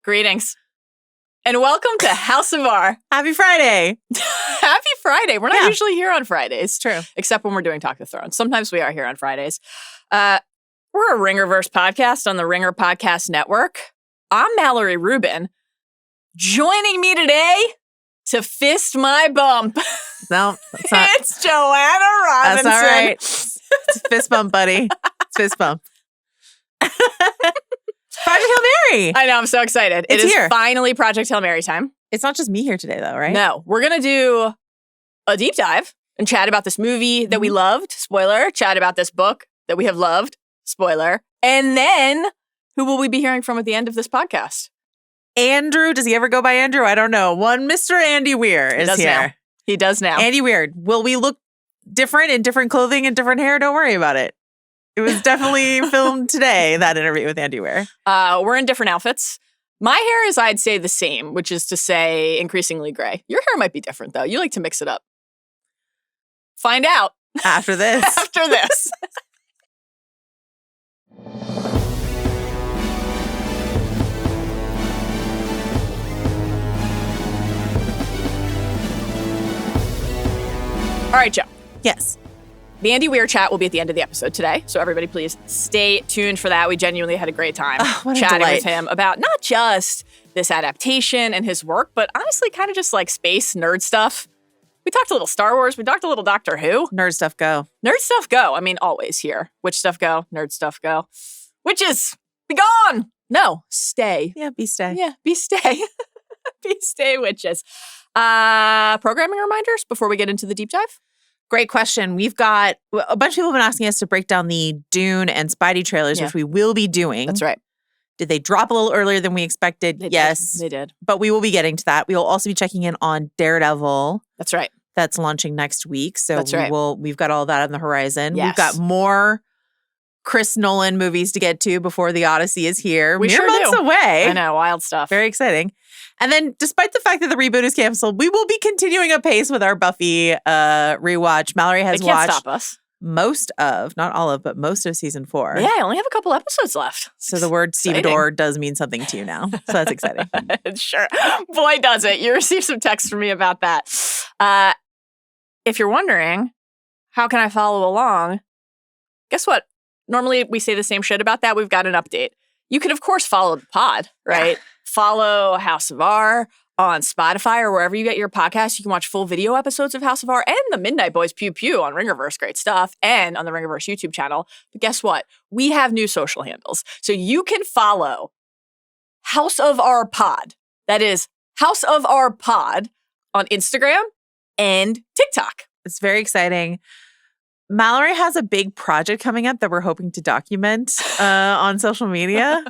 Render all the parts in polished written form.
Greetings. And welcome to House of R. Happy Friday. Happy Friday. We're not usually here on Fridays. True. Except when we're doing Talk of Thrones. Sometimes we are here on Fridays. We're a Ringerverse podcast on the Ringer Podcast Network. I'm Mallory Rubin. Joining me today to fist my bump. No, that's not. It's Joanna Robinson. That's all right. It's a fist bump, buddy. It's fist bump. Project Hail Mary. I know. I'm so excited. It's it is here. Finally Project Hail Mary time. It's not just me here today, though, right? No. We're going to do a deep dive and chat about this movie that we loved. Spoiler. Chat about this book that we have loved. Spoiler. And then who will we be hearing from at the end of this podcast? Andrew. Does he ever go by Andrew? I don't know. One Mr. Andy Weir is here. Now. He does now. Andy Weir. Will we look different in different clothing and different hair? Don't worry about it. It was definitely filmed today, that interview with Andy Weir. We're in different outfits. My hair is, I'd say, the same, which is to say increasingly gray. Your hair might be different, though. You like to mix it up. Find out. After this. After this. All right, Joe. Yes. The Andy Weir chat will be at the end of the episode today, so everybody please stay tuned for that. We genuinely had a great time chatting with him about not just this adaptation and his work, but honestly kind of just like space nerd stuff. We talked a little Star Wars. We talked a little Doctor Who. Nerd stuff go. Nerd stuff go. I mean, always here. Witch stuff go. Nerd stuff go. Witches, be gone. No, stay. Yeah, be stay. Yeah, be stay. Be stay, witches. Programming reminders before we get into the deep dive? Great question. We've got a bunch of people have been asking us to break down the Dune and Spidey trailers, which we will be doing. That's right. Did they drop a little earlier than we expected? Yes. They did. But we will be getting to that. We will also be checking in on Daredevil. That's right. That's launching next week. So That's right. We've got all that on the horizon. Yes. We've got more Chris Nolan movies to get to before the Odyssey is here. We Mere sure months do. away. I know, wild stuff. Very exciting. And then despite the fact that the reboot is canceled, we will be continuing a pace with our Buffy rewatch. Mallory has watched stop us. most of, not all of, but most of season 4. Yeah, I only have a couple episodes left. So the word stevedore does mean something to you now. So that's exciting. Sure. Boy, does it. You received some text from me about that. If you're wondering, how can I follow along? Guess what? Normally we say the same shit about that. We've got an update. You can, of course, follow the pod, right? Follow House of R on Spotify or wherever you get your podcasts. You can watch full video episodes of House of R and the Midnight Boys Pew Pew on Ringerverse. Great stuff. And on the Ringerverse YouTube channel. But guess what? We have new social handles. So you can follow House of R Pod. That is House of R Pod on Instagram and TikTok. It's very exciting. Mallory has a big project coming up that we're hoping to document on social media.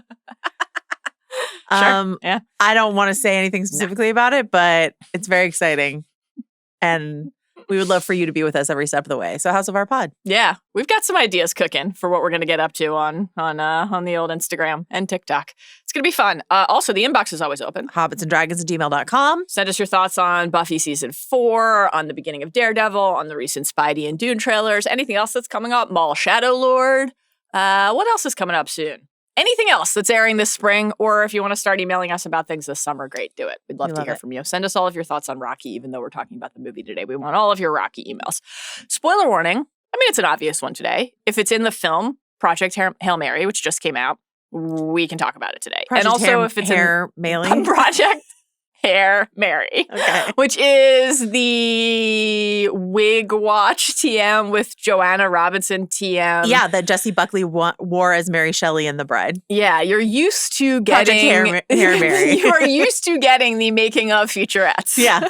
Sure. Yeah. I don't want to say anything specifically about it, but it's very exciting. And we would love for you to be with us every step of the way. So House of Our Pod. Yeah. We've got some ideas cooking for what we're going to get up to on the old Instagram and TikTok. It's going to be fun. Also, the inbox is always open. hobbitsanddragons@gmail.com. Send us your thoughts on Buffy Season 4, on the beginning of Daredevil, on the recent Spidey and Dune trailers, anything else that's coming up, Maul Shadow Lord. What else is coming up soon? Anything else that's airing this spring, or if you want to start emailing us about things this summer, great, do it. We'd love to hear from you. Send us all of your thoughts on Rocky, even though we're talking about the movie today. We want all of your Rocky emails. Spoiler warning. I mean, it's an obvious one today. If it's in the film, Project Hail Mary, which just came out, we can talk about it today. Project and also if it's Hair Mailing. Project Hail Mary, Okay. which is the Wig Watch TM with Joanna Robinson TM. Yeah, that Jessie Buckley wore as Mary Shelley in The Bride. Yeah, you're used to getting Project Hair Mary. You are used to getting the making of featurettes. Yeah.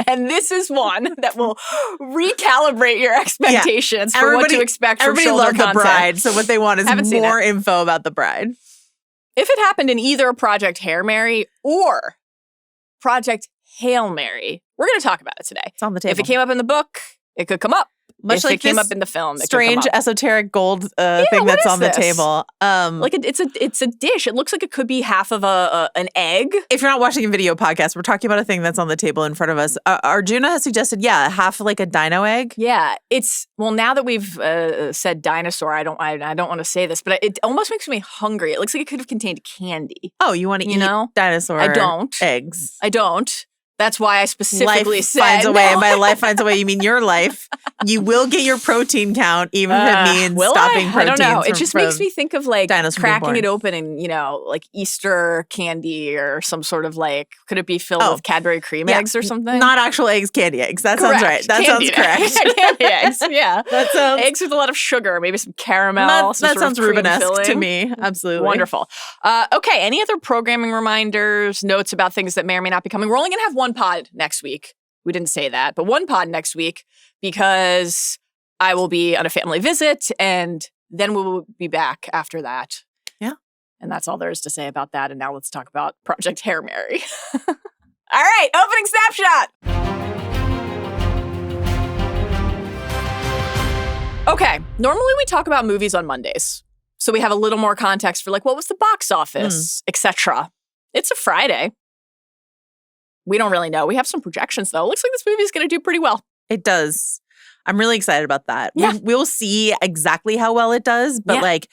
And this is one that will recalibrate your expectations for what to expect from everybody shoulder loved content. The Bride, so what they want is more info about The Bride. If it happened in either Project Hail Mary or Project Hail Mary, we're going to talk about it today. It's on the table. If it came up in the book, it could come up. Much if like it came this up in the film, strange it could come up. esoteric gold Yeah, thing what that's is on the this? table. It's a dish. It looks like it could be half of an egg. If you're not watching a video podcast, we're talking about a thing that's on the table in front of us. Arjuna has suggested, half like a dino egg. Yeah, now that we've said dinosaur, I don't want to say this, but it almost makes me hungry. It looks like it could have contained candy. Oh, you want to eat dinosaur I don't. eggs. I don't. That's why I specifically life said finds a way. no. And by life finds a way, you mean your life. You will get your protein count, even if it means stopping proteins. I don't know. It just makes me think of like cracking it open and, like Easter candy or some sort of like, could it be filled with Cadbury cream eggs or something? Not actual eggs, candy eggs. That sounds right. That sounds correct. Candy eggs, yeah. That sounds eggs with a lot of sugar, maybe some caramel. That sounds Rubin-esque to me. Absolutely. Wonderful. Okay, any other programming reminders, notes about things that may or may not be coming? We're only going to have one pod next week. We didn't say that, but one pod next week because I will be on a family visit and then we will be back after that. Yeah. And that's all there is to say about that. And now let's talk about Project Hair Mary. All right, opening snapshot. Okay, normally we talk about movies on Mondays. So we have a little more context for like, what was the box office, etc. It's a Friday. We don't really know. We have some projections, though. Looks like this movie is going to do pretty well. It does. I'm really excited about that. Yeah. We'll see exactly how well it does, but like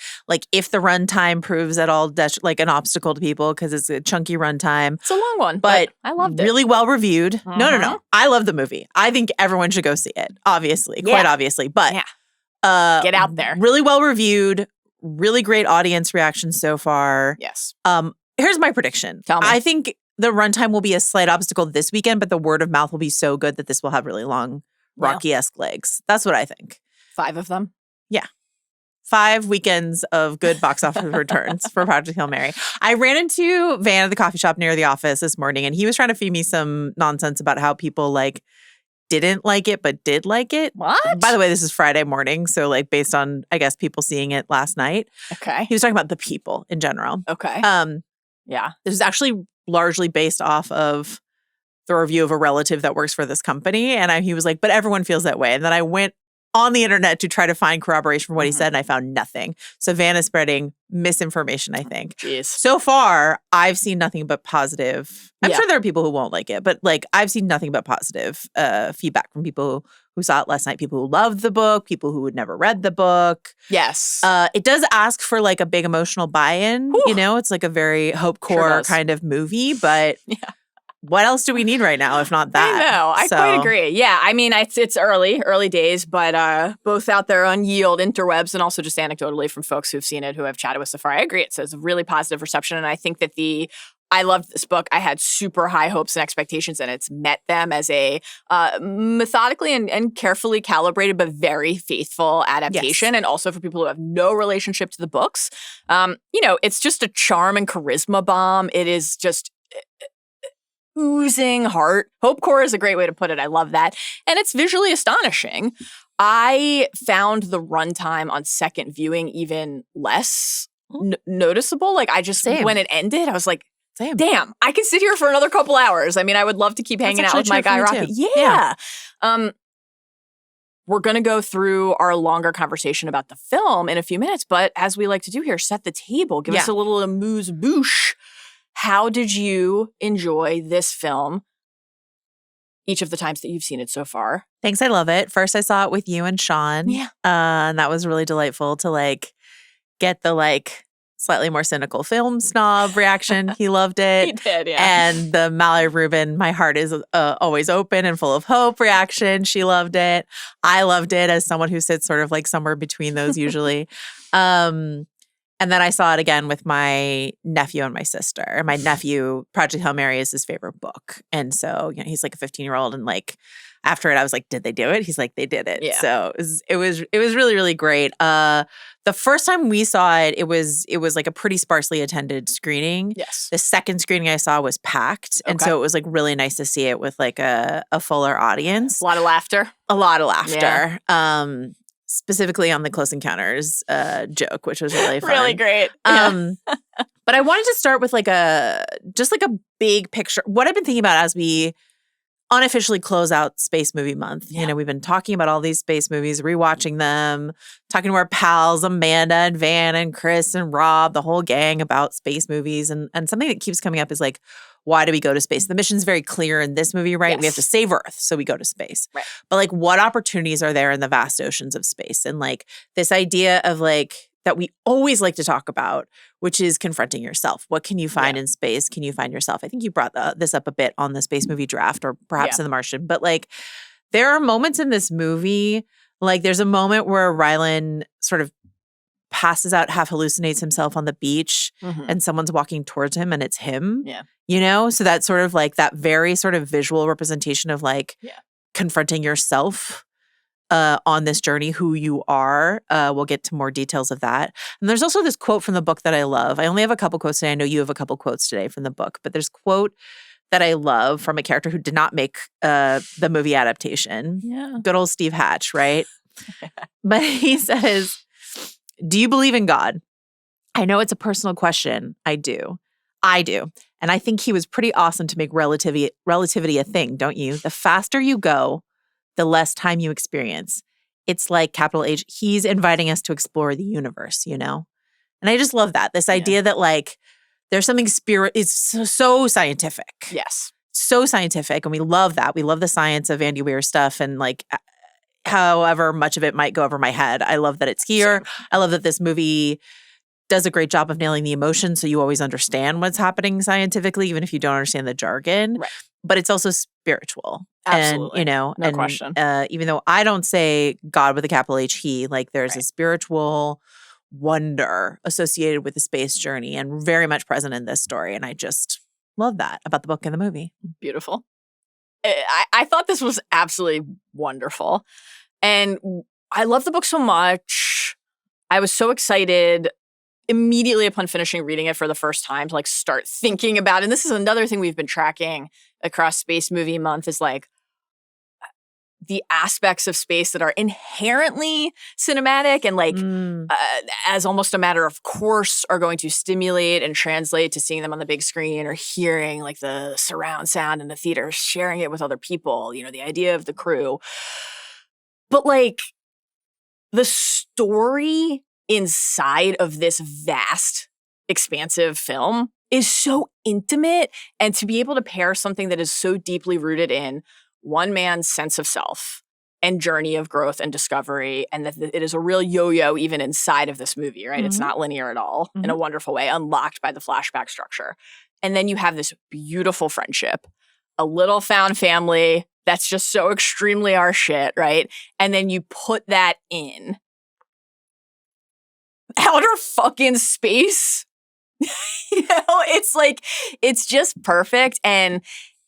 if the runtime proves at all like an obstacle to people because it's a chunky runtime. It's a long one, but I loved it. Really well reviewed. No. I love the movie. I think everyone should go see it. Obviously, quite obviously, but get out there. Really well reviewed. Really great audience reaction so far. Yes. Here's my prediction. Tell me. I think the runtime will be a slight obstacle this weekend, but the word of mouth will be so good that this will have really long, Rocky-esque legs. That's what I think. 5 of them? Yeah. 5 weekends of good box office returns for Project Hail Mary. I ran into Van at the coffee shop near the office this morning, and he was trying to feed me some nonsense about how people like didn't like it but did like it. What? By the way, this is Friday morning, so like based on, I guess, people seeing it last night. Okay. He was talking about the people in general. Okay. Yeah. This is actually largely based off of the review of a relative that works for this company. And he was like, but everyone feels that way. And then I went on the internet to try to find corroboration for what he said, and I found nothing. So Van is spreading misinformation, I think. Jeez. So far, I've seen nothing but positive. I'm sure there are people who won't like it, but like I've seen nothing but positive feedback from people who saw it last night, people who loved the book, people who had never read the book. Yes. It does ask for like a big emotional buy-in. Whew. It's like a very hope-core kind of movie, but what else do we need right now if not that? I know. I quite agree. Yeah. I mean, it's early days, but both out there on Yield interwebs and also just anecdotally from folks who've seen it, who have chatted with Safari, I agree. It's a really positive reception. And I think that I loved this book. I had super high hopes and expectations, and it's met them as a methodically and carefully calibrated but very faithful adaptation. Yes. And also for people who have no relationship to the books, it's just a charm and charisma bomb. It is just oozing heart. Hopecore is a great way to put it. I love that. And it's visually astonishing. I found the runtime on second viewing even less noticeable. Like I just, when it ended, I was like, damn, I can sit here for another couple hours. I mean, I would love to keep hanging out with my guy Rocky. Yeah. We're going to go through our longer conversation about the film in a few minutes, but as we like to do here, set the table. Give us a little amuse-bouche. How did you enjoy this film each of the times that you've seen it so far? Thanks. I love it. First, I saw it with you and Sean. Yeah. And that was really delightful to like get the like slightly more cynical film snob reaction. He loved it. He did, yeah. And the Mallory Rubin, my heart is always open and full of hope reaction. She loved it. I loved it as someone who sits sort of like somewhere between those usually. And then I saw it again with my nephew and my sister. My nephew, Project Hail Mary is his favorite book. And so, he's like a 15-year-old. And like after it, I was like, did they do it? He's like, they did it. Yeah. So it was really, really great. The first time we saw it, it was like a pretty sparsely attended screening. Yes. The second screening I saw was packed. And so it was like really nice to see it with like a fuller audience. A lot of laughter. Yeah. Specifically on the Close Encounters joke, which was really fun. Really great. But I wanted to start with like a big picture. What I've been thinking about as we unofficially close out Space Movie Month. Yeah. You know, we've been talking about all these space movies, rewatching them, talking to our pals, Amanda and Van and Chris and Rob, the whole gang about space movies. And something that keeps coming up is like, why do we go to space? The mission's very clear in this movie, right? Yes. We have to save Earth, so we go to space. Right. But like, what opportunities are there in the vast oceans of space? And like this idea of like, that we always like to talk about, which is confronting yourself. What can you find in space? Can you find yourself? I think you brought this up a bit on the space movie draft or perhaps in The Martian. But like there are moments in this movie, like there's a moment where Rylan sort of passes out, half hallucinates himself on the beach and someone's walking towards him and it's him. Yeah. You know? So that's sort of like that very sort of visual representation of like confronting yourself on this journey, who you are. We'll get to more details of that. And there's also this quote from the book that I love. I only have a couple quotes today. I know you have a couple quotes today from the book, but there's a quote that I love from a character who did not make the movie adaptation. Yeah. Good old Steve Hatch, right? But he says, "Do you believe in God? I know it's a personal question. I do. And I think he was pretty awesome to make relativity a thing, don't you? The faster you go, the less time you experience. It's like capital H, he's inviting us to explore the universe, you know? And I just love that. This idea that like there's something it's so scientific. Yes. So scientific. And we love that. We love the science of Andy Weir stuff. And like, however much of it might go over my head, I love that it's here. Sure. I love that this movie does a great job of nailing the emotion. So you always understand what's happening scientifically, even if you don't understand the jargon. Right. But it's also spiritual. Absolutely. And, you know, no question. Even though I don't say God with a capital H, he, like there's a spiritual wonder associated with the space journey and very much present in this story. And I just love that about the book and the movie. Beautiful. I thought this was absolutely wonderful. And I love the book so much. I was so excited immediately upon finishing reading it for the first time to like start thinking about, and this is another thing we've been tracking across Space Movie Month, is like the aspects of space that are inherently cinematic and like as almost a matter of course are going to stimulate and translate to seeing them on the big screen or hearing like the surround sound in the theater, sharing it with other people, you know, the idea of the crew. But like the story inside of this vast, expansive film is so intimate, and to be able to pair something that is so deeply rooted in one man's sense of self and journey of growth and discovery, and that it is a real yo-yo even inside of this movie, right? It's not linear at all in a wonderful way, unlocked by the flashback structure. And then you have this beautiful friendship, a little found family that's just so extremely our shit, right? And then you put that in outer fucking space. You know, it's like, it's just perfect. And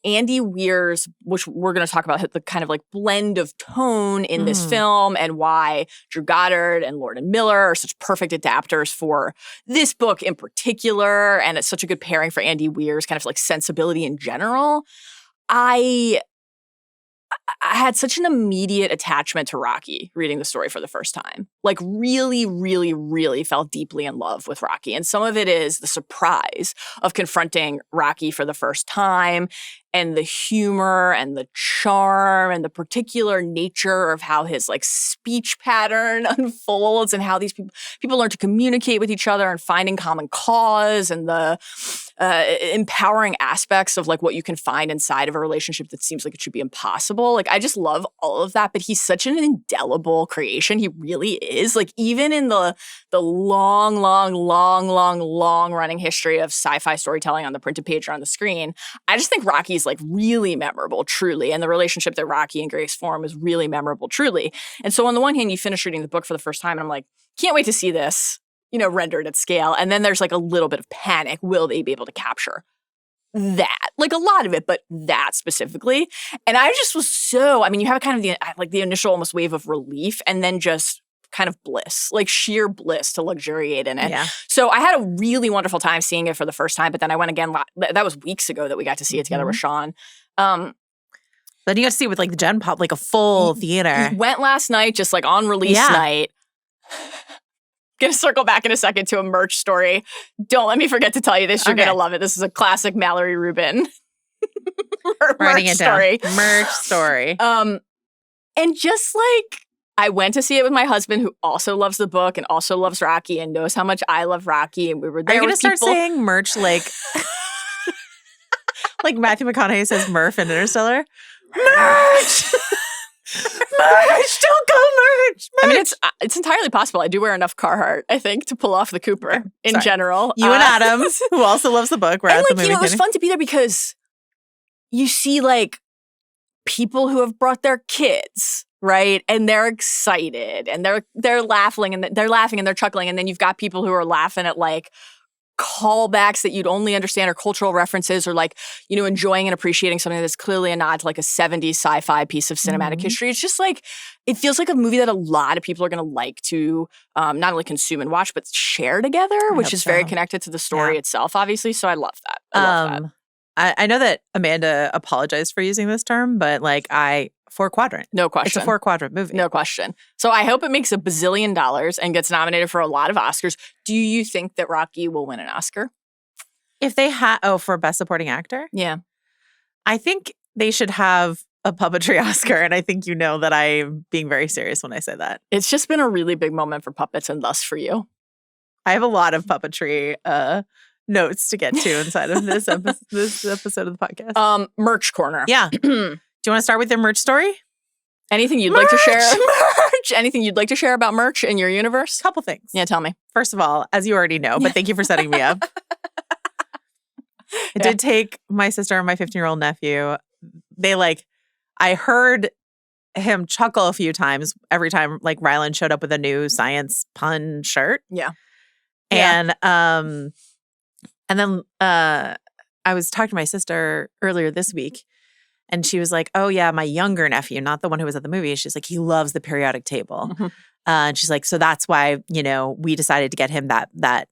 Andy Weir's, which we're going to talk about, the kind of like blend of tone in this film and why Drew Goddard and Lord and Miller are such perfect adapters for this book in particular. And it's such a good pairing for Andy Weir's kind of like sensibility in general. I had such an immediate attachment to Rocky reading the story for the first time. Like really, really, really felt deeply in love with Rocky. And some of it is the surprise of confronting Rocky for the first time, and the humor and the charm and the particular nature of how his like speech pattern unfolds and how these people learn to communicate with each other and finding common cause, and the empowering aspects of like what you can find inside of a relationship that seems like it should be impossible. Like I just love all of that, but he's such an indelible creation. He really is. Like even in the long running history of sci-fi storytelling on the printed page or on the screen, I just think Rocky's like really memorable, truly. And the relationship that Rocky and Grace form is really memorable, truly. And so on the one hand, you finish reading the book for the first time and I'm like, can't wait to see this, you know, rendered at scale. And then there's like a little bit of panic. Will they be able to capture that? Like a lot of it, but that specifically. And I just was so, I mean, you have kind of the initial almost wave of relief and then just kind of bliss, like sheer bliss to luxuriate in it. Yeah. So I had a really wonderful time seeing it for the first time, but then I went again, that was weeks ago that we got to see it together with Sean. Then you got to see it with like the Gen Pop, like a full theater. Went last night, just like on release night. Gonna circle back in a second to a merch story. Don't let me forget to tell you this. You're gonna love it. This is a classic Mallory Rubin. Writing merch it story. down. Merch story. And just like I went to see it with my husband, who also loves the book and also loves Rocky and knows how much I love Rocky, and we were there. Are you going to start saying merch like like Matthew McConaughey says Murph in Interstellar? Merch! Merch! Don't go merch! I mean, it's entirely possible. I do wear enough Carhartt, I think, to pull off the Cooper in general. You and Adam, who also loves the book, were at the movie. It was fun to be there because you see like people who have brought their kids, right? And they're excited and they're laughing and they're chuckling. And then you've got people who are laughing at like callbacks that you'd only understand or cultural references or like, you know, enjoying and appreciating something that's clearly a nod to like a 70s sci-fi piece of cinematic history. It's just like, it feels like a movie that a lot of people are going to like to not only consume and watch, but share together, which is very connected to the story itself, obviously. So I love that. I love that. I know that Amanda apologized for using this term, but like 4-quadrant. No question. It's a 4-quadrant movie. No question. So I hope it makes $1 bazillion and gets nominated for a lot of Oscars. Do you think that Rocky will win an Oscar? If they for Best Supporting Actor? Yeah. I think they should have a puppetry Oscar, and I think you know that I'm being very serious when I say that. It's just been a really big moment for puppets and thus for you. I have a lot of puppetry notes to get to inside of this episode of the podcast. Merch corner. Yeah. Do you want to start with your merch story? Anything you'd like to share? Merch! Anything you'd like to share about merch in your universe? Couple things. Yeah, tell me. First of all, as you already know, but thank you for setting me up. It did take my sister and my 15-year-old nephew. I heard him chuckle a few times every time like Rylan showed up with a new science pun shirt. Yeah. And then I was talking to my sister earlier this week, and she was like, oh, yeah, my younger nephew, not the one who was at the movie. She's like, he loves the periodic table. Mm-hmm. And she's like, so that's why, you know, we decided to get him that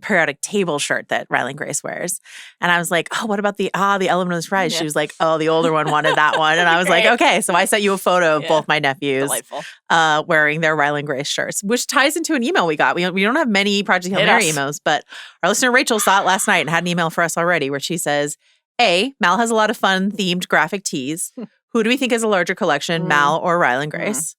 periodic table shirt that Rylan Grace wears. And I was like, oh, what about the element of the surprise? Yeah. She was like, oh, the older one wanted that one. And I was like, okay. So I sent you a photo of both my nephews wearing their Rylan Grace shirts, which ties into an email we got. We don't have many Project Hail Mary emails, but our listener Rachel saw it last night and had an email for us already where she says, Mal has a lot of fun themed graphic tees. Who do we think has a larger collection, Mal or Rylan Grace?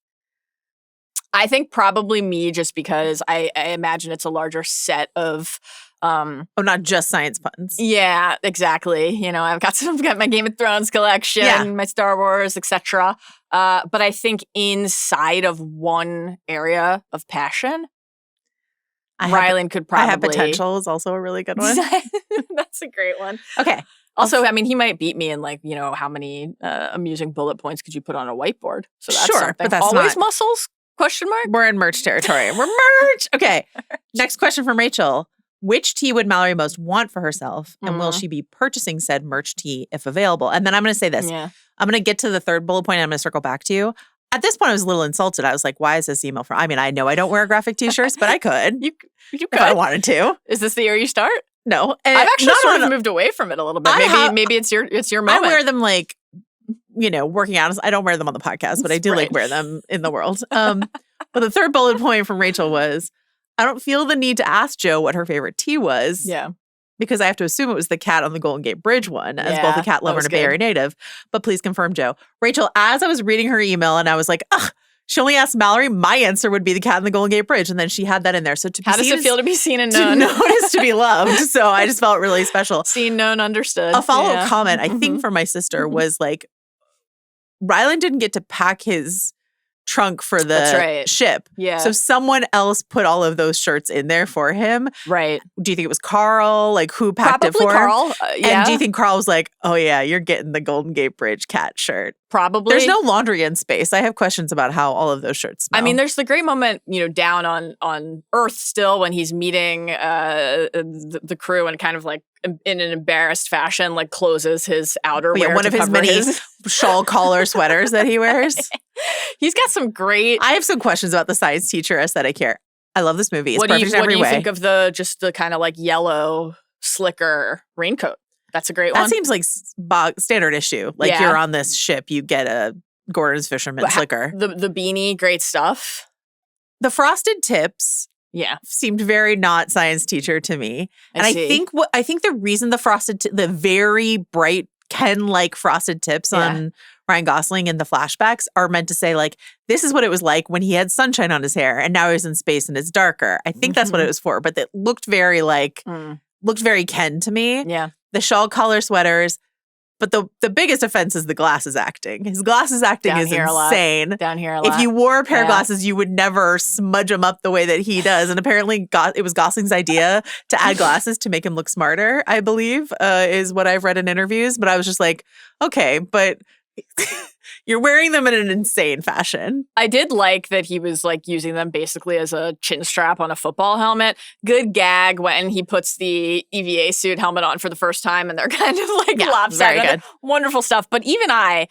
I think probably me, just because I imagine it's a larger set of not just science puns. Yeah, exactly. You know, I've got my Game of Thrones collection, my Star Wars, etc. But I think inside of one area of passion, Rylan could probably. I Have Potential is also a really good one. That's a great one. Okay. Also, I mean, he might beat me in like, you know, how many amusing bullet points could you put on a whiteboard? So that's sure, something. but that's always not... muscles? Question mark? We're in merch territory. We're merch. Okay. Next question from Rachel. Which tea would Mallory most want for herself? And will she be purchasing said merch tea if available? And then I'm going to say this. Yeah. I'm going to get to the third bullet point and I'm going to circle back to you. At this point, I was a little insulted. I was like, why is this email from? I mean, I know I don't wear graphic t-shirts, but I could. You could. If I wanted to. Is this the year you start? No. And I've actually sort of moved away from it a little bit. Maybe it's your moment. I wear them like, you know, working out. I don't wear them on the podcast, but I do like wear them in the world. But the third bullet point from Rachel was, I don't feel the need to ask Jo what her favorite tea was. Yeah. Because I have to assume it was the cat on the Golden Gate Bridge one, as both a cat lover and a Bay Area native. But please confirm, Jo. Rachel, as I was reading her email and I was like, ugh, she only asked Mallory, my answer would be the cat on the Golden Gate Bridge. And then she had that in there. So how does it feel to be seen and known? To notice to be loved. So I just felt really special. Seen, known, understood. A follow-up comment, I think, from my sister was like, Rylan didn't get to pack his trunk for the ship. Yeah. So someone else put all of those shirts in there for him. Right. Do you think it was Carl? Like, who packed it for Carl, him? And do you think Carl was like, oh yeah, you're getting the Golden Gate Bridge cat shirt? Probably. There's no laundry in space. I have questions about how all of those shirts smell. I mean, there's the great moment, you know, down on Earth still when he's meeting the crew and kind of like in an embarrassed fashion, like closes his outerwear. One of his many shawl collar sweaters that he wears. He's got some great. I have some questions about the science teacher aesthetic here. I love this movie. It's what perfect in every way. What do you think of the kind of like yellow slicker raincoat? That's a great one. That seems like standard issue. Like you're on this ship, you get a Gordon's Fisherman slicker. The beanie, great stuff. The frosted tips, seemed very not science teacher to me. I think the reason the very bright Ken-like frosted tips on Ryan Gosling in the flashbacks are meant to say, like, this is what it was like when he had sunshine on his hair and now he's in space and it's darker. I think that's what it was for, but it looked very looked very Ken to me. Yeah. The shawl collar sweaters. But the biggest offense is the glasses acting. His glasses acting Down is here a lot. insane. Down here a lot. If you wore a pair of glasses, you would never smudge them up the way that he does. And apparently it was Gosling's idea to add glasses to make him look smarter, I believe, is what I've read in interviews. But I was just like, okay, but you're wearing them in an insane fashion. I did like that he was like using them basically as a chin strap on a football helmet. Good gag when he puts the EVA suit helmet on for the first time and they're kind of like lopsided. Very good. Wonderful stuff. But even I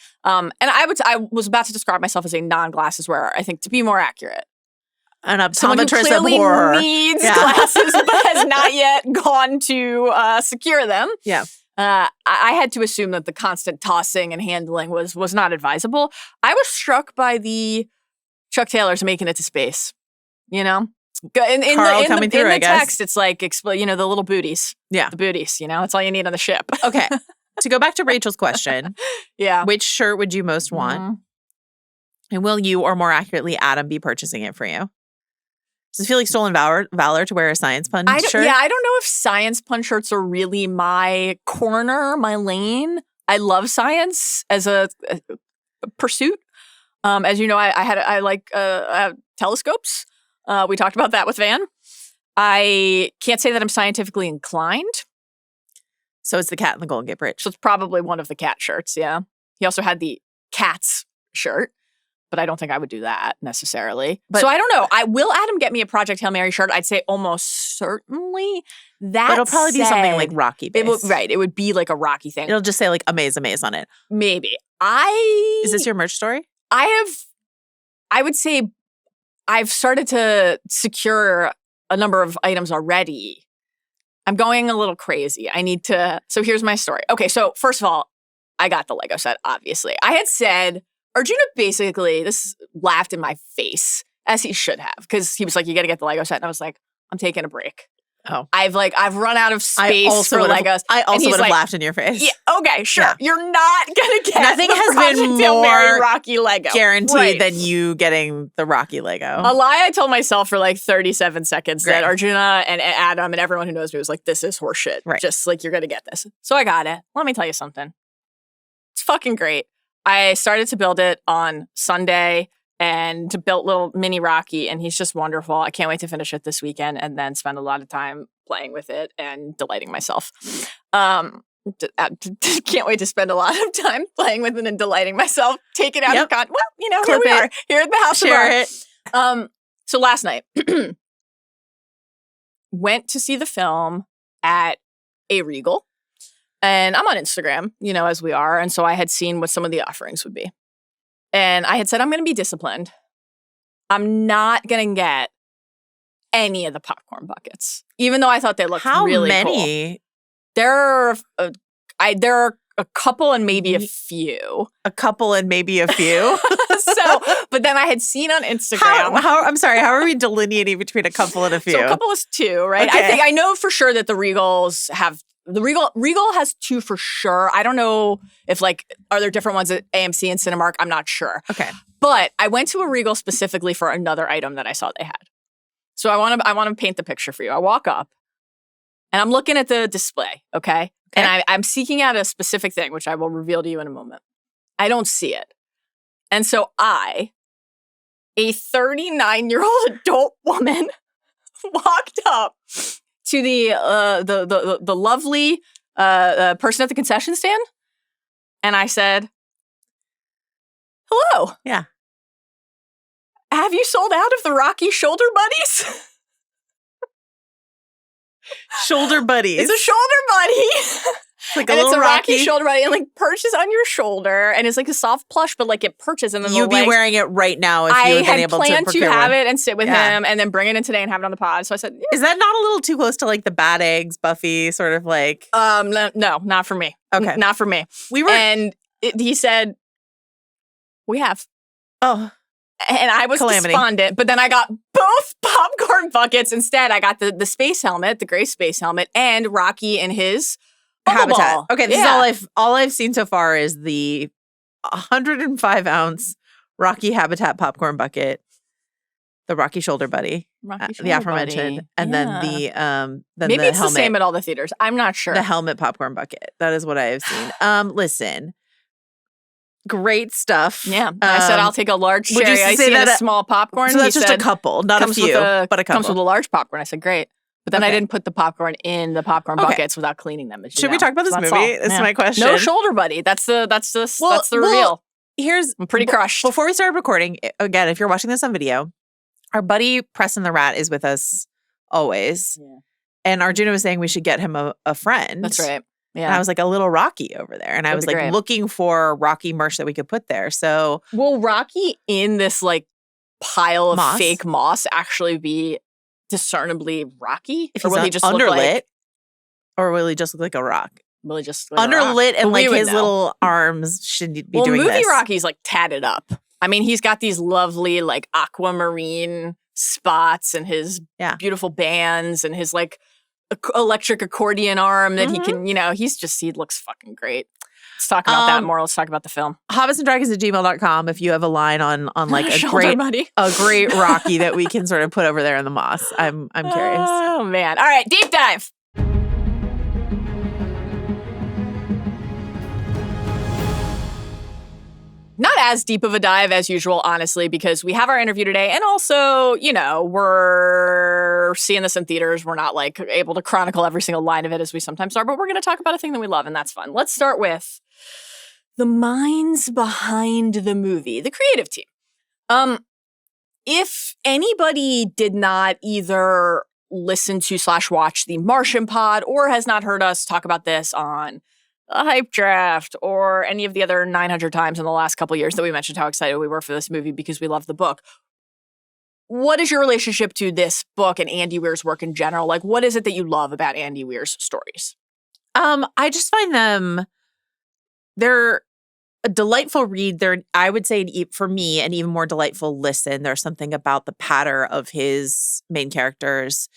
was about to describe myself as a non-glasses wearer, I think, to be more accurate. An Someone who optometrist clearly of horror. needs glasses but has not yet gone to secure them. Yeah. I had to assume that the constant tossing and handling was not advisable. I was struck by the Chuck Taylor's making it to space. You know, in the text, it's like the little booties. Yeah, the booties. You know, that's all you need on the ship. Okay, to go back to Rachel's question, which shirt would you most want, and will you, or more accurately, Adam, be purchasing it for you? Does it feel like stolen valor to wear a science pun shirt? Yeah, I don't know if science pun shirts are really my corner, my lane. I love science as a pursuit. As you know, I like telescopes. We talked about that with Van. I can't say that I'm scientifically inclined. So it's the cat in the Golden Gate Bridge. So it's probably one of the cat shirts, yeah. He also had the cats shirt. But I don't think I would do that necessarily. So I don't know. Will Adam get me a Project Hail Mary shirt? I'd say almost certainly. But it'll probably be something like Rocky based. It would be like a Rocky thing. It'll just say like Amaze on it. Maybe. Is this your merch story? I would say I've started to secure a number of items already. I'm going a little crazy. So here's my story. Okay, so first of all, I got the Lego set, obviously. I had said, Arjuna basically laughed in my face, as he should have, because he was like, you got to get the Lego set. And I was like, I'm taking a break. Oh. I've run out of space for Legos. I also would have laughed in your face. Yeah, okay, sure. Yeah. You're not going to get Nothing the has Project been Hail more Mary Rocky Lego. Guaranteed than you getting the Rocky Lego. A lie I told myself for like 37 seconds that Arjuna and Adam and everyone who knows me was like, this is horseshit. Right. Just like, you're going to get this. So I got it. Let me tell you something. It's fucking great. I started to build it on Sunday and to build little mini Rocky, and he's just wonderful. I can't wait to finish it this weekend and then spend a lot of time playing with it and delighting myself. Can't wait to spend a lot of time playing with it and delighting myself. Take it out of context. Well, here we are. Here at the house of art. So last night, went to see the film at a Regal. And I'm on Instagram, as we are. And so I had seen what some of the offerings would be. And I had said, I'm going to be disciplined. I'm not going to get any of the popcorn buckets, even though I thought they looked really cool. How many? There are a couple and maybe a few. A couple and maybe a few? But then I had seen on Instagram. I'm sorry, how are we delineating between a couple and a few? So a couple is two, right? Okay. I know for sure that the Regals have. The Regal has two for sure. I don't know if are there different ones at AMC and Cinemark? I'm not sure. Okay. But I went to a Regal specifically for another item that I saw they had. So I want to paint the picture for you. I walk up and I'm looking at the display, okay? And I'm seeking out a specific thing, which I will reveal to you in a moment. I don't see it. And so a 39-year-old adult woman walked up to the lovely person at the concession stand, and I said, "Hello. Yeah. Have you sold out of the Rocky Shoulder Buddies?" Shoulder buddies. It's a shoulder buddy. Like and it's a Rocky shoulder buddy, and perches on your shoulder, and it's like a soft plush, but it perches, and then you'd be wearing it right now if you had been able to procure one. I had planned to have it and sit with him, and then bring it in today and have it on the pod. So I said, "Is that not a little too close to the Bad Eggs Buffy sort of like?" No, not for me. Okay, not for me. He said, "We have." Oh. And I was despondent, but then I got both popcorn buckets instead. I got the space helmet, the gray space helmet, and Rocky in his habitat. ball. Okay, this is all I've seen so far is the 105 ounce Rocky Habitat popcorn bucket, the Rocky Shoulder Buddy, the aforementioned, and then the maybe the it's helmet, the same at all the theaters. I'm not sure. the helmet popcorn bucket. That is what I have seen. Listen, great stuff. Yeah, I said I'll take a large cherry icy and a small popcorn. So that's just a couple, not a few, but a couple. Comes with a large popcorn. I said great. But then I didn't put the popcorn in the popcorn buckets without cleaning them. Should we talk about this movie? This is my question. No Shoulder Buddy. That's the reveal. I'm pretty crushed. Before we started recording, again, if you're watching this on video, our buddy Preston the Rat is with us always. Yeah. And Arjuna was saying we should get him a friend. That's right. Yeah. And I was like, a little Rocky over there. And I was like looking for Rocky merch that we could put there. So will Rocky in this like pile of fake moss actually be discernibly Rocky? If or will he just underlit, look like, or will he just look like a rock? Will he just look like underlit and like his little arms should be doing this? Well, movie Rocky's like tatted up. I mean, he's got these lovely like aquamarine spots and his beautiful bands and his like electric accordion arm that he can, he looks fucking great. Let's talk about that more. Let's talk about the film. hobbitsanddragons@gmail.com if you have a line on like a great Rocky that we can sort of put over there in the moss. I'm curious. Oh man. All right, deep dive. Not as deep of a dive as usual, honestly, because we have our interview today. And also, we're seeing this in theaters. We're not like able to chronicle every single line of it as we sometimes are, but we're going to talk about a thing that we love, and that's fun. Let's start with the minds behind the movie, the creative team. If anybody did not either listen to / watch the Martian pod or has not heard us talk about this on a hype draft or any of the other 900 times in the last couple of years that we mentioned how excited we were for this movie because we love the book. What is your relationship to this book and Andy Weir's work in general? Like, what is it that you love about Andy Weir's stories? I just find they're a delightful read. They're, I would say, for me, an even more delightful listen. There's something about the patter of his main characters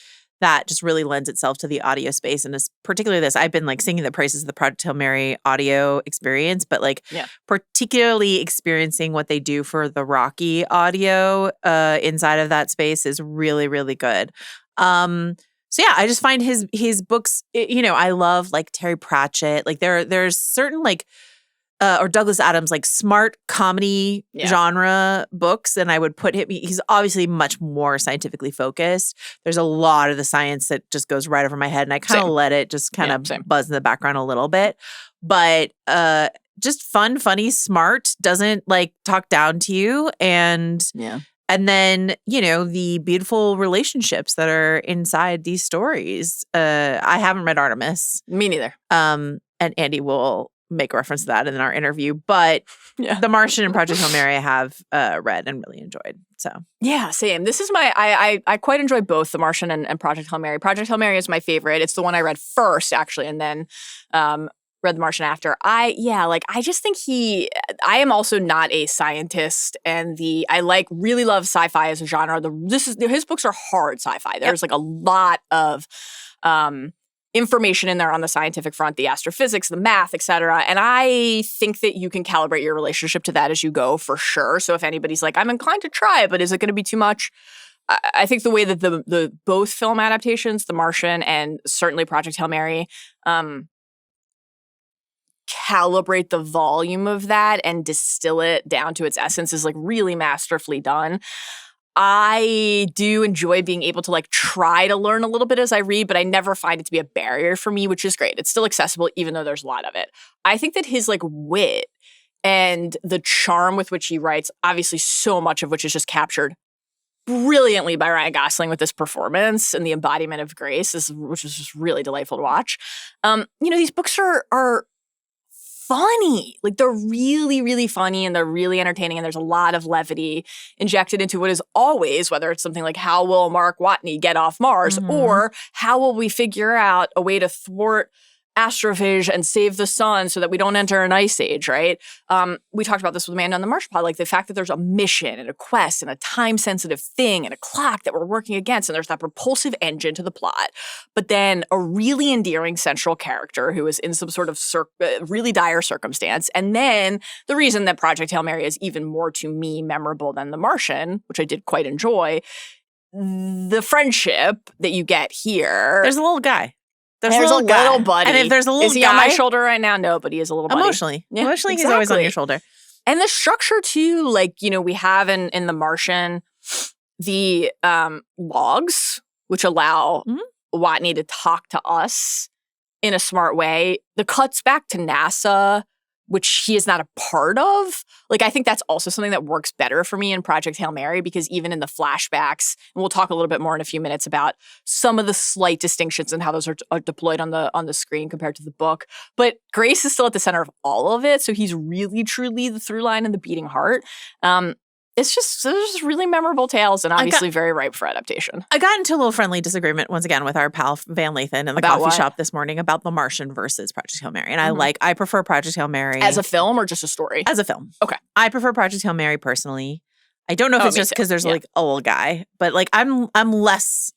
that just really lends itself to the audio space. And particularly this, I've been like singing the praises of the Project Hail Mary audio experience, but like particularly experiencing what they do for the Rocky audio inside of that space is really, really good. So yeah, I just find his books, I love like Terry Pratchett. Like there's certain like, or Douglas Adams, like smart comedy genre books. And I would put him, he's obviously much more scientifically focused. There's a lot of the science that just goes right over my head. And I kind of let it just kind of buzz in the background a little bit. But just fun, funny, smart, doesn't like talk down to you. And then, the beautiful relationships that are inside these stories. I haven't read Artemis. Me neither. And Andy will make reference to that in our interview. But The Martian and Project Hail Mary I have read and really enjoyed. So yeah, same. This is I quite enjoy both The Martian and Project Hail Mary. Project Hail Mary is my favorite. It's the one I read first, actually, and then read The Martian after. I just think I am also not a scientist, and I really love sci-fi as a genre. His books are hard sci-fi. There's like a lot of information in there on the scientific front, the astrophysics, the math, etc. And I think that you can calibrate your relationship to that as you go, for sure. So if anybody's like, I'm inclined to try it, but is it going to be too much? I think the way that the both film adaptations, The Martian and certainly Project Hail Mary, calibrate the volume of that and distill it down to its essence is like really masterfully done. I do enjoy being able to like try to learn a little bit as I read, but I never find it to be a barrier for me, which is great. It's still accessible, even though there's a lot of it. I think that his like wit and the charm with which he writes, obviously so much of which is just captured brilliantly by Ryan Gosling with this performance and the embodiment of grace, which is just really delightful to watch. These books are funny. Like they're really, really funny and they're really entertaining, and there's a lot of levity injected into what is always, whether it's something like how will Mark Watney get off Mars or how will we figure out a way to thwart astrophage and save the sun so that we don't enter an ice age, right? We talked about this with Amanda on the Martian Pod, like the fact that there's a mission and a quest and a time-sensitive thing and a clock that we're working against, and there's that propulsive engine to the plot. But then a really endearing central character who is in some sort of really dire circumstance. And then the reason that Project Hail Mary is even more, to me, memorable than The Martian, which I did quite enjoy, the friendship that you get here. There's a little guy. There's a little buddy. And if there's a little is he guy, on my shoulder right now? No, but he is a little buddy. Emotionally. Yeah, Emotionally, exactly. He's always on your shoulder. And the structure too, like, we have in The Martian, the logs, which allow Watney to talk to us in a smart way. The cuts back to NASA, which he is not a part of. Like, I think that's also something that works better for me in Project Hail Mary, because even in the flashbacks, and we'll talk a little bit more in a few minutes about some of the slight distinctions and how those are deployed on the screen compared to the book. But Grace is still at the center of all of it, so he's really, truly the through line and the beating heart. It's just really memorable tales and obviously very ripe for adaptation. I got into a little friendly disagreement once again with our pal Van Lathan in the coffee shop this morning about The Martian versus Project Hail Mary. And I prefer Project Hail Mary. As a film or just a story? As a film. Okay. I prefer Project Hail Mary personally. I don't know if it's just because there's like a little guy, but like I'm less,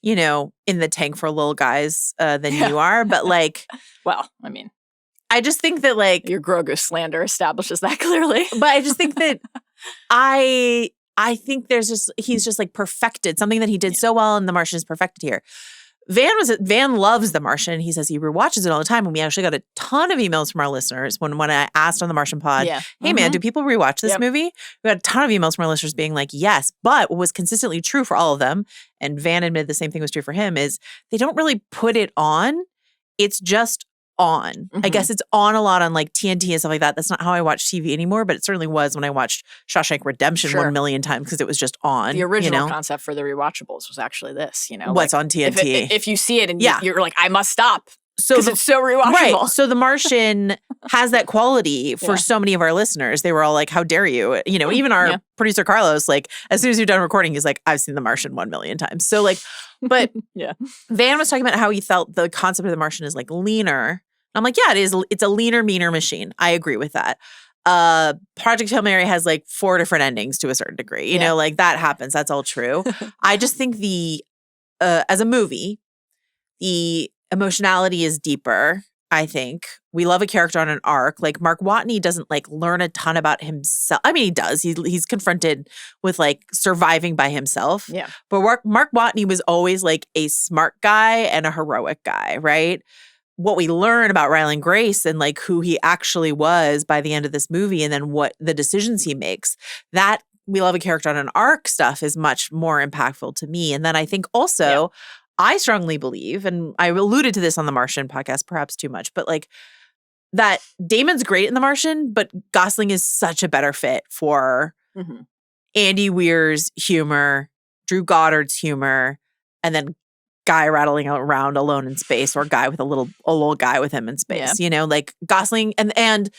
in the tank for little guys than you are. But like, well, I mean, I just think that like your Grogu slander establishes that clearly. But I just think that I think he's just like perfected something that he did so well, and The Martian is perfected here. Van loves The Martian. He says he rewatches it all the time, and we actually got a ton of emails from our listeners when I asked on the Martian Pod, hey man, do people rewatch this movie? We got a ton of emails from our listeners being like, yes, but what was consistently true for all of them, and Van admitted the same thing was true for him, is they don't really put it on. It's just on. I guess it's on a lot on like TNT and stuff like that. That's not how I watch TV anymore, but it certainly was when I watched Shawshank Redemption 1 million times because it was just on. The original concept for the rewatchables was actually this, What's on TNT. If you see it and you're like, I must stop because it's so rewatchable. Right. So The Martian has that quality for so many of our listeners. They were all like, how dare you? Even our producer Carlos, like as soon as you're done recording, he's like, I've seen The Martian 1 million times. So like, but Van was talking about how he felt the concept of The Martian is like leaner. I'm like, yeah, it is. It's a leaner, meaner machine. I agree with that. Project Hail Mary has like 4 different endings to a certain degree. You know, like that happens. That's all true. I just think as a movie, the emotionality is deeper. I think we love a character on an arc. Like Mark Watney doesn't like learn a ton about himself. I mean, he does. He's confronted with like surviving by himself. Yeah. But Mark Watney was always like a smart guy and a heroic guy, right? What we learn about Ryland Grace and like who he actually was by the end of this movie, and then what the decisions he makes, that we love a character on an arc stuff is much more impactful to me. And then I think also I strongly believe, and I alluded to this on the Martian podcast, perhaps too much, but like that Damon's great in The Martian, but Gosling is such a better fit for Andy Weir's humor, Drew Goddard's humor, and then guy rattling around alone in space, or guy with a little guy with him in space, like Gosling and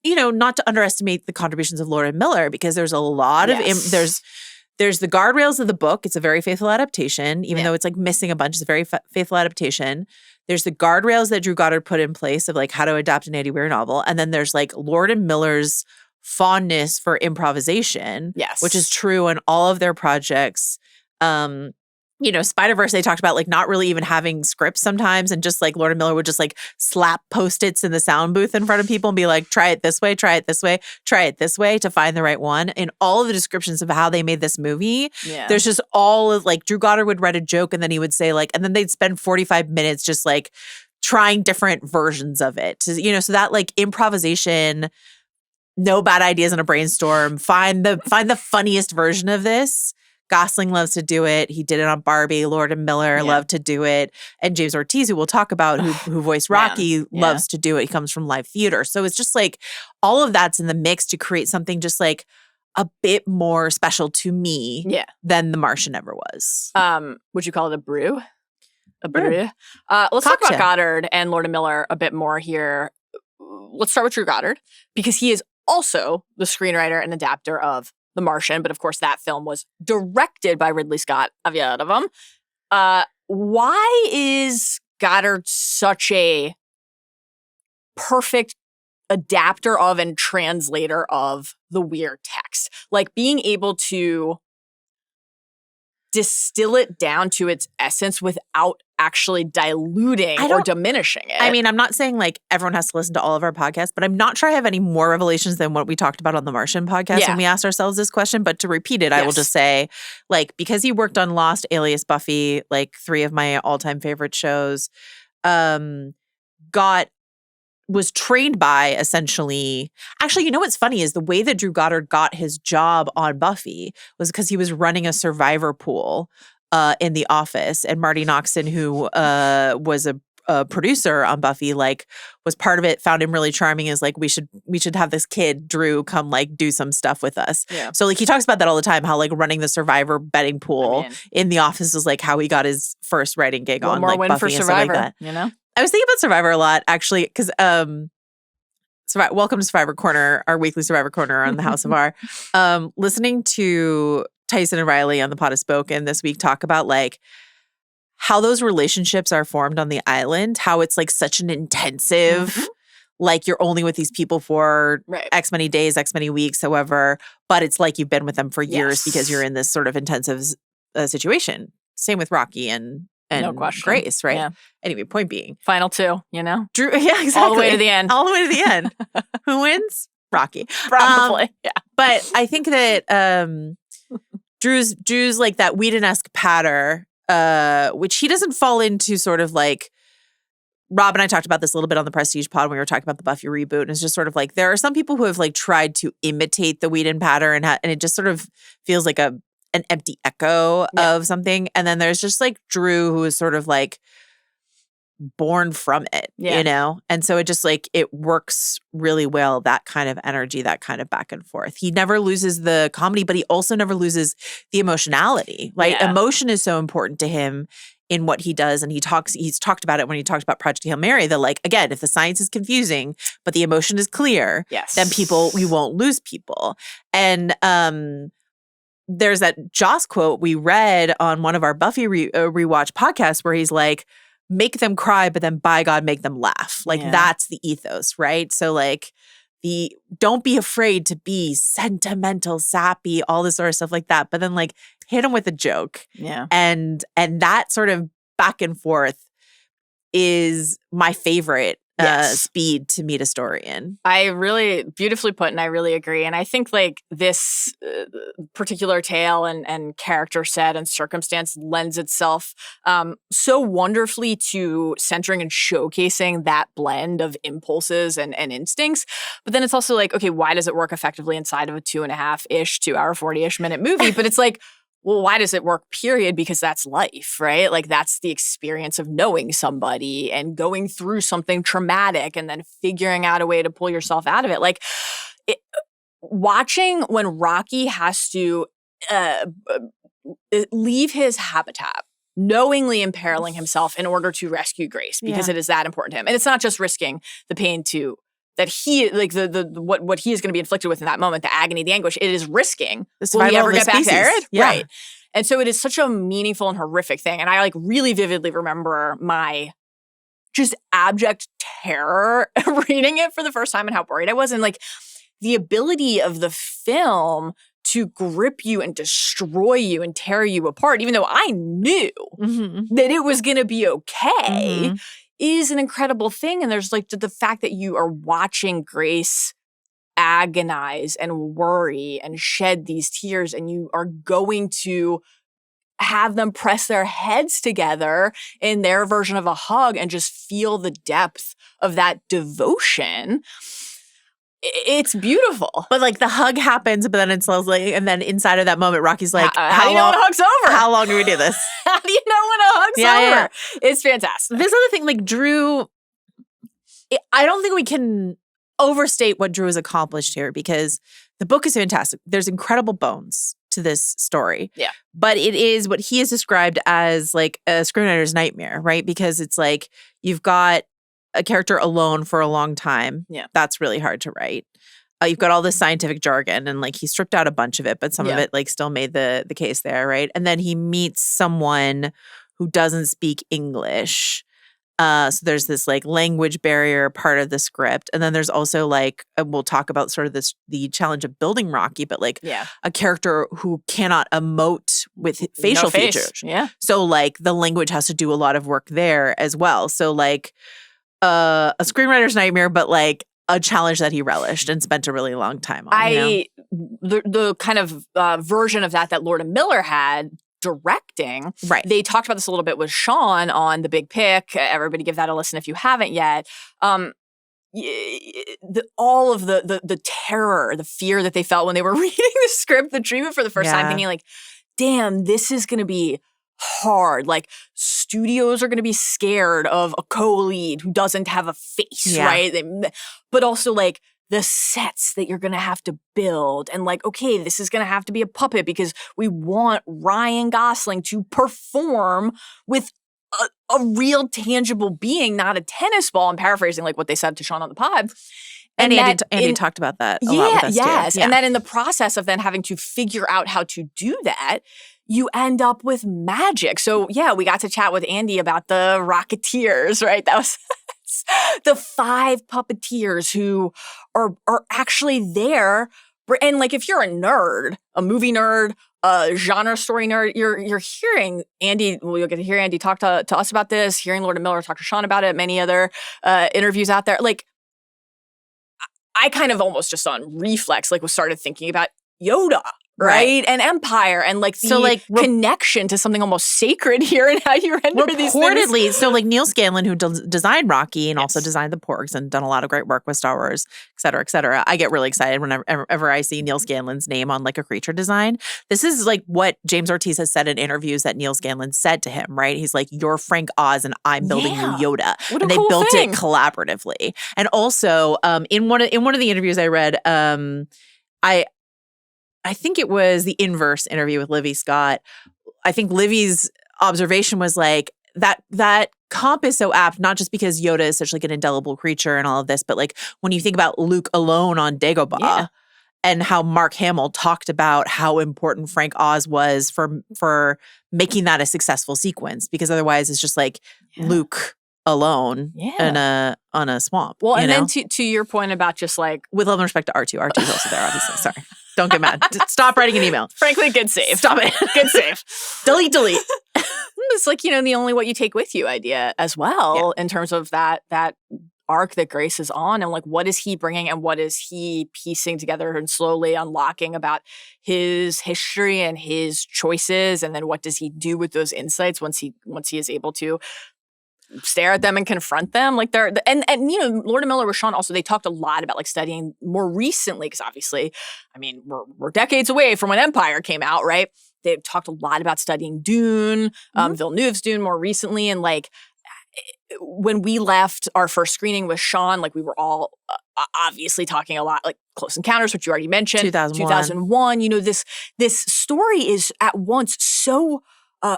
not to underestimate the contributions of Lord and Miller, because there's a lot of there's the guardrails of the book. It's a very faithful adaptation, even though it's like missing a bunch. It's a very faithful adaptation. There's the guardrails that Drew Goddard put in place of like how to adapt an Andy Weir novel. And then there's like Lord and Miller's fondness for improvisation, which is true in all of their projects. Spider-Verse, they talked about like not really even having scripts sometimes, and just like Lord and Miller would just like slap Post-its in the sound booth in front of people and be like, try it this way, try it this way, try it this way to find the right one. In all of the descriptions of how they made this movie, there's just all of like Drew Goddard would write a joke and then he would say like, and then they'd spend 45 minutes just like trying different versions of it. So that like improvisation, no bad ideas in a brainstorm, find the funniest version of this. Gosling loves to do it. He did it on Barbie. Lord and Miller loved to do it. And James Ortiz, who we'll talk about, who voiced Rocky, loves to do it. He comes from live theater. So it's just like all of that's in the mix to create something just like a bit more special to me than The Martian ever was. Would you call it a brew? A brew? Let's talk about Goddard and Lord and Miller a bit more here. Let's start with Drew Goddard, because he is also the screenwriter and adapter of The Martian, but of course that film was directed by Ridley Scott, Aviadavum. Why is Goddard's such a perfect adapter of and translator of the Weir text. Like being able to distill it down to its essence without actually diluting or diminishing it. I mean, I'm not saying like everyone has to listen to all of our podcasts, but I'm not sure I have any more revelations than what we talked about on the Martian podcast when we asked ourselves this question. But to repeat it, I will just say, like, because he worked on Lost, Alias, Buffy, like 3 of my all-time favorite shows, was trained by essentially. Actually, you know what's funny is the way that Drew Goddard got his job on Buffy was because he was running a survivor pool in the office, and Marty Noxon, who was a producer on Buffy, like was part of it, found him really charming. Is like we should have this kid Drew come like do some stuff with us. Yeah. So like he talks about that all the time, how like running the survivor betting pool in the office is like how he got his first writing gig on like Buffy and stuff like that. You know. I was thinking about Survivor a lot, actually, because welcome to Survivor Corner, our weekly Survivor Corner on the House of R. Listening to Tyson and Riley on the Pot of Spoken this week talk about like how those relationships are formed on the island, how it's like such an intensive, like you're only with these people for X many days, X many weeks, however, but it's like you've been with them for years because you're in this sort of intensive situation. Same with Rocky and no question. Grace, right? Yeah. Anyway, point being. Final 2, you know? Drew, yeah, exactly. All the way to the end. All the way to the end. Who wins? Rocky. Probably, yeah. But I think that Drew's like that Whedon-esque patter, which he doesn't fall into sort of like, Rob and I talked about this a little bit on the Prestige pod when we were talking about the Buffy reboot. And it's just sort of like, there are some people who have like tried to imitate the Whedon pattern and it just sort of feels like an empty echo of something. And then there's just like Drew, who is sort of like born from it, you know? And so it just like, it works really well, that kind of energy, that kind of back and forth. He never loses the comedy, but he also never loses the emotionality. Like emotion is so important to him in what he does. And he's talked about it when he talked about Project Hail Mary, that like, again, if the science is confusing, but the emotion is clear, then we won't lose people. And, there's that Joss quote we read on one of our Buffy rewatch podcasts where he's like, make them cry, but then by God, make them laugh. Like that's the ethos, right? So like don't be afraid to be sentimental, sappy, all this sort of stuff like that. But then like hit them with a joke. Yeah. And that sort of back and forth is my favorite speed to meet a story in. I really beautifully put, and I really agree. And I think like this particular tale and character set and circumstance lends itself so wonderfully to centering and showcasing that blend of impulses and instincts. But then it's also like, okay, why does it work effectively inside of a 2.5-ish, 2 hour, 40-ish minute movie? But it's like, well, why does it work, period? Because that's life, right? Like that's the experience of knowing somebody and going through something traumatic and then figuring out a way to pull yourself out of it. Like watching when Rocky has to leave his habitat, knowingly imperiling himself in order to rescue Grace because it is that important to him. And it's not just risking the pain that he like what he is going to be inflicted with in that moment, the agony, the anguish. It is risking. Will he ever get back to Arid? Yeah. Right. And so it is such a meaningful and horrific thing. And I like really vividly remember my just abject terror reading it for the first time and how worried I was. And like the ability of the film to grip you and destroy you and tear you apart, even though I knew that it was going to be okay, is an incredible thing. And there's like the fact that you are watching Grace agonize and worry and shed these tears, and you are going to have them press their heads together in their version of a hug and just feel the depth of that devotion. It's beautiful. But like the hug happens, but then it's like, and then inside of that moment, Rocky's like, how do you know when a hug's over? How long do we do this? How do you know when a hug's over? Yeah. It's fantastic. This other thing, like Drew, I don't think we can overstate what Drew has accomplished here, because the book is fantastic. There's incredible bones to this story. Yeah. But it is what he has described as like a screenwriter's nightmare, right? Because it's like you've got a character alone for a long time. Yeah. That's really hard to write. You've got all this scientific jargon, and like he stripped out a bunch of it, but some of it like still made the case there, right? And then he meets someone who doesn't speak English. So there's this like language barrier part of the script. And then there's also like, we'll talk about sort of the challenge of building Rocky, but like a character who cannot emote with facial features. Yeah. So like the language has to do a lot of work there as well. So like a screenwriter's nightmare, but like a challenge that he relished and spent a really long time on. The kind of version of that Lord and Miller had directing. Right. They talked about this a little bit with Sean on The Big Pick. Everybody give that a listen if you haven't yet. All of the terror, the fear that they felt when they were reading the script, the treatment for the first time, thinking like, damn, this is going to be hard. Like studios are going to be scared of a co-lead who doesn't have a face, right? But also like the sets that you're going to have to build and like, okay, this is going to have to be a puppet because we want Ryan Gosling to perform with a real tangible being, not a tennis ball. I'm paraphrasing like what they said to Sean on the pod. And Andy talked about that a lot with us yes. too. And that in the process of then having to figure out how to do that, you end up with magic. So yeah, we got to chat with Andy about the Rocketeers, right? That was the 5 puppeteers who are actually there. And like if you're a nerd, a movie nerd, a genre story nerd, you're hearing Andy, well, you'll get to hear Andy talk to us about this, hearing Lord and Miller talk to Sean about it, many other interviews out there. Like I kind of almost just on reflex, like was started thinking about Yoda. Right? And Empire and like the connection to something almost sacred here and how you render these things. Reportedly, so like Neil Scanlon, who designed Rocky and also designed the Porgs and done a lot of great work with Star Wars, et cetera, et cetera. I get really excited whenever I see Neil Scanlon's name on like a creature design. This is like what James Ortiz has said in interviews that Neil Scanlon said to him, right? He's like, you're Frank Oz and I'm building you Yoda. What and a they cool built thing. it collaboratively. And also in one of the interviews I read, I think it was the inverse interview with Livy Scott. I think Livy's observation was like that comp is so apt, not just because Yoda is such like an indelible creature and all of this, but like when you think about Luke alone on Dagobah and how Mark Hamill talked about how important Frank Oz was for making that a successful sequence, because otherwise it's just like Luke alone on a swamp. Well, and then to your point about just like with love and respect to R2. R2 is also there, obviously. Sorry. Don't get mad. Stop writing an email. Frankly, good save. Stop it. Good save. Delete. It's like, the only what you take with you idea as well in terms of that arc that Grace is on and like what is he bringing and what is he piecing together and slowly unlocking about his history and his choices, and then what does he do with those insights once he is able to stare at them and confront them. Like Lord and Miller with Sean also, they talked a lot about like studying more recently, because obviously, I mean, we're decades away from when Empire came out, right? They've talked a lot about studying Dune, Villeneuve's Dune more recently. And like when we left our first screening with Sean, like we were all obviously talking a lot, like Close Encounters, which you already mentioned. 2001. This story is at once so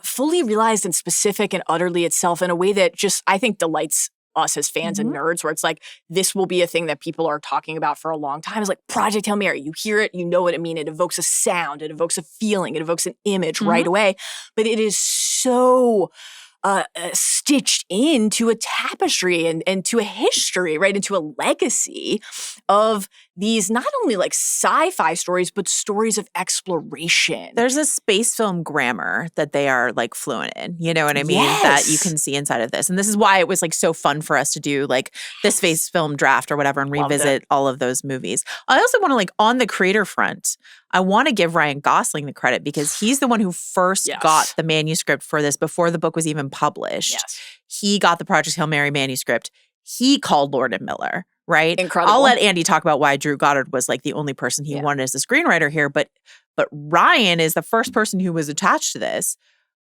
fully realized and specific and utterly itself in a way that just, I think, delights us as fans and nerds, where it's like, this will be a thing that people are talking about for a long time. It's like Project Hail Mary. You hear it, you know what it means. It evokes a sound, it evokes a feeling, it evokes an image right away. But it is so stitched into a tapestry and to a history, right? Into a legacy of these not only like sci-fi stories, but stories of exploration. There's a space film grammar that they are like fluent in, you know what I mean? That you can see inside of this. And this is why it was like so fun for us to do like this space film draft or whatever and revisit all of those movies. I also want to like on the creator front, I want to give Ryan Gosling the credit because he's the one who first got the manuscript for this before the book was even published. He got the Project Hail Mary manuscript. He called Lord and Miller, right? Incredible. I'll let Andy talk about why Drew Goddard was like the only person he wanted as a screenwriter here, but Ryan is the first person who was attached to this,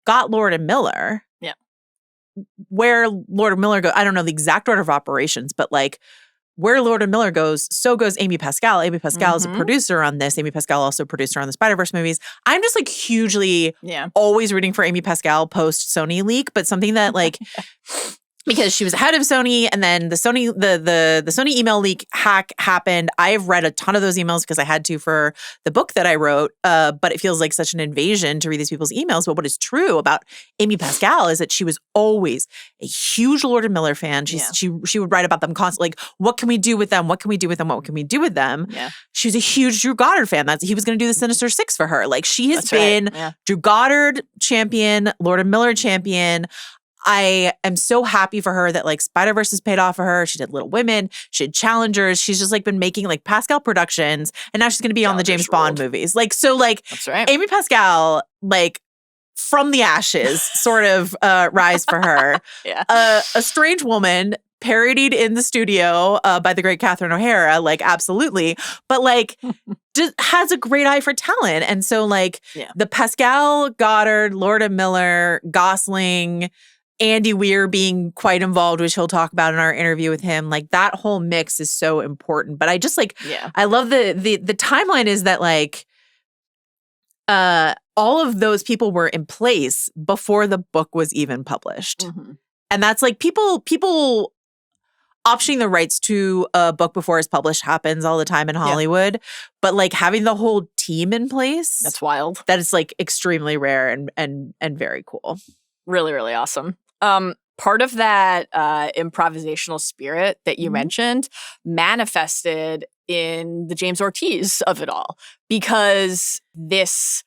got Lord and Miller. Yeah. Where Lord and Miller go, I don't know the exact order of operations, but like where Lord and Miller goes, so goes Amy Pascal. Amy Pascal is a producer on this. Amy Pascal also produced her on the Spider-Verse movies. I'm just like hugely always rooting for Amy Pascal post Sony leak, but something that like because she was head of Sony, and then the Sony email leak hack happened. I've read a ton of those emails because I had to for the book that I wrote, but it feels like such an invasion to read these people's emails. But what is true about Amy Pascal is that she was always a huge Lord and Miller fan. She would write about them constantly, like, what can we do with them? What can we do with them? What can we do with them? Yeah. She was a huge Drew Goddard fan. He was going to do the Sinister Six for her. Like, she has been Drew Goddard champion, Lord and Miller champion. I am so happy for her that like Spider-Verse has paid off for her. She did Little Women. She did Challengers. She's just like been making like Pascal Productions, and now she's going to be on the James Bond movies. Like, so like That's right. Amy Pascal, like from the ashes sort of rise for her. Yeah. A strange woman parodied in the studio by the great Catherine O'Hara, like absolutely. But like just has a great eye for talent. And so like the Pascal, Goddard, Lord and Miller, Gosling, Andy Weir being quite involved, which he'll talk about in our interview with him. Like that whole mix is so important. But I just like, I love the timeline is that like all of those people were in place before the book was even published. Mm-hmm. And that's like people optioning the rights to a book before it's published happens all the time in Hollywood. Yeah. But like having the whole team in place. That's wild. That is like extremely rare and very cool. Really, really awesome. Part of that improvisational spirit that you mentioned manifested in the James Ortiz of it all, because this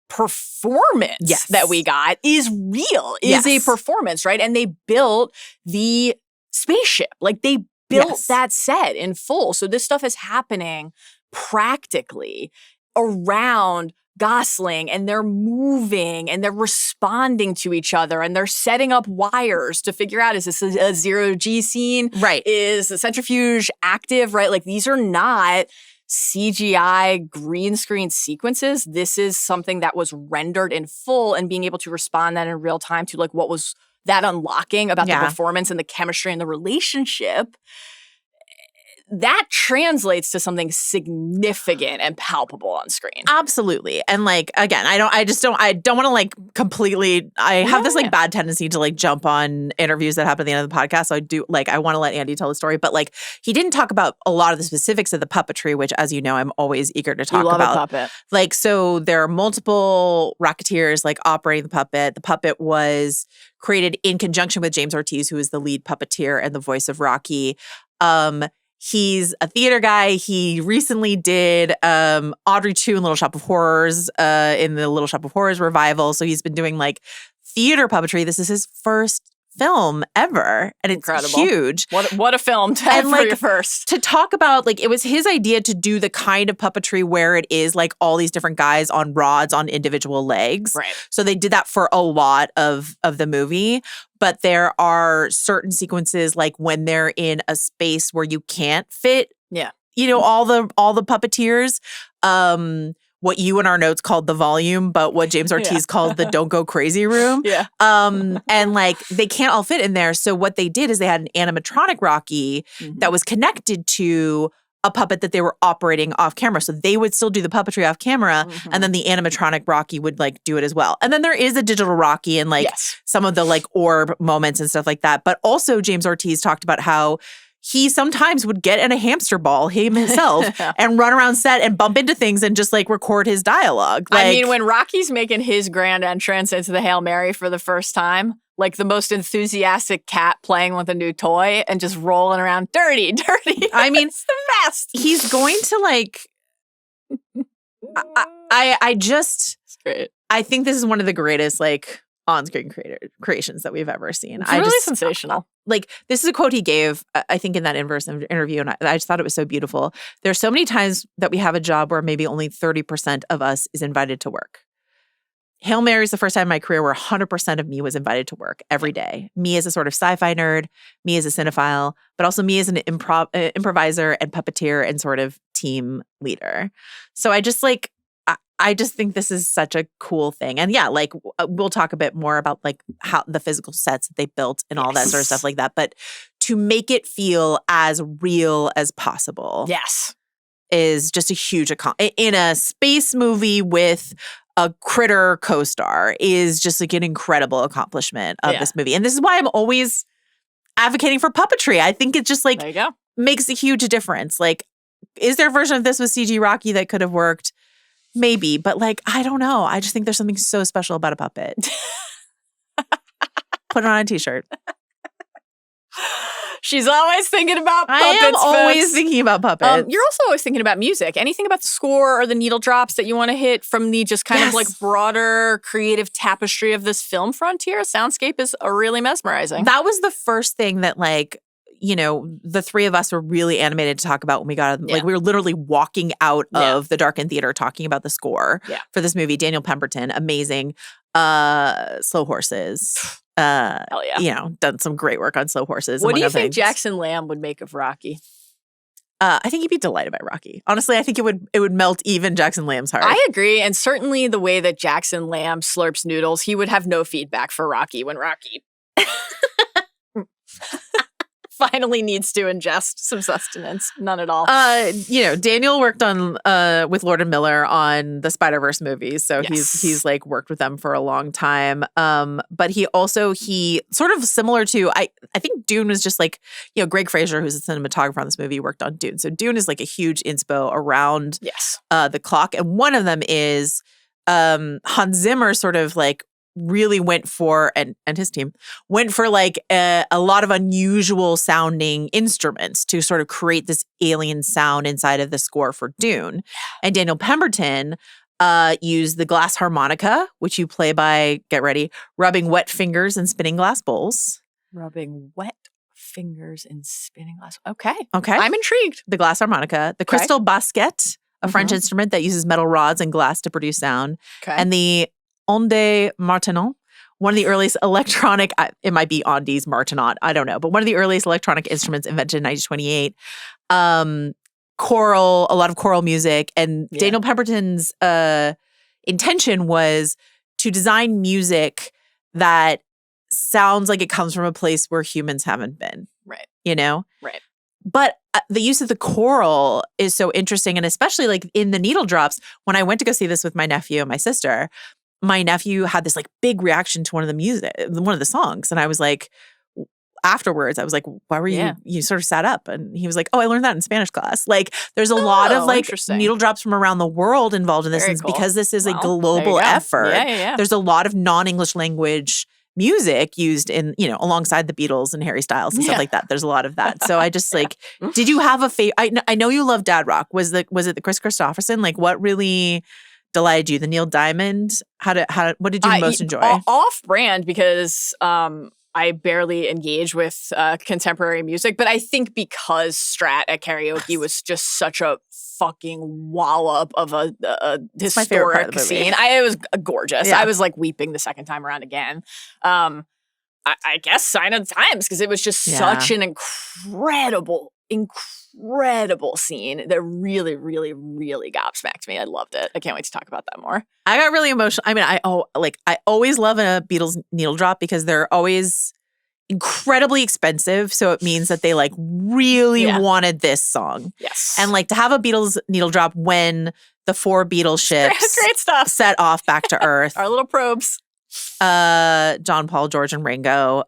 performance that we got is real, is a performance, right? And they built the spaceship. Like they built that set in full. So this stuff is happening practically around Gosling, and they're moving and they're responding to each other and they're setting up wires to figure out, is this a zero-G scene? Right. Is the centrifuge active? Right. Like these are not CGI green screen sequences. This is something that was rendered in full, and being able to respond that in real time to like what was that unlocking about the performance and the chemistry and the relationship. That translates to something significant and palpable on screen. Absolutely. And like, again, I don't want to like completely, I have this like bad tendency to like jump on interviews that happen at the end of the podcast. So I want to let Andy tell the story, but like he didn't talk about a lot of the specifics of the puppetry, which as you know, I'm always eager to talk about. You love a puppet. Like, so there are multiple Rocketeers like operating the puppet. The puppet was created in conjunction with James Ortiz, who is the lead puppeteer and the voice of Rocky. He's a theater guy. He recently did Audrey 2 in Little Shop of Horrors in the Little Shop of Horrors revival. So he's been doing like theater puppetry. This is his first film ever, and it's incredible. Huge. What a film to have for your first. To talk about, like, it was his idea to do the kind of puppetry where it is like all these different guys on rods on individual legs. Right. So they did that for a lot of the movie. But there are certain sequences like when they're in a space where you can't fit, all the puppeteers. What you in our notes called the volume, but what James Ortiz called the don't go crazy room. Yeah. And like they can't all fit in there. So what they did is they had an animatronic Rocky that was connected to a puppet that they were operating off camera. So they would still do the puppetry off camera, and then the animatronic Rocky would like do it as well. And then there is a digital Rocky and like some of the like orb moments and stuff like that. But also James Ortiz talked about how he sometimes would get in a hamster ball himself and run around set and bump into things and just like record his dialogue. Like, I mean, when Rocky's making his grand entrance into the Hail Mary for the first time, like the most enthusiastic cat playing with a new toy and just rolling around dirty. I mean, it's the best. He's going to like, it's great. I think this is one of the greatest like on-screen creations that we've ever seen. It's really sensational. Like, this is a quote he gave, I think, in that Inverse interview, and I just thought it was so beautiful. There's so many times that we have a job where maybe only 30% of us is invited to work. Hail Mary is the first time in my career where 100% of me was invited to work every day. Me as a sort of sci-fi nerd, me as a cinephile, but also me as an improviser and puppeteer and sort of team leader. So I just like, I just think this is such a cool thing. And yeah, like we'll talk a bit more about like how the physical sets that they built and all that sort of stuff like that. But to make it feel as real as possible. Is just a huge accomplishment. In a space movie with a critter co-star is just like an incredible accomplishment of this movie. And this is why I'm always advocating for puppetry. I think it just like There you go. makes a huge difference. Like, is there a version of this with CG Rocky that could have worked? Maybe, but like, I don't know. I just think there's something so special about a puppet. Put it on a t-shirt. She's always thinking about puppets. I am always folks. thinking about puppets. You're also always thinking about music. Anything about the score or the needle drops that you want to hit from the just kind of like broader creative tapestry of this film frontier? Soundscape is really mesmerizing. That was the first thing that like, you know, the three of us were really animated to talk about when we got out. Like we were literally walking out of the Darkened Theater talking about the score for this movie. Daniel Pemberton, amazing. Slow Horses. Hell yeah. You know, done some great work on Slow Horses. What do you think things. Jackson Lamb would make of Rocky? I think he'd be delighted by Rocky. Honestly, I think it would melt even Jackson Lamb's heart. I agree. And certainly the way that Jackson Lamb slurps noodles, he would have no feedback for Rocky when Rocky finally needs to ingest some sustenance. None at all. You know, Daniel worked on with Lord and Miller on the Spider-Verse movies. So he's like worked with them for a long time. But he sort of similar to I think Dune was just like, you know, Greg Fraser, who's a cinematographer on this movie, worked on Dune. So Dune is like a huge inspo around the clock. And one of them is Hans Zimmer sort of like really went for, and his team went for like a lot of unusual sounding instruments to sort of create this alien sound inside of the score for Dune. And Daniel Pemberton used the glass harmonica, which you play by, get ready, rubbing wet fingers and spinning glass bowls. Rubbing wet fingers and spinning glass. Okay. Okay. I'm intrigued. The glass harmonica. The crystal basket, a French instrument that uses metal rods and glass to produce sound. Okay. And the onde martenot, one of the earliest electronic, it might be ondes martenot, I don't know, but one of the earliest electronic instruments invented in 1928. Choral, a lot of choral music. And Daniel Pemberton's intention was to design music that sounds like it comes from a place where humans haven't been. Right. You know? Right. But the use of the choral is so interesting. And especially like in the needle drops, when I went to go see this with my nephew and my sister, my nephew had this like big reaction to one of the songs. And I was like, afterwards, I was like, why were you sort of sat up? And he was like, oh, I learned that in Spanish class. Like there's a lot of like needle drops from around the world involved in this. And because this is a global effort, there's a lot of non-English language music used in, you know, alongside the Beatles and Harry Styles and stuff like that. There's a lot of that. So I just like, did you have a favorite? I know you love Dad Rock. Was it the Chris Christopherson? Like what really delighted you? The Neil Diamond? What did you most enjoy? Off brand because I barely engage with contemporary music, but I think because Strat at karaoke was just such a fucking wallop of a historic scene. It was gorgeous. I was like weeping the second time around again. I guess Sign of the Times because it was just such an incredible scene that really, really, really gobsmacked me. I loved it. I can't wait to talk about that more. I got really emotional. I mean, I always love a Beatles needle drop because they're always incredibly expensive. So it means that they like really wanted this song. Yes. And like to have a Beatles needle drop when the 4 Beatles ships great stuff. set off back to Earth. Our little probes. John, Paul, George, and Ringo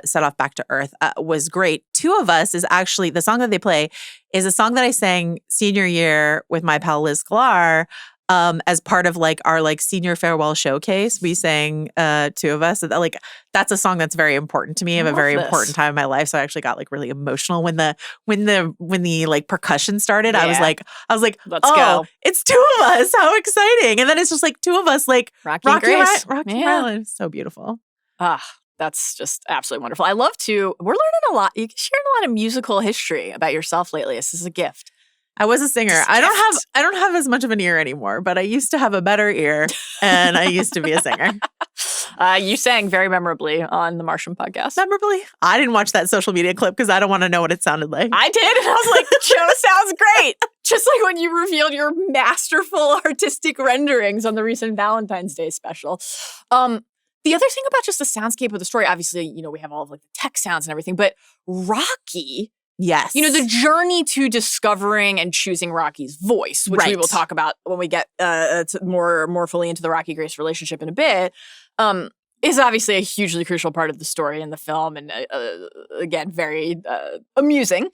set off back to Earth was great. Two of Us is actually, the song that they play is a song that I sang senior year with my pal Liz Sklar as part of like our like senior farewell showcase. We sang Two of Us. So that, like that's a song that's very important to me of a very important time in my life. So I actually got like really emotional when the like percussion started. I was like, let's go. It's Two of Us. How exciting. And then it's just like Two of Us, like Rocky Island. So beautiful. That's just absolutely wonderful. I love to, we're learning a lot. You're sharing a lot of musical history about yourself lately. This is a gift. I was a singer. I don't have as much of an ear anymore, but I used to have a better ear and I used to be a singer. You sang very memorably on the Martian podcast. Memorably? I didn't watch that social media clip because I don't want to know what it sounded like. I did, and I was like, the show sounds great. Just like when you revealed your masterful artistic renderings on the recent Valentine's Day special. The other thing about just the soundscape of the story, obviously, you know, we have all of like the tech sounds and everything, but Rocky. Yes. You know, the journey to discovering and choosing Rocky's voice, which we will talk about when we get more fully into the Rocky Grace relationship in a bit. is obviously a hugely crucial part of the story in the film, and again, very amusing.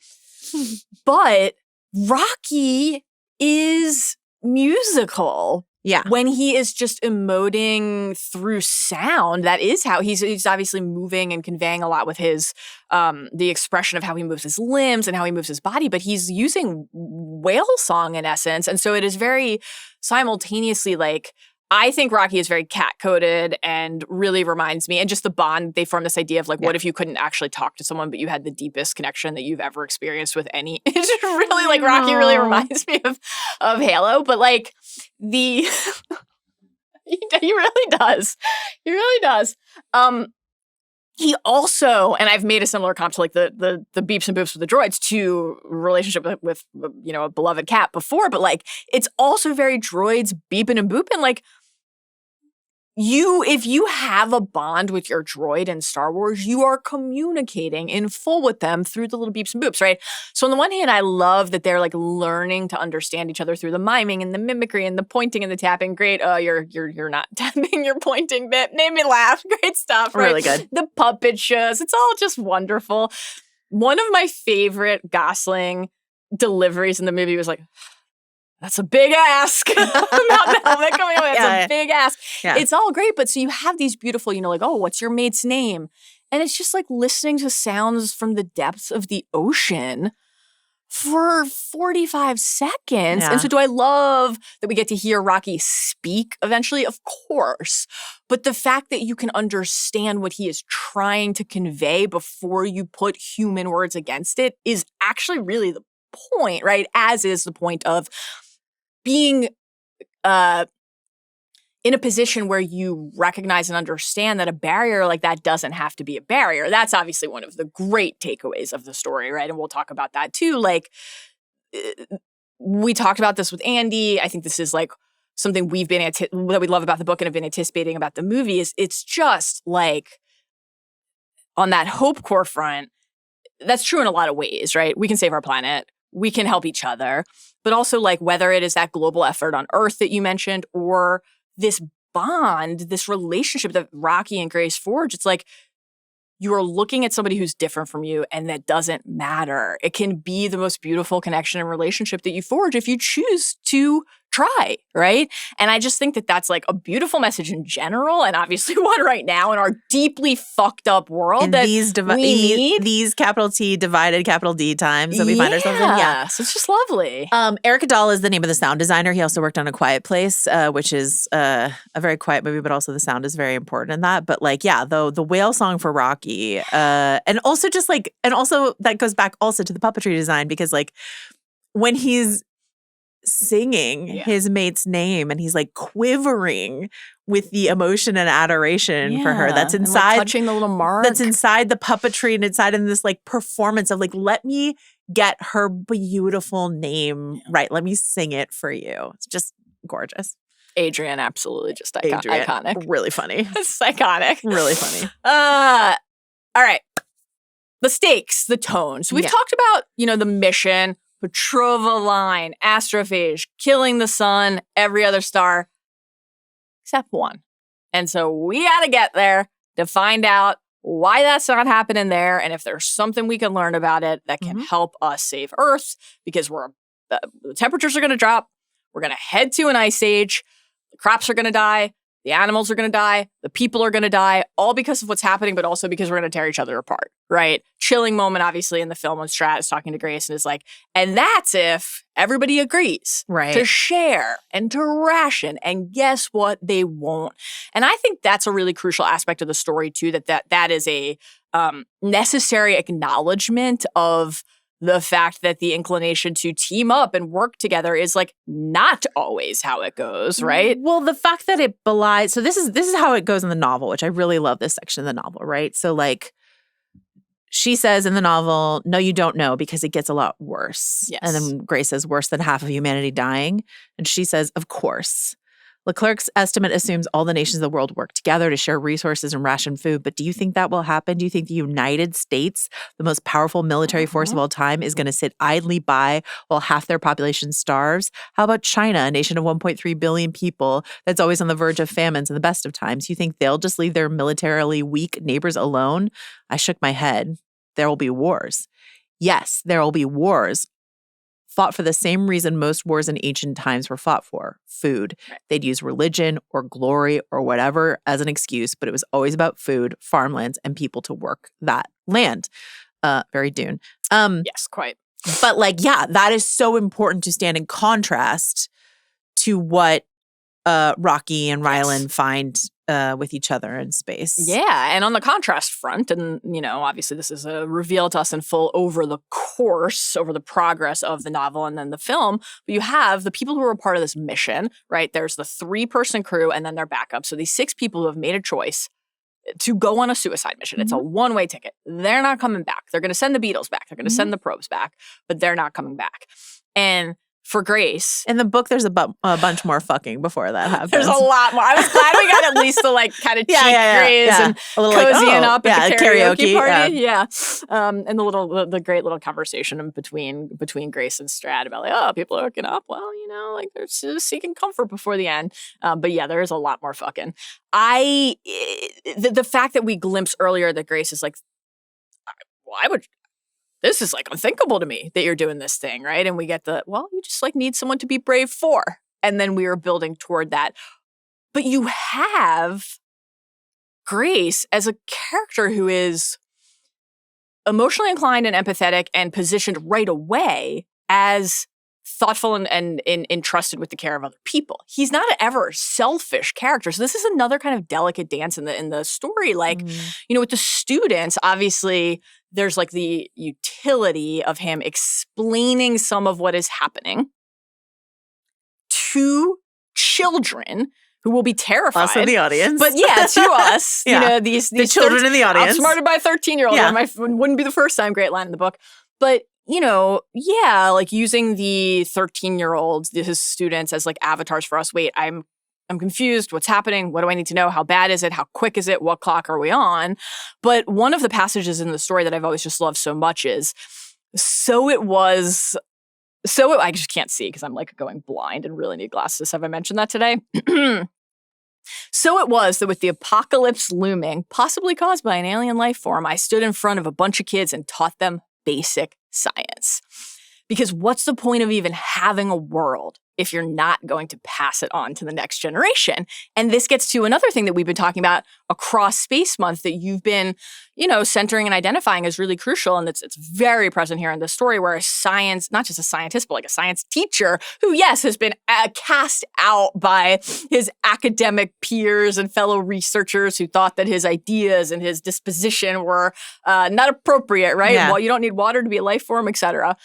But Rocky is musical. Yeah. When he is just emoting through sound, that is how he's obviously moving and conveying a lot with his the expression of how he moves his limbs and how he moves his body, but he's using whale song in essence. And so it is very simultaneously like, I think Rocky is very cat-coded and really reminds me, and just the bond, they form this idea of like, what if you couldn't actually talk to someone, but you had the deepest connection that you've ever experienced with any, it's really like Rocky really reminds me of Halo, but like he really does. He really does. He also, and I've made a similar comp to like the beeps and boops with the droids to relationship with a beloved cat before, but like it's also very droids beeping and booping. Like if you have a bond with your droid in Star Wars, you are communicating in full with them through the little beeps and boops, right? So on the one hand, I love that they're like learning to understand each other through the miming and the mimicry and the pointing and the tapping. Great. Oh, you're not tapping, you're pointing bit. Made me laugh. Great stuff. Right? Really good. The puppet shows. It's all just wonderful. One of my favorite Gosling deliveries in the movie was like, that's a big ask about the helmet coming away. It's a big ask. Yeah. It's all great, but so you have these beautiful, like, oh, what's your mate's name? And it's just like listening to sounds from the depths of the ocean for 45 seconds. Yeah. And so do I love that we get to hear Rocky speak eventually? Of course. But the fact that you can understand what he is trying to convey before you put human words against it is actually really the point, right? As is the point of being in a position where you recognize and understand that a barrier like that doesn't have to be a barrier. That's obviously one of the great takeaways of the story, right? And we'll talk about that too. Like, we talked about this with Andy. I think this is like something that we love about the book and have been anticipating about the movie is it's just like on that Hope Corps front, that's true in a lot of ways, right? We can save our planet. We can help each other. But also like whether it is that global effort on Earth that you mentioned or this bond, this relationship that Rocky and Grace forge, it's like you are looking at somebody who's different from you and that doesn't matter. It can be the most beautiful connection and relationship that you forge if you choose to try, right? And I just think that that's like a beautiful message in general and obviously one right now in our deeply fucked up world in that these capital T divided capital D times that we find ourselves in. Yeah. So it's just lovely. Eric Adal is the name of the sound designer. He also worked on A Quiet Place, which is a very quiet movie, but also the sound is very important in that. But like, yeah, the whale song for Rocky, and also that goes back also to the puppetry design because like when he's singing his mate's name and he's like quivering with the emotion and adoration for her that's inside, and, like, touching the little mark that's inside the puppetry and inside in this like performance of like, let me get her beautiful name right, let me sing it for you. It's just gorgeous. Adrian, absolutely just iconic, really funny. It's iconic, really funny. All right, the stakes, the tone. So we've talked about the mission, Petrova line, astrophage, killing the sun, every other star, except one. And so we got to get there to find out why that's not happening there and if there's something we can learn about it that can help us save Earth because the temperatures are going to drop. We're going to head to an ice age. The crops are going to die. The animals are going to die. The people are going to die, all because of what's happening, but also because we're going to tear each other apart, right? Chilling moment, obviously, in the film when Strat is talking to Grace and is like, and that's if everybody agrees to share and to ration. And guess what? They won't. And I think that's a really crucial aspect of the story, too, that is a necessary acknowledgement of the fact that the inclination to team up and work together is like not always how it goes, right? Well, the fact that it belies, so this is how it goes in the novel, which I really love this section of the novel, right? So like she says in the novel, no, you don't know because it gets a lot worse. Yes. And then Grace says worse than half of humanity dying. And she says, of course. Leclerc's estimate assumes all the nations of the world work together to share resources and ration food. But do you think that will happen? Do you think the United States, the most powerful military force of all time, is going to sit idly by while half their population starves? How about China, a nation of 1.3 billion people that's always on the verge of famines in the best of times? You think they'll just leave their militarily weak neighbors alone? I shook my head. There will be wars. Yes, there will be wars. Fought for the same reason most wars in ancient times were fought for, food. They'd use religion or glory or whatever as an excuse, but it was always about food, farmlands, and people to work that land. Very Dune. Yes, quite. But like, yeah, that is so important to stand in contrast to what Rocky and Rylan find with each other in space. Yeah, and on the contrast front, and, you know, obviously this is a reveal to us in full over the course, over the progress of the novel and then the film, but you have the people who are a part of this mission, right? There's the 3-person crew and then their backup. So these 6 people who have made a choice to go on a suicide mission. It's a one-way ticket. They're not coming back. They're going to send the Beatles back. They're going to send the probes back, but they're not coming back. And for Grace, in the book, there's a bunch more fucking before that happens. There's a lot more. I was glad we got at least the like kind of cheek Grace and cozying up at the karaoke party. Yeah. And the great little conversation between Grace and Strad about like, oh, people are hooking up. Well, you know, like they're just seeking comfort before the end. But yeah, there is a lot more fucking. The fact that we glimpse earlier that Grace is like, well, this is like unthinkable to me that you're doing this thing, right? And we get you just like need someone to be brave for. And then we are building toward that. But you have Grace as a character who is emotionally inclined and empathetic and positioned right away as thoughtful and entrusted with the care of other people. He's not an ever selfish character. So this is another kind of delicate dance in the story. Like, you know, with the students, obviously there's like the utility of him explaining some of what is happening to children who will be terrified. Us in the audience. But yeah, to us, you know, these the children in the audience. Outsmarted by a 13-year-old. Yeah. Wouldn't be the first time, great line in the book. But, you know, yeah, like using the 13-year-olds, his students as like avatars for us. Wait, I'm confused. What's happening? What do I need to know? How bad is it? How quick is it? What clock are we on? But one of the passages in the story that I've always just loved so much is, I just can't see because I'm like going blind and really need glasses. Have I mentioned that today? So it was that with the apocalypse looming, possibly caused by an alien life form, I stood in front of a bunch of kids and taught them basic science. Because what's the point of even having a world if you're not going to pass it on to the next generation? And this gets to another thing that we've been talking about across Space Month that you've been, you know, centering and identifying as really crucial. And it's very present here in the story where a science, not just a scientist, but like a science teacher who, yes, has been cast out by his academic peers and fellow researchers who thought that his ideas and his disposition were not appropriate, right? Yeah. Well, you don't need water to be a life form, et cetera.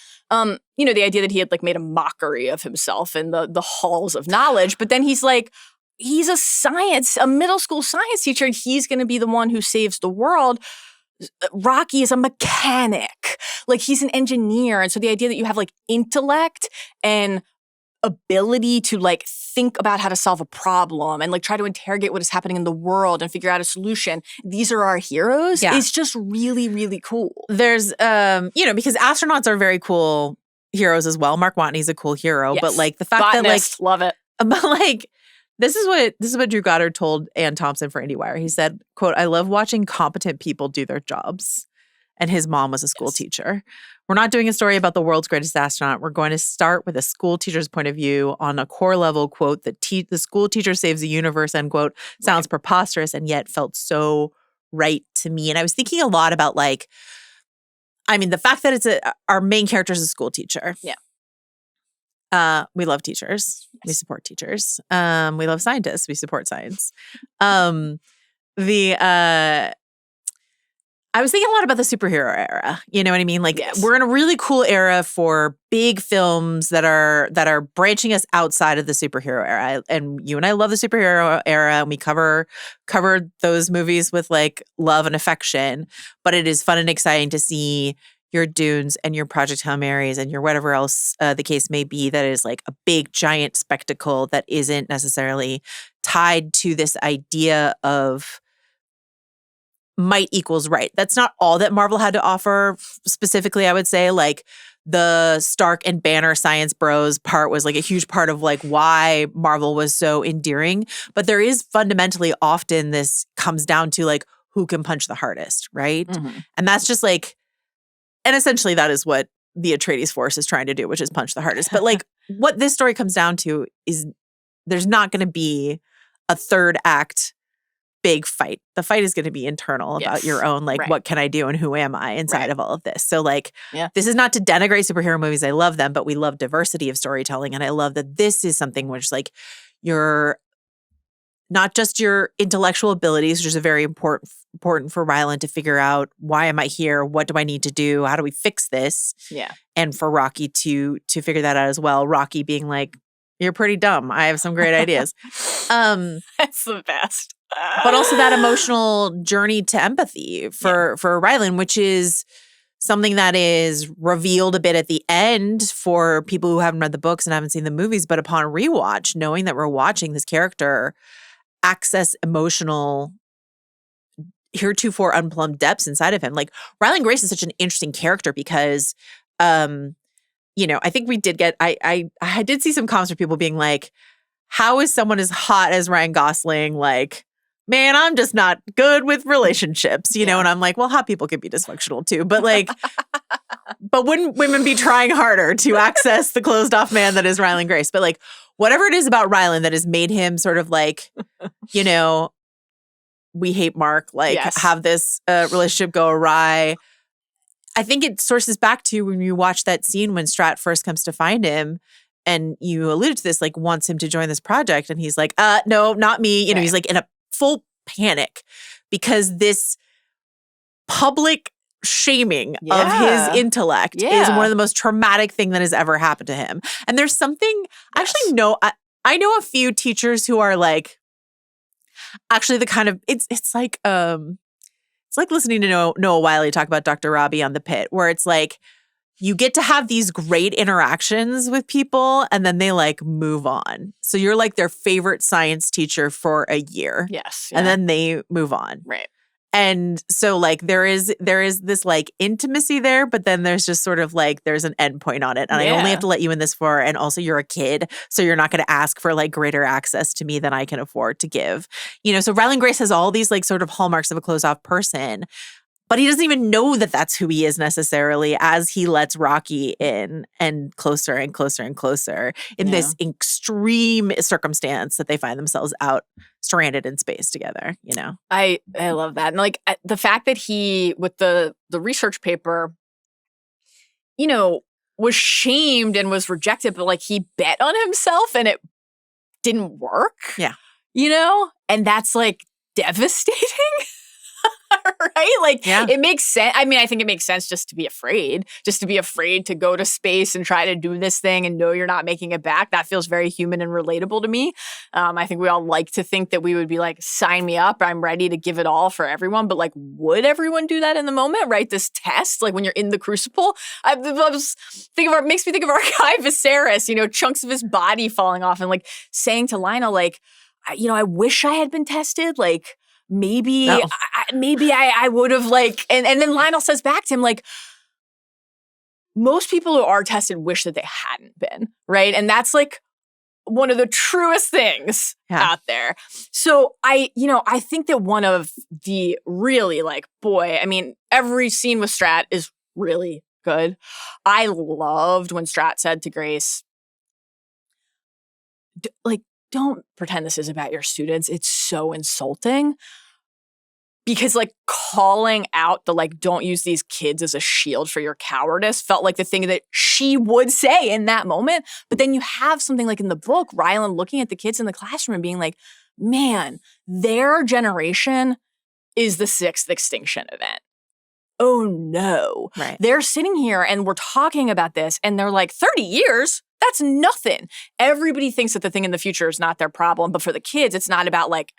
You know, the idea that he had like made a mockery of himself in the halls of knowledge, but then he's like, he's a middle school science teacher, and he's going to be the one who saves the world. Rocky is a mechanic. Like, he's an engineer. And so the idea that you have like intellect and ability to like think about how to solve a problem and like try to interrogate what is happening in the world and figure out a solution. These are our heroes. Yeah. It's just really, really cool. There's, you know, because astronauts are very cool heroes as well. Mark Watney's a cool hero, yes. But like the fact Botanist, that like, love it. But like, this is what Drew Goddard told Ann Thompson for IndieWire. He said, quote, "I love watching competent people do their jobs." And his mom was a school teacher. We're not doing a story about the world's greatest astronaut. We're going to start with a school teacher's point of view on a core level, quote, the school teacher saves the universe, end quote, sounds preposterous and yet felt so right to me. And I was thinking a lot about like, I mean, the fact that our main character is a school teacher. Yeah. We love teachers. Yes. We support teachers. We love scientists. We support science. I was thinking a lot about the superhero era. You know what I mean? Like, yes. We're in a really cool era for big films that are branching us outside of the superhero era. And you and I love the superhero era, and we cover those movies with like love and affection. But it is fun and exciting to see, your Dunes and your Project Hail Marys and your whatever else the case may be that is like a big giant spectacle that isn't necessarily tied to this idea of might equals right. That's not all that Marvel had to offer specifically, I would say. Like the Stark and Banner Science Bros part was like a huge part of like why Marvel was so endearing. But there is fundamentally often this comes down to like who can punch the hardest, right? Mm-hmm. And that's just like, and essentially that is what the Atreides force is trying to do, which is punch the hardest. But like what this story comes down to is there's not going to be a third act big fight. The fight is going to be internal about your own, like, what can I do and who am I inside of all of this? So, like, this is not to denigrate superhero movies. I love them, but we love diversity of storytelling. And I love that this is something which, like, you're not just your intellectual abilities, which is a very important for Rylan to figure out, why am I here? What do I need to do? How do we fix this? Yeah. And for Rocky to figure that out as well. Rocky being like, you're pretty dumb. I have some great ideas. That's the best. But also that emotional journey to empathy for Rylan, which is something that is revealed a bit at the end for people who haven't read the books and haven't seen the movies. But upon rewatch, knowing that we're watching this character access emotional heretofore unplumbed depths inside of him. Like Rylan Grace is such an interesting character because you know, I think we did get I did see some comments from people being like, how is someone as hot as Ryan Gosling like, man, I'm just not good with relationships, you know? And I'm like, well, hot people can be dysfunctional too. But like, but wouldn't women be trying harder to access the closed off man that is Rylan Grace? But like, whatever it is about Rylan that has made him sort of like, you know, we hate Mark, like have this relationship go awry. I think it sources back to when you watch that scene when Strat first comes to find him. And you alluded to this, like wants him to join this project. And he's like, no, not me. You know, he's like in a full panic because this public shaming of his intellect is one of the most traumatic thing that has ever happened to him. And there's something, actually, no, I know a few teachers who are like, actually the kind of, it's like listening to Noah Wiley talk about Dr. Robbie on The Pit, where it's like, you get to have these great interactions with people and then they like move on. So you're like their favorite science teacher for a year. Yes. And then they move on. Right. And so like there is this like intimacy there, but then there's just sort of like there's an endpoint on it. And I only have to let you in this for, and also you're a kid, so you're not going to ask for like greater access to me than I can afford to give. You know, so Rylan Grace has all these like sort of hallmarks of a closed off person. But he doesn't even know that that's who he is necessarily as he lets Rocky in and closer and closer and closer in this extreme circumstance that they find themselves out stranded in space together, you know? I love that. And like the fact that he, with the research paper, you know, was shamed and was rejected, but like he bet on himself and it didn't work. Yeah. You know? And that's like devastating. Right? Like, it makes sense. I mean, I think it makes sense just to be afraid to go to space and try to do this thing and know you're not making it back. That feels very human and relatable to me. I think we all like to think that we would be like, sign me up. I'm ready to give it all for everyone. But like, would everyone do that in the moment? Right? This test, like when you're in the crucible, makes me think of our guy Viserys, you know, chunks of his body falling off and like saying to Lionel, like, you know, I wish I had been tested. Like, maybe I would have like, and then Lionel says back to him, like, most people who are tested wish that they hadn't been, right? And that's like one of the truest things out there. So I think that one of the really like, boy, I mean, every scene with Strat is really good. I loved when Strat said to Grace, like, don't pretend this is about your students. It's so insulting. Because like calling out the like, don't use these kids as a shield for your cowardice felt like the thing that she would say in that moment. But then you have something like in the book, Rylan looking at the kids in the classroom and being like, man, their generation is the 6th extinction event. Oh no. Right. They're sitting here and we're talking about this and they're like, 30 years? That's nothing. Everybody thinks that the thing in the future is not their problem. But for the kids, it's not about like,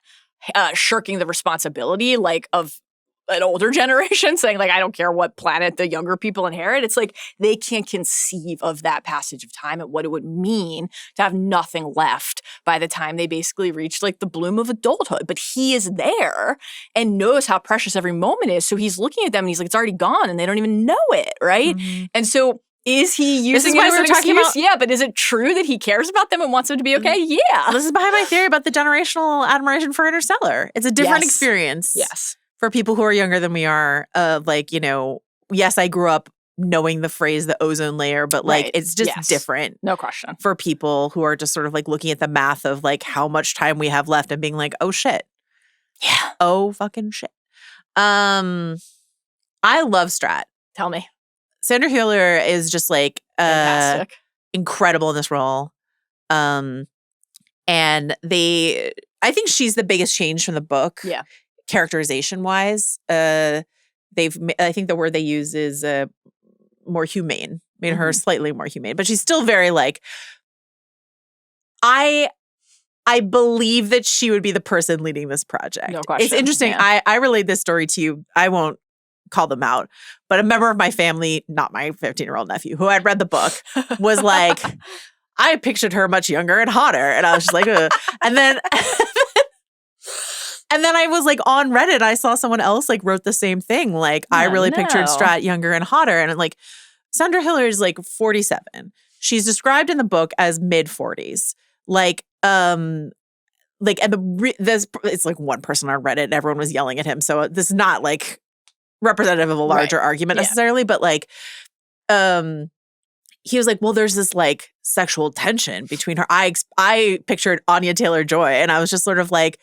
shirking the responsibility like of an older generation saying like, I don't care what planet the younger people inherit. It's like they can't conceive of that passage of time and what it would mean to have nothing left by the time they basically reach like the bloom of adulthood. But he is there and knows how precious every moment is. So he's looking at them and he's like, it's already gone and they don't even know it, right? Mhm. And so is he using it as an excuse? Yeah, but is it true that he cares about them and wants them to be okay? Yeah. This is behind my theory about the generational admiration for Interstellar. It's a different experience. Yes. For people who are younger than we are, like, you know, yes, I grew up knowing the phrase the ozone layer, but like it's just different. No question. For people who are just sort of like looking at the math of like how much time we have left and being like, oh shit. Yeah. Oh fucking shit. I love Strat. Tell me. Sandra Hüller is just like fantastic. Incredible in this role. And I think she's the biggest change from the book. Yeah. Characterization wise, I think the word they use is more humane, made her slightly more humane, but she's still very like, I believe that she would be the person leading this project. No question. It's interesting. Yeah. I relayed this story to you. I won't call them out, but a member of my family, not my 15-year-old nephew, who had read the book, was like, I pictured her much younger and hotter. And I was just like, ugh. And then I was like on Reddit, I saw someone else like wrote the same thing. Like, I really pictured Strat younger and hotter. And like, Sandra Hüller is like 47. She's described in the book as mid-40s. It's like one person on Reddit and everyone was yelling at him. So this is not like representative of a larger argument necessarily, but like, he was like, well, there's this like sexual tension between her. I pictured Anya Taylor-Joy, and I was just sort of like,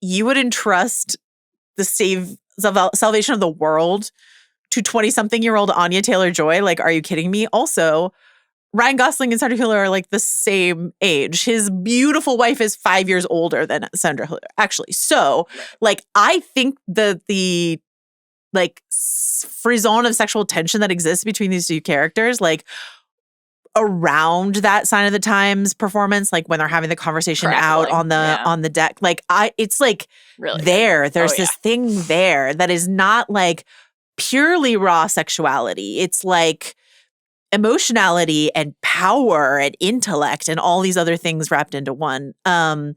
you would entrust the salvation of the world to 20-something-year-old Anya Taylor-Joy? Like, are you kidding me? Also, Ryan Gosling and Sandra Hüller are like the same age. His beautiful wife is 5 years older than Sandra Hüller, actually. So, like, I think the like frisson of sexual tension that exists between these two characters, like around that Sign of the Times performance, like when they're having the conversation out on the deck, like it's like really there. There's this thing there that is not like purely raw sexuality. It's like emotionality and power and intellect and all these other things wrapped into one. And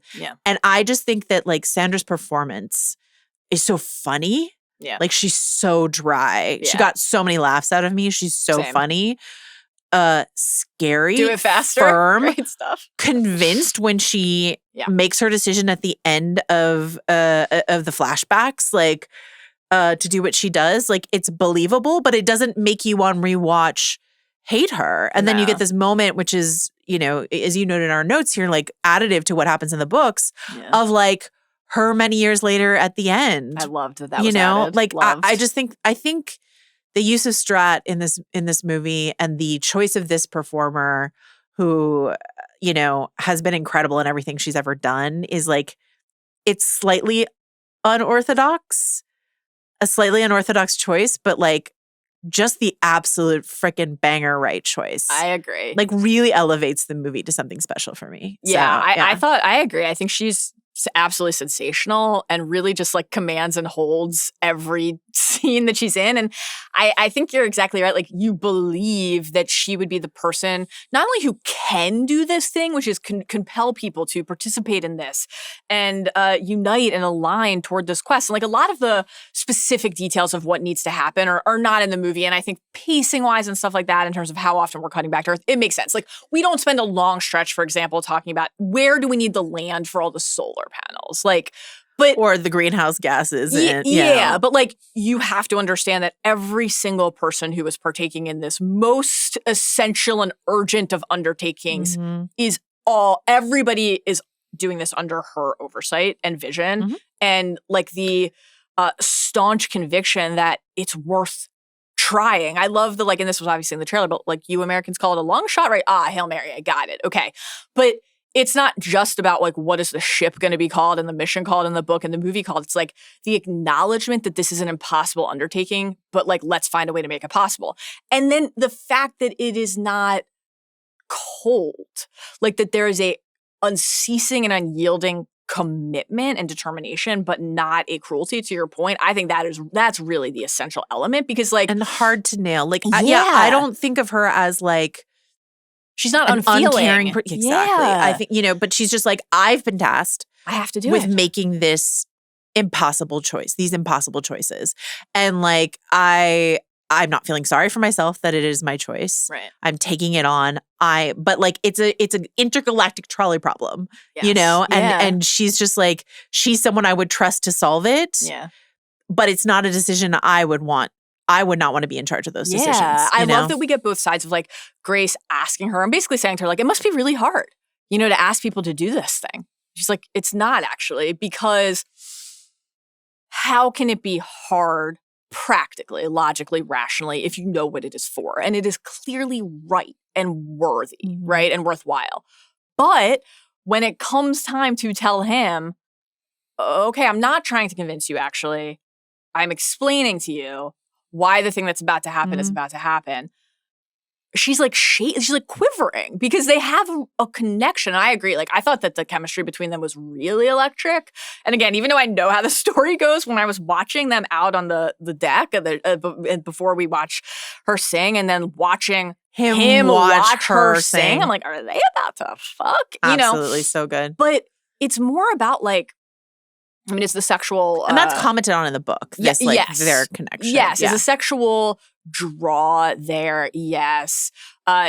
I just think that like Sandra's performance is so funny. Yeah. Like she's so dry. Yeah. She got so many laughs out of me. She's so funny. Scary. Do it faster. Firm. Great stuff. Convinced when she makes her decision at the end of the flashbacks, like to do what she does. Like it's believable, but it doesn't make you on rewatch hate her. And then you get this moment, which is, you know, as you noted in our notes here, like additive to what happens in the books of like her many years later at the end. I loved that. You know, added. like I think the use of Strat in this movie and the choice of this performer who, you know, has been incredible in everything she's ever done is like, it's slightly unorthodox, a slightly unorthodox choice, but like just the absolute freaking banger right choice. I agree. Like really elevates the movie to something special for me. Yeah, So, I agree. I think she's absolutely sensational and really just like commands and holds every scene that she's in. And I think you're exactly right. Like you believe that she would be the person not only who can do this thing, which is compel people to participate in this and unite and align toward this quest. And like a lot of the specific details of what needs to happen are not in the movie. And I think pacing wise and stuff like that in terms of how often we're cutting back to Earth, it makes sense. Like we don't spend a long stretch, for example, talking about where do we need the land for all the solar panels, like, but or the greenhouse gases. But like you have to understand that every single person who is partaking in this most essential and urgent of undertakings everybody is doing this under her oversight and vision, and like the staunch conviction that it's worth trying. I love the like, and this was obviously in the trailer, but like you Americans call it a long shot, right? Hail Mary, I got it. Okay, but it's not just about like what is the ship going to be called and the mission called in the book and the movie called. It's like the acknowledgement that this is an impossible undertaking, but like let's find a way to make it possible. And then the fact that it is not cold, like that there is a unceasing and unyielding commitment and determination, but not a cruelty, to your point. I think that's really the essential element, because like, and hard to nail. Like, yeah. I don't think of her as like she's not an unfeeling. uncaring exactly. Yeah. I think, but she's just like, I've been tasked I have to do with it. making this impossible choice, these impossible choices. And like, I'm not feeling sorry for myself that it is my choice. Right. I'm taking it on. But like, it's an intergalactic trolley problem, Yes. and she's just like, she's someone I would trust to solve it. Yeah. But it's not a decision I would not want to be in charge of those decisions. I love that we get both sides of like Grace asking her and basically saying to her, like, it must be really hard, to ask people to do this thing. She's like, it's not actually, because how can it be hard practically, logically, rationally, if you know what it is for? And it is clearly right and worthy, right? And worthwhile. But when it comes time to tell him, okay, I'm not trying to convince you, actually. I'm explaining to you why the thing that's about to happen is about to happen. She's like she's like quivering, because they have a connection. I agree. Like, I thought that the chemistry between them was really electric. And again, even though I know how the story goes, when I was watching them out on the deck before we watch her sing, and then watching him watch her sing, I'm like, are they about to fuck? Absolutely, so good. But it's more about like, I mean, it's the sexual, and that's commented on in the book. This their connection. Yes, is a sexual draw there. Yes,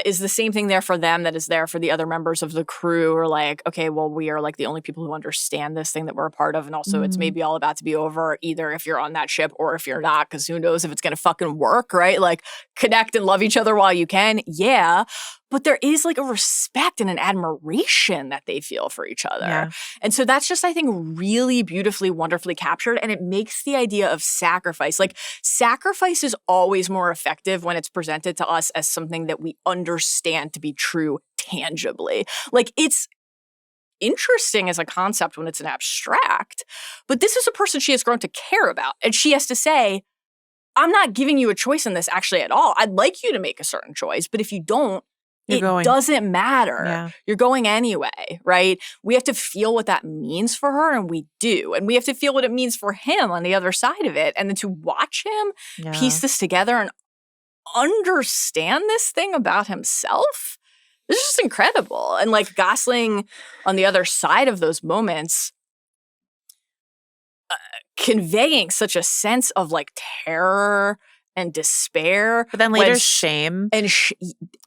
is the same thing there for them that is there for the other members of the crew? Or like, okay, well, we are like the only people who understand this thing that we're a part of, and also it's maybe all about to be over, either if you're on that ship or if you're not, because who knows if it's going to fucking work, right? Like, connect and love each other while you can. Yeah. But there is like a respect and an admiration that they feel for each other. Yeah. And so that's just, I think, really beautifully, wonderfully captured. And it makes the idea of sacrifice. Like, sacrifice is always more effective when it's presented to us as something that we understand to be true tangibly. Like, it's interesting as a concept when it's an abstract, but this is a person she has grown to care about. And she has to say, I'm not giving you a choice in this actually at all. I'd like you to make a certain choice, but if you don't, doesn't matter. Yeah. You're going anyway, right? We have to feel what that means for her, and we do. And we have to feel what it means for him on the other side of it. And then to watch him piece this together and understand this thing about himself, this is just incredible. And like Gosling on the other side of those moments, conveying such a sense of like terror and despair, but then later shame and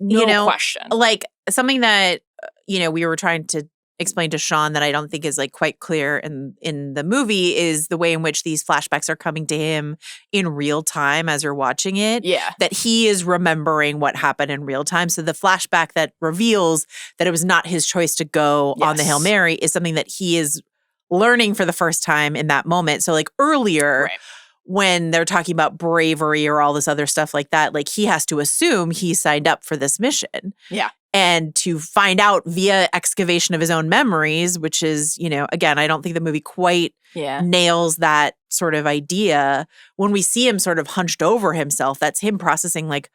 no question. Like, something that we were trying to explain to Sean that I don't think is like quite clear in the movie is the way in which these flashbacks are coming to him in real time as you're watching it. Yeah, that he is remembering what happened in real time. So the flashback that reveals that it was not his choice to go on the Hail Mary is something that he is learning for the first time in that moment. So like earlier. Right. When they're talking about bravery or all this other stuff like that, like he has to assume he signed up for this mission. Yeah. And to find out via excavation of his own memories, which is, again, I don't think the movie quite nails that sort of idea. When we see him sort of hunched over himself, that's him processing like,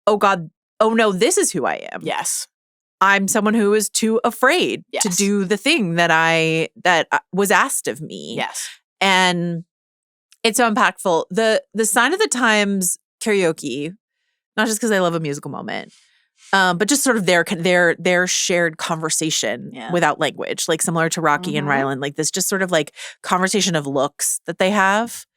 oh God, oh no, this is who I am. Yes. I'm someone who is too afraid to do the thing that was asked of me. Yes. And it's so impactful. The Sign of the Times karaoke, not just because I love a musical moment, but just sort of their shared conversation without language, like similar to Rocky and Ryland, like this just sort of like conversation of looks that they have.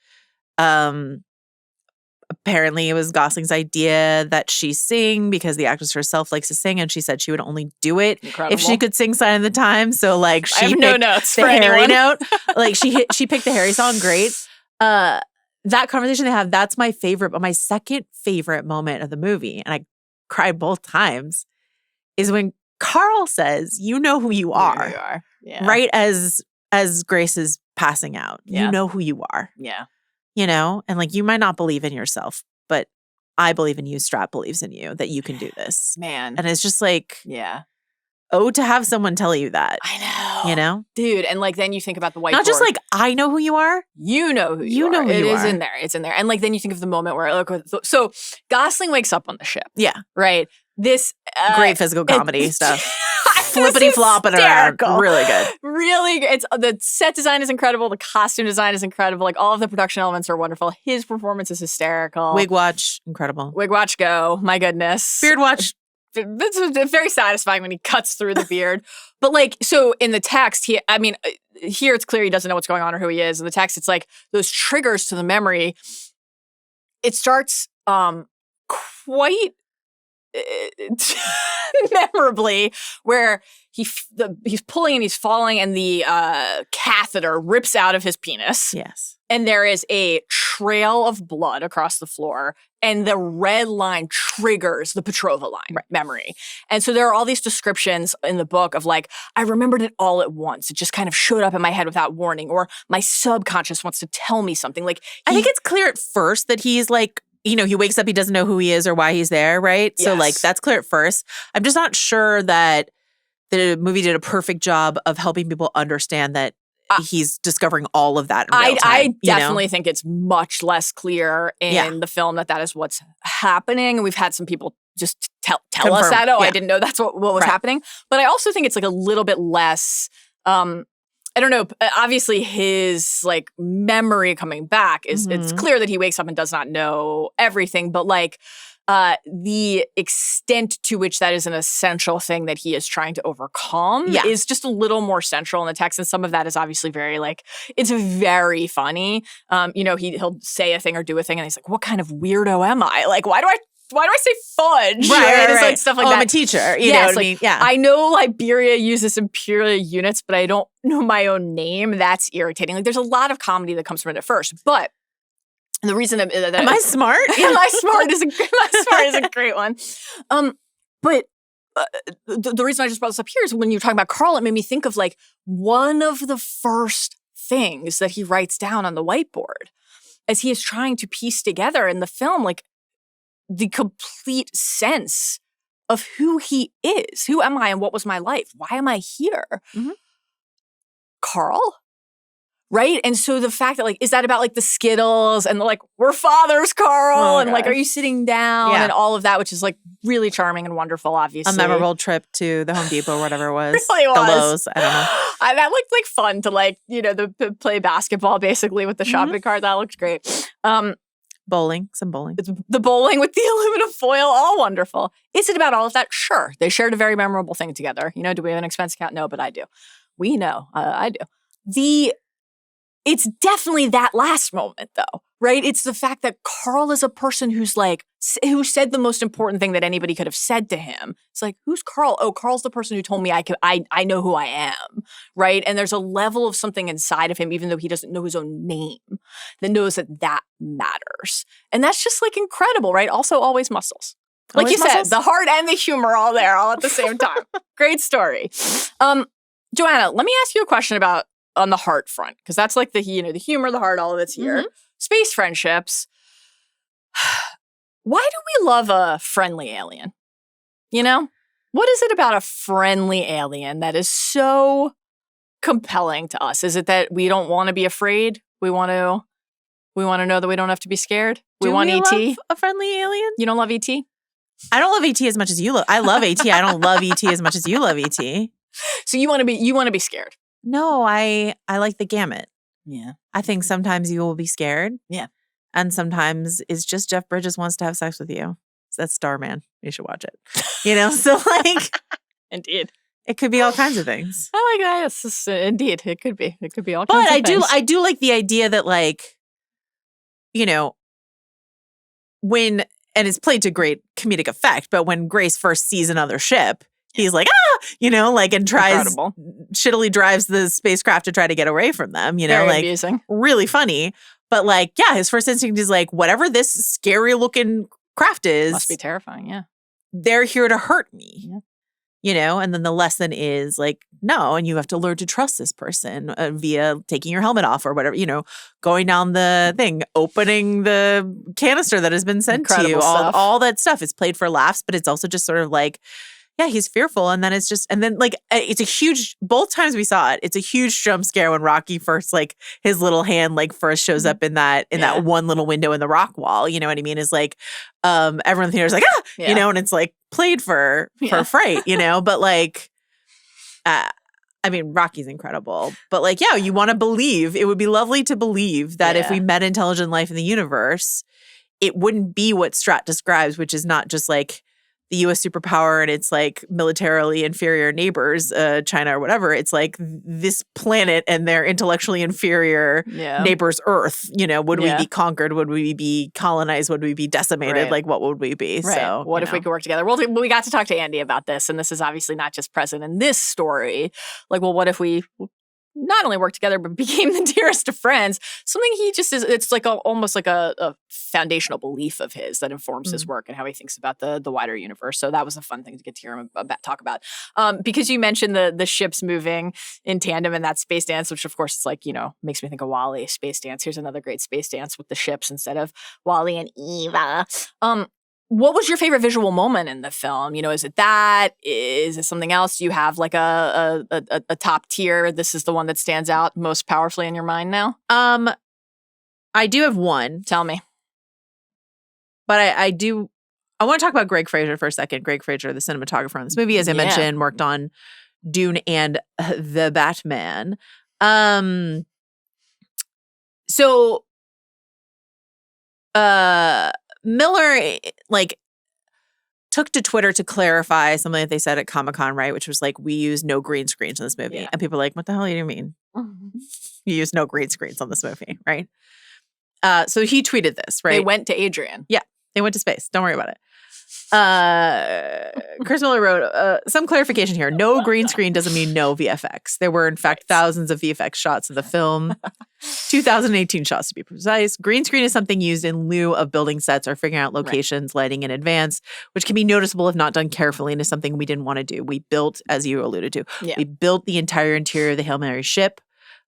Apparently it was Gosling's idea that she sing because the actress herself likes to sing, and she said she would only do it if she could sing Sign of the Times. So like she picked no notes the for Harry anyone. note. Like she picked the Harry song, great. That conversation they have, that's my favorite, but my second favorite moment of the movie, and I cried both times, is when Carl says, "You know who you are." You are. Yeah. Right as Grace is passing out. You know who you are. Yeah. And like, you might not believe in yourself, but I believe in you. Strat believes in you, that you can do this. Man. And it's just like, to have someone tell you that. I know. Dude, and like then you think about the whiteboard. Not just like, I know who you are. You know who you are. Know who you are. It is in there. It's in there. And like then you think of the moment where, so Gosling wakes up on the ship. Yeah. Right? This great physical comedy stuff. flippity flopping around. Really good. Really good. The set design is incredible. The costume design is incredible. Like all of the production elements are wonderful. His performance is hysterical. Wig watch, incredible. Wig watch, go. My goodness. Beard watch. It's very satisfying when he cuts through the beard. But like, so in the text, here it's clear he doesn't know what's going on or who he is. In the text, it's like those triggers to the memory. It starts quite memorably where he's pulling and he's falling and the catheter rips out of his penis. Yes. And there is a trail of blood across the floor and the red line triggers the Petrova line memory. And so there are all these descriptions in the book of like, I remembered it all at once. It just kind of showed up in my head without warning, or my subconscious wants to tell me something. Like I think it's clear at first that he's like, he wakes up, he doesn't know who he is or why he's there, right? Yes. So like that's clear at first. I'm just not sure that the movie did a perfect job of helping people understand that he's discovering all of that in real time. I definitely think it's much less clear in the film that is what's happening. And we've had some people just tell us that, I didn't know that's what was happening. But I also think it's like a little bit less, I don't know, obviously his like memory coming back is, it's clear that he wakes up and does not know everything, but like, the extent to which that is an essential thing that he is trying to overcome is just a little more central in the text. And some of that is obviously very like, it's very funny. He'll say a thing or do a thing and he's like, what kind of weirdo am I? Like, why do I say fudge? Right. It's like stuff like that. I'm a teacher. You know what I mean? Yeah. I know Liberia uses imperial units, but I don't know my own name. That's irritating. Like there's a lot of comedy that comes from it at first. But the reason that am I smart? Am I smart is a great one. But the reason I just brought this up here is when you were talking about Carl, it made me think of like one of the first things that he writes down on the whiteboard as he is trying to piece together in the film, like the complete sense of who he is. Who am I and what was my life? Why am I here? Mm-hmm. Carl? Right? And so the fact that like, is that about like the Skittles and the like, we're fathers, Carl? And like, are you sitting down and all of that, which is like really charming and wonderful, obviously. A memorable trip to the Home Depot or whatever it was. Really was. The Lowe's, I don't know. That looked like fun to like, play basketball basically with the shopping cart. That looked great. Bowling, some bowling. The bowling with the aluminum foil, all wonderful. Is it about all of that? Sure. They shared a very memorable thing together. Do we have an expense account? No, but I do. We know. I do. It's definitely that last moment, though, right? It's the fact that Carl is a person who's like, who said the most important thing that anybody could have said to him. It's like, who's Carl? Oh, Carl's the person who told me I know who I am, right? And there's a level of something inside of him, even though he doesn't know his own name, that knows that matters. And that's just like incredible, right? Also, always muscles. Like always you muscles? Said, the heart and the humor all there, all at the same time. Great story. Joanna, let me ask you a question about on the heart front, because that's like the humor, the heart, all of it's here. Mm-hmm. Space friendships. Why do we love a friendly alien? What is it about a friendly alien that is so compelling to us? Is it that we don't want to be afraid? We want to know that we don't have to be scared. We want ET. Love a friendly alien? You don't love ET? I don't love ET as much as you love. I love ET. I don't love ET as much as you love ET. So you want to be scared? No, I like the gamut. Yeah. I think sometimes you will be scared. Yeah. And sometimes it's just Jeff Bridges wants to have sex with you. So that's Starman. You should watch it. So like. Indeed. It could be all kinds of things. I like that. It's just, indeed. It could be. It could be all kinds of things. But I do like the idea that like, when, and it's played to great comedic effect, but when Grace first sees another ship, he's like, and tries, shittily drives the spacecraft to try to get away from them, Very amusing. Really funny. But like, his first instinct is like, whatever this scary looking craft is. Must be terrifying, yeah. They're here to hurt me, and then the lesson is like, no, and you have to learn to trust this person via taking your helmet off or whatever, going down the thing, opening the canister that has been sent Incredible to you, stuff. all that stuff is played for laughs, but it's also just sort of like, he's fearful. And then it's just, and then like, it's a huge, both times we saw it, it's a huge jump scare when Rocky first, like his little hand, like first shows up in that one little window in the rock wall. You know what I mean? Is like, everyone here is like, and it's like played for fright, but like, I mean, Rocky's incredible, but like, yeah, you want to believe. It would be lovely to believe that if we met intelligent life in the universe, it wouldn't be what Strat describes, which is not just like the U.S. superpower and it's like militarily inferior neighbors, China or whatever. It's like this planet and their intellectually inferior neighbors, Earth. You know, would we be conquered? Would we be colonized? Would we be decimated? Right. Like, what would we be? Right. So, what if we could work together? Well, we got to talk to Andy about this, and this is obviously not just present in this story. Like, well, what if we not only worked together, but became the dearest of friends? Something he just is, it's like almost like a foundational belief of his that informs his work and how he thinks about the wider universe. So that was a fun thing to get to hear him talk about. Because you mentioned the ships moving in tandem and that space dance, which of course is like, you know, makes me think of WALL-E, space dance. Here's another great space dance with the ships instead of WALL-E and Eva. What was your favorite visual moment in the film? You know, is it that? Is it something else? Do you have like a top tier? This is the one that stands out most powerfully in your mind now? I do have one. Tell me. But I want to talk about Greg Fraser for a second. Greg Fraser, the cinematographer on this movie, as I mentioned, worked on Dune and The Batman. So Miller like took to Twitter to clarify something that they said at Comic-Con, right? Which was like, we use no green screens in this movie. Yeah. And people are like, what the hell do you mean? You use no green screens on this movie, right? So he tweeted this, right? They went to Adrian. Yeah, they went to space. Don't worry about it. Chris Miller wrote, some clarification here. No green screen doesn't mean no VFX. There were, in fact, thousands of VFX shots of the film. 2018 shots to be precise. Green screen is something used in lieu of building sets or figuring out locations, lighting in advance, which can be noticeable if not done carefully and is something we didn't want to do. We built, as you alluded to, we built the entire interior of the Hail Mary ship.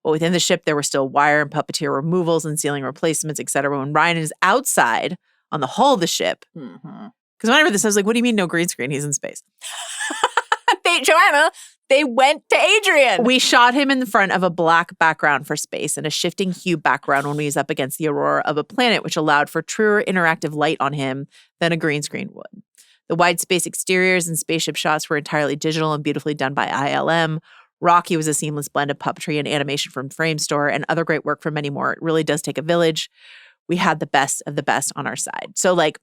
But within the ship, there were still wire and puppeteer removals and ceiling replacements, etc. When Ryan is outside on the hull of the ship, because when I read this, I was like, what do you mean no green screen? He's in space. Joanna, they went to Adrian. We shot him in the front of a black background for space and a shifting hue background when he was up against the aurora of a planet, which allowed for truer interactive light on him than a green screen would. The wide space exteriors and spaceship shots were entirely digital and beautifully done by ILM. Rocky was a seamless blend of puppetry and animation from Framestore and other great work from many more. It really does take a village. We had the best of the best on our side. So like,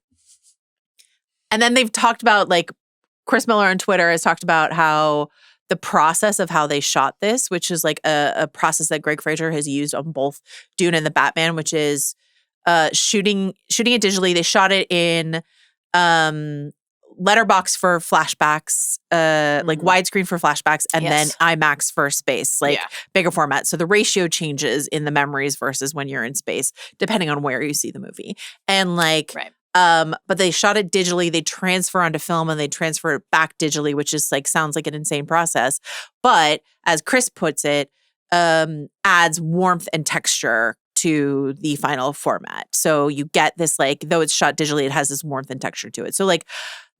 and then they've talked about like Chris Miller on Twitter has talked about how the process of how they shot this, which is like a process that Greg Fraser has used on both Dune and the Batman, which is shooting it digitally. They shot it in letterbox for flashbacks, like widescreen for flashbacks, and then IMAX for space, like bigger format. So the ratio changes in the memories versus when you're in space, depending on where you see the movie. And like, but they shot it digitally, they transfer onto film and they transfer it back digitally, which is like, sounds like an insane process. But as Chris puts it, adds warmth and texture to the final format. So you get this like, though it's shot digitally, it has this warmth and texture to it. So like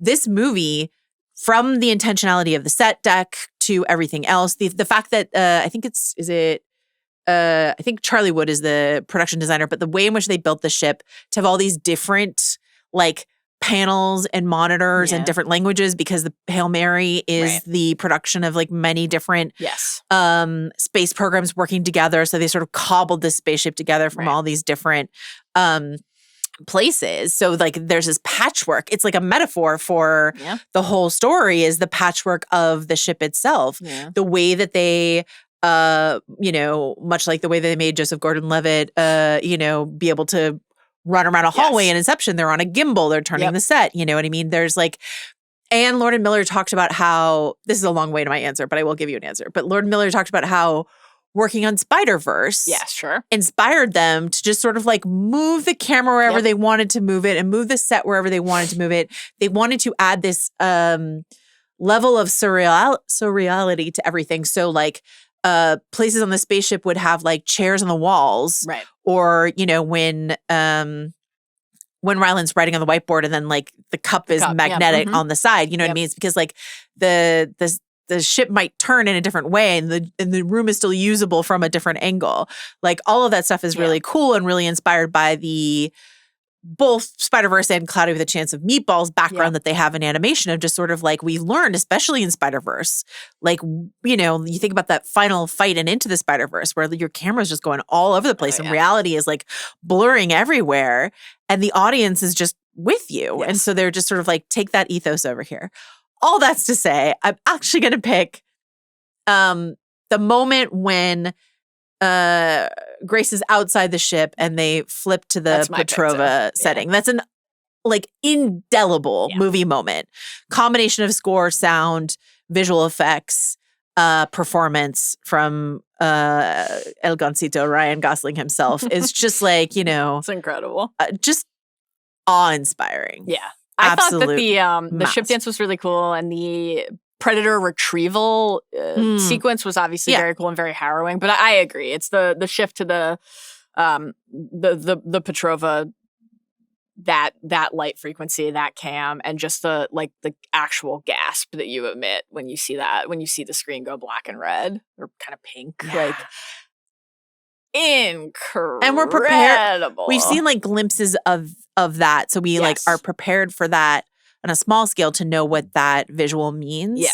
this movie, from the intentionality of the set deck to everything else, the fact that I think I think Charlie Wood is the production designer, but the way in which they built the ship to have all these different like panels and monitors and different languages, because the Hail Mary is the production of like many different space programs working together. So they sort of cobbled this spaceship together from all these different places. So like there's this patchwork. It's like a metaphor for the whole story is the patchwork of the ship itself. The way that they you know, much like the way they made Joseph Gordon-Levitt, you know, be able to run around a hallway in Inception. They're on a gimbal. They're turning the set. You know what I mean? There's like, and Lord and Miller talked about how, this is a long way to my answer, but I will give you an answer. But Lord and Miller talked about how working on Spider-Verse inspired them to just sort of like move the camera wherever they wanted to move it and move the set wherever they wanted to move it. They wanted to add this level of surreality to everything. So like, places on the spaceship would have like chairs on the walls, or you know when Ryland's writing on the whiteboard and then like the cup is magnetic on the side, you know what I mean? It's because like the ship might turn in a different way and the room is still usable from a different angle. Like all of that stuff is really cool and really inspired by the both Spider-Verse and Cloudy with a Chance of Meatballs background that they have in animation of just sort of like we learned, especially in Spider-Verse, like, you know, you think about that final fight in Into the Spider-Verse where your camera's just going all over the place and reality is like blurring everywhere and the audience is just with you. And so they're just sort of like, take that ethos over here. All that's to say, I'm actually going to pick the moment when Grace is outside the ship and they flip to the Petrova setting. That's an like indelible movie moment. Combination of score, sound, visual effects, performance from El Goncito, Ryan Gosling himself is just like, you know. It's incredible. Just awe-inspiring. Yeah. I thought that the ship dance was really cool and the predator retrieval sequence was obviously very cool and very harrowing. But I agree. It's the shift to the Petrova, that light frequency, that cam, and just the actual gasp that you emit when you see the screen go black and red or kind of pink. Like incredible. And we're prepared. We've seen like glimpses of that. So we like are prepared for that on a small scale to know what that visual means. Yeah.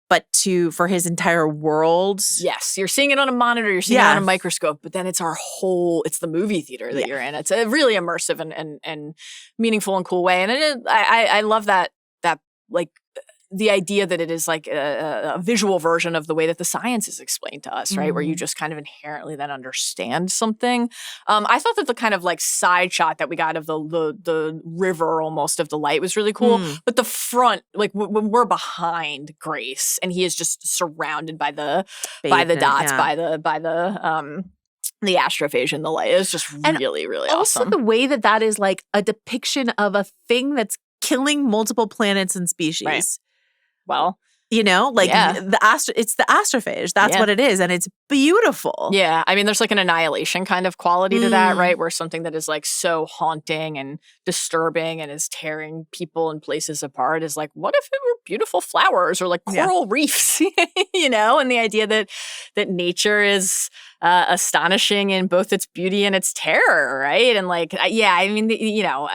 But for his entire world. Yes. You're seeing it on a monitor, you're seeing it on a microscope, but then it's it's the movie theater that you're in. It's a really immersive and meaningful and cool way. And I love that like the idea that it is like a visual version of the way that the science is explained to us, right? Where you just kind of inherently then understand something. I thought that the kind of like side shot that we got of the river almost of the light was really cool. But the front, like when we're behind Grace and he is just surrounded by the dots, by the astrophage and the light is just really, really awesome. Also the way that is like a depiction of a thing that's killing multiple planets and species. Right. Well, you know, like it's the astrophage. That's what it is. And it's beautiful. Yeah. I mean, there's like an annihilation kind of quality to that, right? Where something that is like so haunting and disturbing and is tearing people and places apart is like, what if it were beautiful flowers or like coral reefs, you know? And the idea that nature is astonishing in both its beauty and its terror, right? And like, I mean, you know,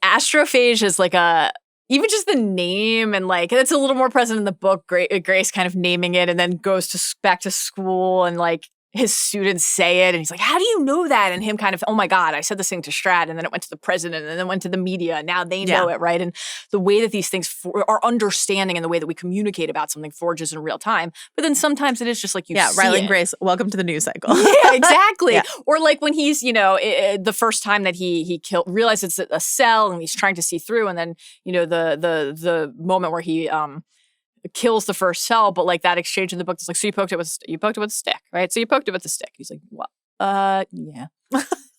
astrophage is like even just the name and like it's a little more present in the book. Grace kind of naming it and then goes back to school and like his students say it and he's like, how do you know that? And him kind of, oh my God, I said this thing to Strat and then it went to the president and then went to the media. And now they know it, right? And the way that these things our understanding and the way that we communicate about something forges in real time. But then sometimes it is just like you see Riley and it. Grace, welcome to the news cycle. Yeah, exactly. Or like when he's, you know, the first time that he realizes it's a cell and he's trying to see through and then, you know, the moment where he kills the first cell, but like that exchange in the book is like, so you poked it with a stick, right? So you poked it with a stick. He's like, what? Yeah.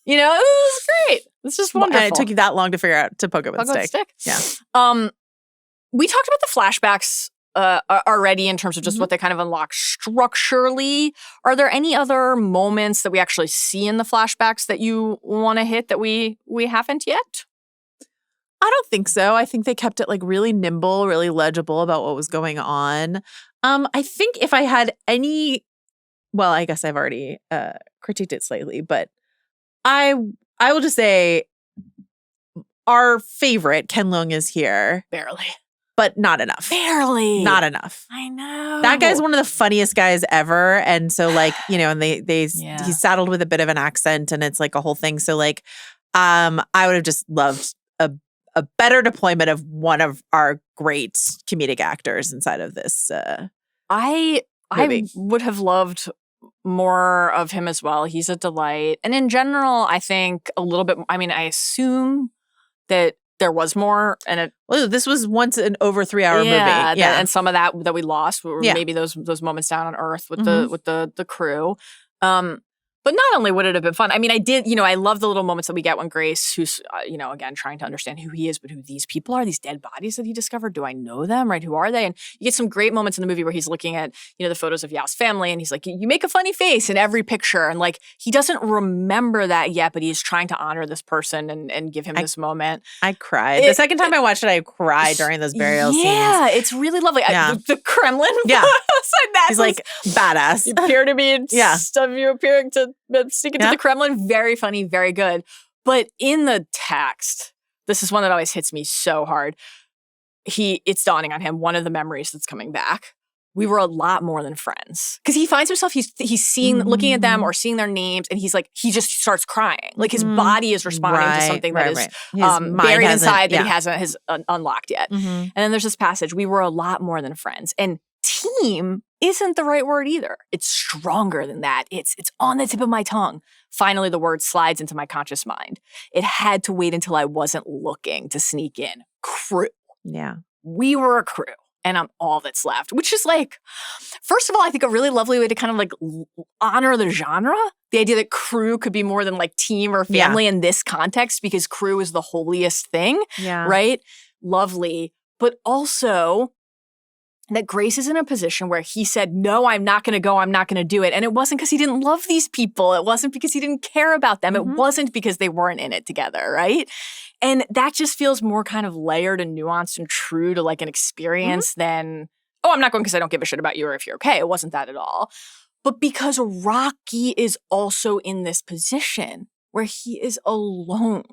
You know, it was great. It's just wonderful. And it took you that long to figure out to poke it with a stick. Yeah. We talked about the flashbacks already in terms of just what they kind of unlock structurally. Are there any other moments that we actually see in the flashbacks that you want to hit that we haven't yet? I don't think so. I think they kept it like really nimble, really legible about what was going on. I think if I had I guess I've already critiqued it slightly, but I will just say our favorite, Ken Leung, is here. Barely. But not enough. Barely. Not enough. I know. That guy's one of the funniest guys ever. And so like, you know, and he's saddled with a bit of an accent and it's like a whole thing. So like, I would have just loved a better deployment of one of our great comedic actors inside of this movie. I would have loved more of him as well. He's a delight. And in general, I think a little bit, I mean, I assume that there was more. And this was once an over 3-hour movie. Yeah. And some of that we lost were maybe those moments down on Earth with the crew. But not only would it have been fun, I mean, I love the little moments that we get when Grace, who's, again, trying to understand who he is, but who these people are, these dead bodies that he discovered. Do I know them, right? Who are they? And you get some great moments in the movie where he's looking at, the photos of Yao's family and he's like, you make a funny face in every picture. And like, he doesn't remember that yet, but he's trying to honor this person and give him this moment. I cried. The second time I watched it, I cried during those burial scenes. Yeah, it's really lovely. The Kremlin. Yeah. He's like badass. You appear to be, you appearing to sneak into the Kremlin. Very funny, very good. But in the text, this is one that always hits me so hard. It's dawning on him, one of the memories that's coming back. We were a lot more than friends. Because he finds himself, he's seeing, looking at them or seeing their names, and he's like, he just starts crying. Like his body is responding to something that is buried inside that he hasn't unlocked yet. And then there's this passage, we were a lot more than friends. And team isn't the right word either. It's stronger than that. It's on the tip of my tongue. Finally, the word slides into my conscious mind. It had to wait until I wasn't looking to sneak in. Crew. Yeah. We were a crew. And I'm all that's left, which is like, first of all, I think a really lovely way to kind of like honor the genre. The idea that crew could be more than like team or family in this context, because crew is the holiest thing, right? Lovely. But also that Grace is in a position where he said, no, I'm not going to go. I'm not going to do it. And it wasn't because he didn't love these people. It wasn't because he didn't care about them. It wasn't because they weren't in it together, right? And that just feels more kind of layered and nuanced and true to like an experience than, oh, I'm not going because I don't give a shit about you or if you're okay. It wasn't that at all. But because Rocky is also in this position where he is alone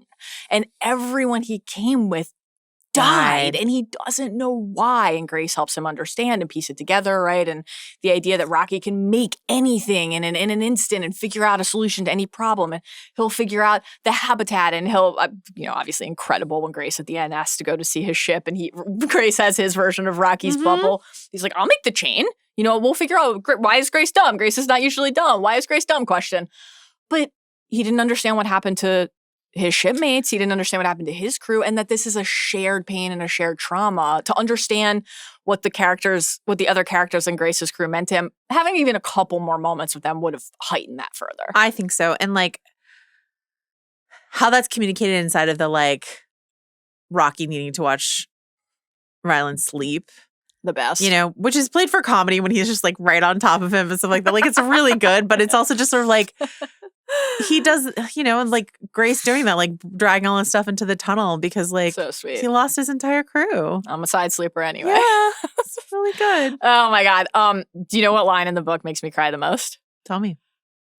and everyone he came with died and he doesn't know why. And Grace helps him understand and piece it together, right? And the idea that Rocky can make anything in an instant and figure out a solution to any problem. And he'll figure out the habitat and he'll, obviously incredible when Grace at the end asks to go to see his ship and Grace has his version of Rocky's bubble. He's like, I'll make the chain. We'll figure out why is Grace dumb? Grace is not usually dumb. Why is Grace dumb? Question. But he didn't understand what happened to his shipmates. He didn't understand what happened to his crew, and that this is a shared pain and a shared trauma. To understand what the other characters in Grace's crew meant to him, having even a couple more moments with them would have heightened that further. I think so. And like how that's communicated inside of the like Rocky needing to watch Rylan sleep. The best. Which is played for comedy when he's just like right on top of him and stuff like that. Like it's really good, but it's also just sort of like he does, and like Grace doing that, like dragging all his stuff into the tunnel because like so sweet. He lost his entire crew. I'm a side sleeper anyway. Yeah, it's really good. Oh my God. Do you know what line in the book makes me cry the most? Tell me.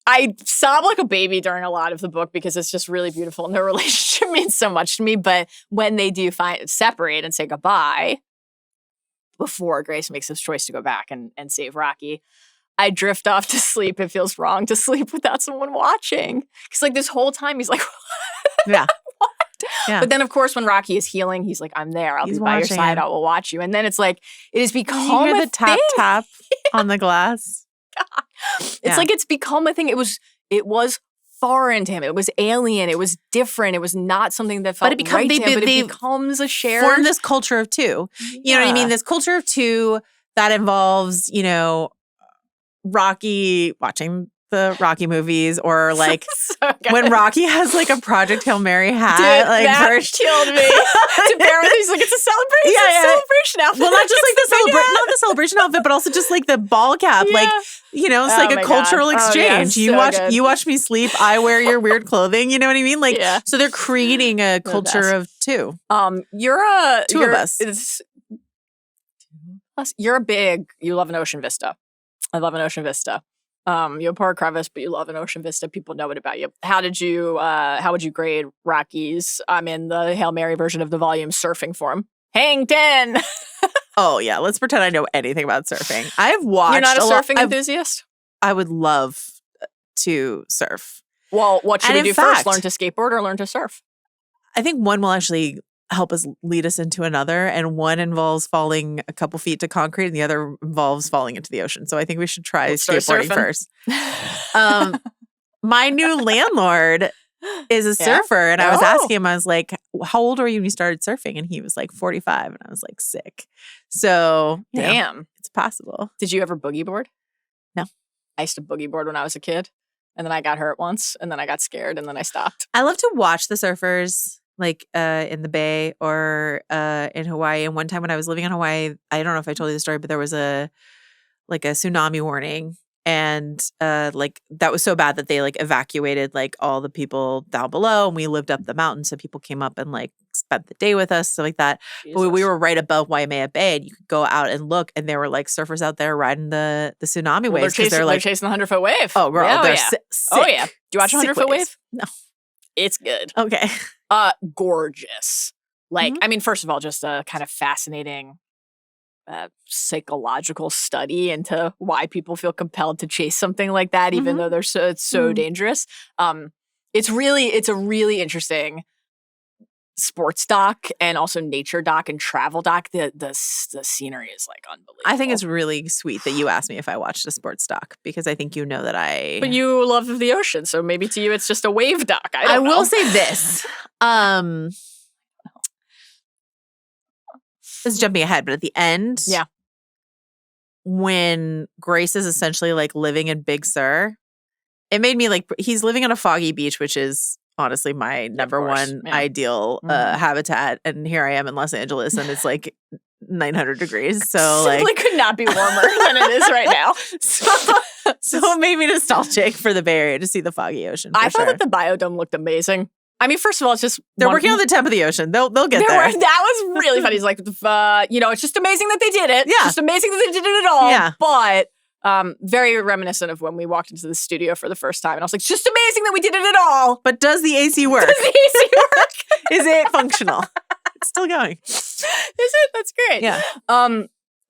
I sob like a baby during a lot of the book because it's just really beautiful and their relationship means so much to me. But when they do separate and say goodbye, before Grace makes this choice to go back and save Rocky, I drift off to sleep. It feels wrong to sleep without someone watching. Because like this whole time he's like, yeah. What? Yeah. But then of course when Rocky is healing, he's like, I'm there. I'll be by your side. I will watch you. And then it's like, it has become you hear a the tap tap on the glass. God. It's like it's become a thing. It was foreign to him. It was alien. It was different. It was not something that felt right to him. But it becomes a shared... Form this culture of two. You know what I mean? This culture of two that involves, Rocky watching the Rocky movies or like when Rocky has like a Project Hail Mary hat. Dude, like that killed me. To bear with, he's like, it's a celebration. It's a celebration outfit. Well, not just like not the celebration outfit, but also just like the ball cap. Like, it's like a cultural exchange. You watch me sleep. I wear your weird clothing. You know what I mean? Like, so they're creating a culture of two. Two of us. You love an ocean vista. I love an ocean vista. You have poor crevice, but you love an ocean vista. People know it about you. How would you grade Rocky's? I'm in the Hail Mary version of the volume surfing form. Hang 10. Oh yeah, let's pretend I know anything about surfing. I've watched. You're not a surfing enthusiast? I would love to surf. Well, what should we do first? Learn to skateboard or learn to surf? I think one will actually help us lead us into another, and one involves falling a couple feet to concrete and the other involves falling into the ocean. So I think we should try skateboarding first. My new landlord is a surfer, and I was asking him, I was like, how old were you when you started surfing? And he was like 45, and I was like, sick. So damn, it's possible. Did you ever boogie board? No. I used to boogie board when I was a kid, and then I got hurt once, and then I got scared, and then I stopped. I love to watch the surfers like in the Bay or in Hawaii. And one time when I was living in Hawaii, I don't know if I told you the story, but there was a tsunami warning. And like that was so bad that they like evacuated like all the people down below, and we lived up the mountain. So people came up and like spent the day with us, stuff like that. Jesus. But we were right above Waimea Bay, and you could go out and look, and there were like surfers out there riding the tsunami waves. They're chasing the 100-foot wave. Oh, girl, they're sick. Oh yeah. Do you watch a 100-foot wave? No. It's good. Okay. Gorgeous. Like, I mean, first of all, just a kind of fascinating psychological study into why people feel compelled to chase something like that, even though it's so dangerous. It's a really interesting sports doc and also nature doc and travel doc. The scenery is like unbelievable. I think it's really sweet that you asked me if I watched a sports doc because I think you know that I. But you love the ocean, so maybe to you it's just a wave doc. I don't know. Will say this. This is jumping ahead, but at the end, when Grace is essentially like living in Big Sur, it made me like he's living on a foggy beach, which is honestly my number one ideal habitat. And here I am in Los Angeles, and it's like 900 degrees. So simply like could not be warmer than it is right now. So it made me nostalgic for the Bay Area to see the foggy ocean. I thought that the biodome looked amazing. I mean, first of all, it's just they're working on the temp of the ocean. They'll get there. That was really funny. He's like, it's just amazing that they did it. Yeah, it's just amazing that they did it at all. Yeah, but very reminiscent of when we walked into the studio for the first time, and I was like, it's just amazing that we did it at all. But does the AC work? Does the AC work? Is it functional? It's still going. Is it? That's great. Yeah.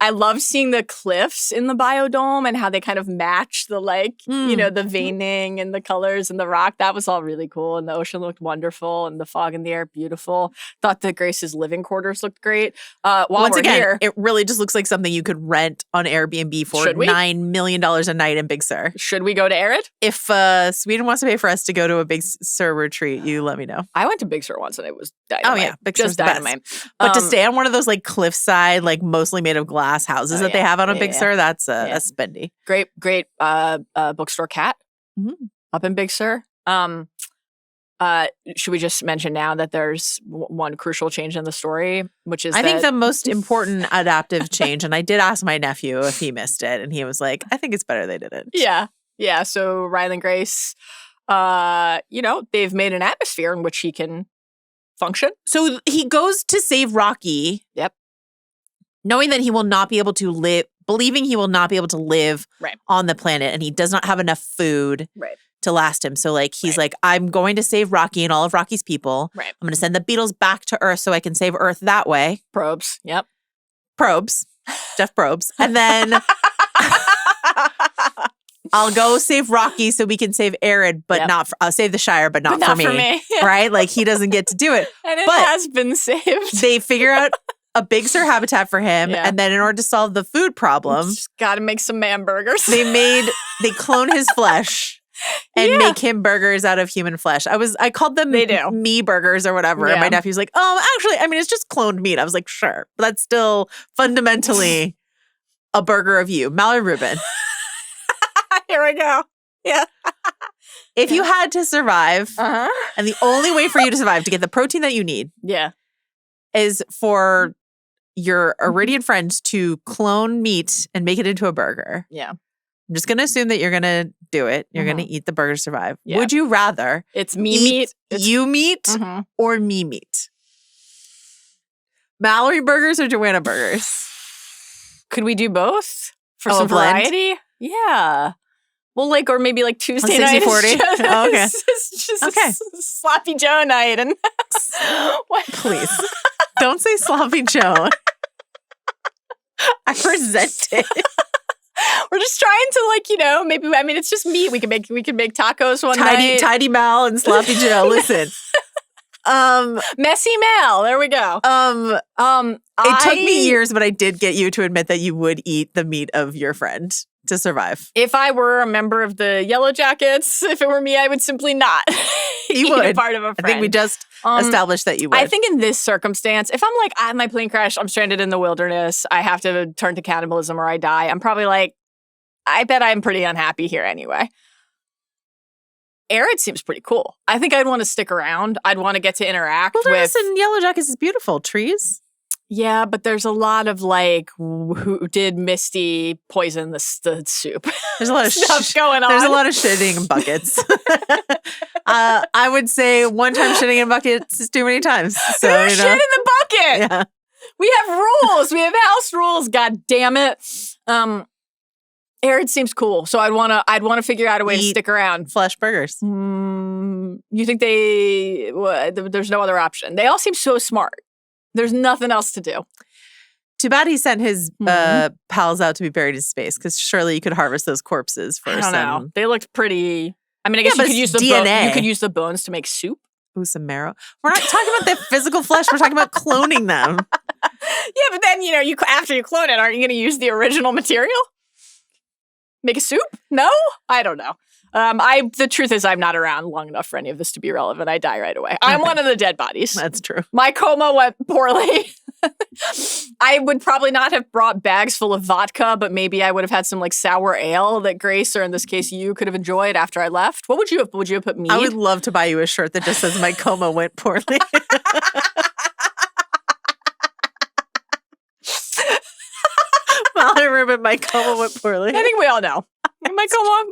I love seeing the cliffs in the biodome and how they kind of match the the veining and the colors and the rock. That was all really cool. And the ocean looked wonderful and the fog in the air, beautiful. Thought that Grace's living quarters looked great. Once again, here, it really just looks like something you could rent on Airbnb for $9 million a night in Big Sur. Should we go to Arid? If Sweden wants to pay for us to go to a Big Sur retreat, you let me know. I went to Big Sur once and it was dynamite. Oh yeah, Big Sur's dynamite. But to stay on one of those like cliffside, like mostly made of glass houses that they have on a Big Sur, that's spendy. Great bookstore cat up in Big Sur. Should we just mention now that there's one crucial change in the story, which is I think the most important adaptive change, and I did ask my nephew if he missed it, and he was like, I think it's better they didn't. Yeah. So Riley and Grace, they've made an atmosphere in which he can function. So he goes to save Rocky. Yep. Knowing that he will not be able to live, believing he will not be able to live on the planet, and he does not have enough food to last him. So like he's like, I'm going to save Rocky and all of Rocky's people. I'm going to send the Beatles back to Earth so I can save Earth that way. Probes. Yep. Probes. Jeff Probes. And then I'll go save Rocky so we can save Arid, but not I'll save the Shire, but not for me. Right? Like he doesn't get to do it. And it has been saved. They figure out a Big Sur habitat for him, and then in order to solve the food problem, got to make some man burgers. They clone his flesh and make him burgers out of human flesh. I called them me burgers or whatever, and my nephew's like, actually, I mean, it's just cloned meat. I was like, sure, but that's still fundamentally a burger of you, Mallory Rubin. Here we go. Yeah. If you had to survive, and the only way for you to survive to get the protein that you need, is for your Iridian friends to clone meat and make it into a burger. Yeah. I'm just going to assume that you're going to do it. You're going to eat the burger to survive. Yeah. Would you rather it's me meat, you meat, or me meat? Mallory burgers or Joanna burgers? Could we do both for some variety? Yeah. Well, or maybe Tuesday night. 60-40? Oh, okay. It's just a sloppy Joe night. And please, don't say sloppy Joe. I resent it. We're just trying to maybe it's just meat. We can make tacos one night. Tidy Mal and sloppy Joe. Listen. Messy Mal. There we go. It took me years, but I did get you to admit that you would eat the meat of your friend to survive. If I were a member of the Yellow Jackets, if it were me, I would simply not eat a part of a friend. I think we just established that you would. I think in this circumstance, if I'm my plane crashed, I'm stranded in the wilderness, I have to turn to cannibalism or I die, I'm probably I bet I'm pretty unhappy here anyway. Arid seems pretty cool. I think I'd want to stick around. I'd want to get to interact Wilderness and Yellow Jackets is beautiful. Trees. Yeah, but there's a lot of who did Misty poison the soup? There's a lot of stuff going on. There's a lot of shitting in buckets. I would say one time shitting in buckets is too many times. So shit in the bucket. Yeah. We have rules. We have house rules. God damn it. Arid seems cool, so I'd wanna figure out a way to Eat stick around. Flesh burgers. You think there's no other option? They all seem so smart. There's nothing else to do. Too bad he sent his pals out to be buried in space, because surely you could harvest those corpses first. I don't know. They looked pretty. I mean, I guess Yeah, you but could use it's the DNA. you could use the bones to make soup. Ooh, some marrow. We're not talking about the physical flesh. We're talking about cloning them. Yeah, but then you after you clone it, aren't you going to use the original material? Make a soup? No, I don't know. The truth is, I'm not around long enough for any of this to be relevant. I die right away. I'm one of the dead bodies. That's true. My coma went poorly. I would probably not have brought bags full of vodka, but maybe I would have had some like sour ale that Grace, or in this case you, could have enjoyed after I left. What would you have? Would you have put mead? I would love to buy you a shirt that just says "My coma went poorly." Mallory Rubin, my coma went poorly. I think we all know. My coma